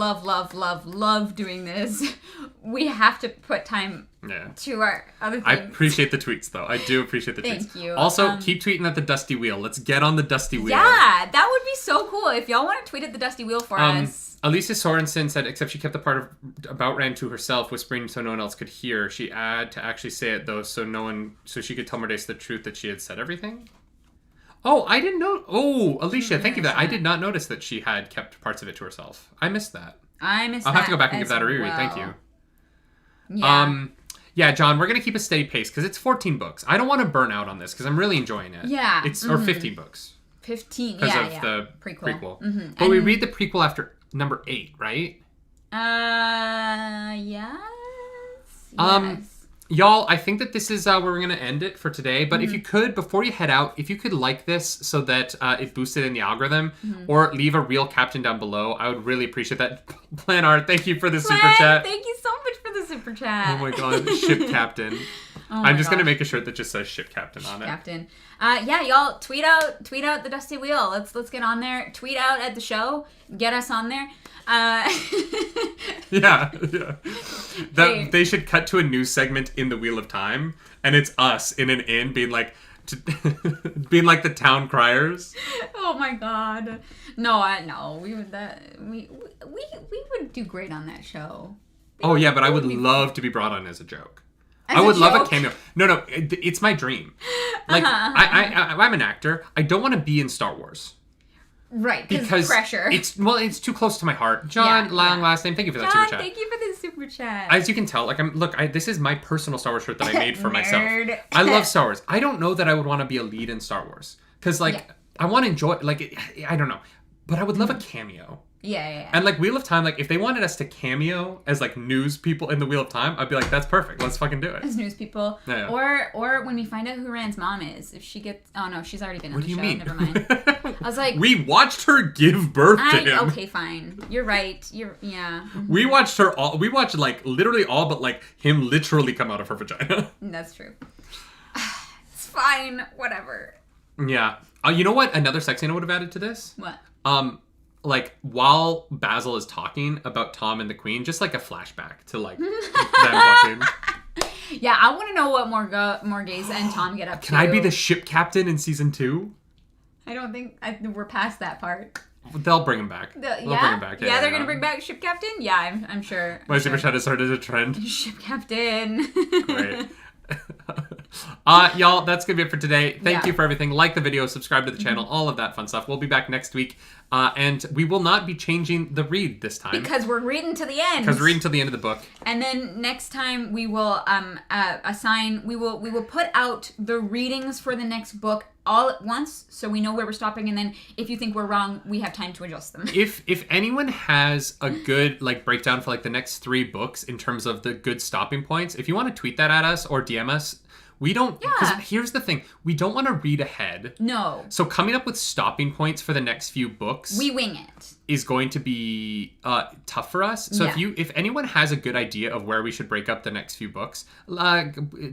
doing this, we have to put time to our other things. I appreciate the tweets, though. I do appreciate the tweets. Thank you. Also, keep tweeting at the Dusty Wheel. Let's get on the Dusty Wheel. Yeah, that would be so cool. If y'all want to tweet at the Dusty Wheel for us. Alicia Sorensen said, except she kept the part of about Rand to herself, whispering so no one else could hear. She had to actually say it, though, so she could tell Mordace the truth that she had said everything. Oh, I didn't know. Oh, Alicia, thank you for that. I did not notice that she had kept parts of it to herself. I missed that. I'll have to go back and give that a reread. Thank you. Yeah. Yeah, John, we're going to keep a steady pace because it's 14 books. I don't want to burn out on this because I'm really enjoying it. Yeah. Or 15 books. 15, because of the prequel. But and we read the prequel after number 8, right? Yes. Y'all, I think that this is where we're going to end it for today. But if you could, before you head out, if you could like this so that it boosted in the algorithm, or leave a real captain down below, I would really appreciate that. Plan Art, thank you for the super chat. Thank you so much for the super chat. Oh my god, ship captain. I'm just going to make a shirt that just says ship captain on it. Captain. Yeah, y'all, tweet out the Dusty Wheel. Let's get on there. Tweet out at the show. Get us on there. Yeah. They should cut to a news segment in the Wheel of Time, and it's us in an inn being like the town criers. Oh my god. No. We would do great on that show. Oh yeah, but I would love to be brought on as a joke. I would love a cameo. No, it's my dream. Like I'm an actor. I don't want to be in Star Wars. Right, because pressure. It's too close to my heart. John, long last name. Thank you for that super chat. Thank you for the super chat. As you can tell, this is my personal Star Wars shirt that I made for myself. I love Star Wars. I don't know that I would want to be a lead in Star Wars because I want to enjoy. I don't know, but I would love a cameo. Yeah. And like Wheel of Time, like if they wanted us to cameo as like news people in the Wheel of Time, I'd be like, that's perfect. Let's fucking do it. As news people. Yeah. Or when we find out who Rand's mom is, if she gets... Oh, no, she's already been on the show. What do you mean? Never mind. I was like... We watched her give birth to him. Okay, fine. You're right. Yeah. We watched her all... We watched like literally all but like him literally come out of her vagina. That's true. It's fine. Whatever. Yeah. You know what? Another sex scene I would have added to this? What? Like while Basil is talking about Tom and the Queen, just like a flashback to like them fucking. Yeah, I want to know what Morghese and Tom get up to. Can I be the ship captain in season 2? I don't think we're past that part. They'll bring him back. They'll bring him back. Yeah, they're gonna bring back ship captain. Yeah, I'm sure. My super chat has started a trend. Ship captain. Great. Y'all, that's gonna be it for today. Thank you for everything. Like the video, subscribe to the channel, all of that fun stuff. We'll be back next week, and we will not be changing the read this time because we're reading to the end. Because we're reading to the end of the book. And then next time we will we will put out the readings for the next book all at once, so we know where we're stopping, and then if you think we're wrong, we have time to adjust them. If anyone has a good like breakdown for like the next 3 books in terms of the good stopping points, if you want to tweet that at us or DM us. We don't, because here's the thing, we don't want to read ahead. No. So coming up with stopping points for the next few books. We wing it. Is going to be tough for us. So if anyone has a good idea of where we should break up the next few books,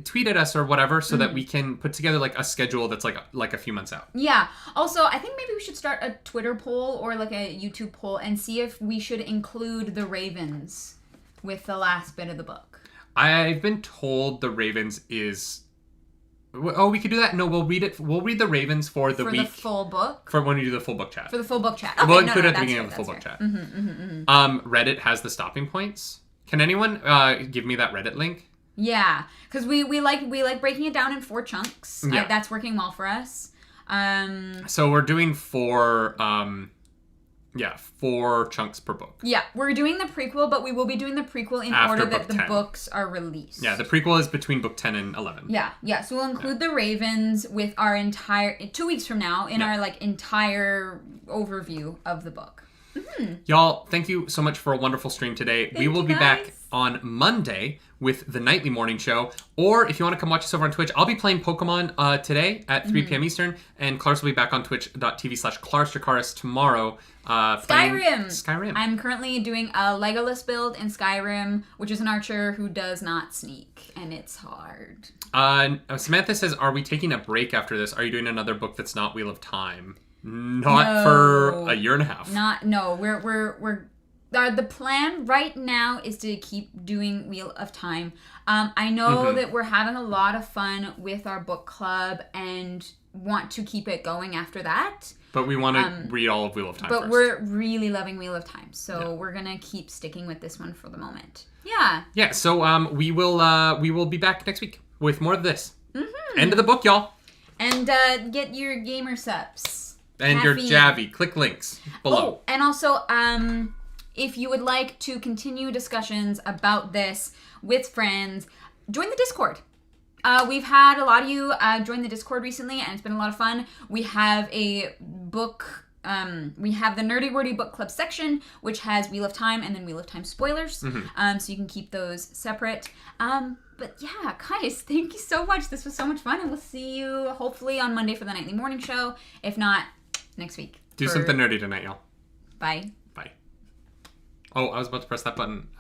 tweet at us or whatever so that we can put together like a schedule that's like a few months out. Yeah. Also, I think maybe we should start a Twitter poll or like a YouTube poll and see if we should include the Ravens with the last bit of the book. I've been told the Ravens is... Oh, we could do that. No, we'll read it. We'll read the Ravens for the week. For the full book? For when we do the full book chat. For the full book chat. Okay, we'll include it at the beginning of the full book chat. Reddit has the stopping points. Can anyone give me that Reddit link? Yeah, because we like breaking it down in 4 chunks. Yeah. That's working well for us. So we're doing 4 chunks per book. Yeah, we're doing the prequel, but we will be doing the prequel in order that the books are released. Yeah, the prequel is between book 10 and 11. Yeah. So we'll include the Ravens with our entire 2 weeks from now in our like entire overview of the book. Y'all, thank you so much for a wonderful stream today. We will be back on Monday with the nightly morning show. Or if you want to come watch us over on Twitch, I'll be playing Pokemon today at 3 p.m. Eastern. And Clarus will be back on twitch.tv/ClarusDracaris tomorrow. Skyrim. I'm currently doing a Legolas build in Skyrim, which is an archer who does not sneak. And it's hard. Samantha says, are we taking a break after this? Are you doing another book that's not Wheel of Time? Not for a year and a half. We're the plan right now is to keep doing Wheel of Time. I know that we're having a lot of fun with our book club and want to keep it going after that. But we want to read all of Wheel of Time But first. We're really loving Wheel of Time, so we're gonna keep sticking with this one for the moment. Yeah. Yeah. So we will be back next week with more of this. End of the book, y'all. And get your gamer subs. And your Javi. Click links below. Oh, and also, if you would like to continue discussions about this with friends, join the Discord. We've had a lot of you join the Discord recently, and it's been a lot of fun. We have a book... we have the Nerdy Wordy Book Club section, which has Wheel of Time and then Wheel of Time spoilers. So you can keep those separate. But yeah, guys, thank you so much. This was so much fun, and we'll see you hopefully on Monday for the nightly morning show. If not, next week. Do something nerdy tonight, y'all. Bye. Oh, I was about to press that button.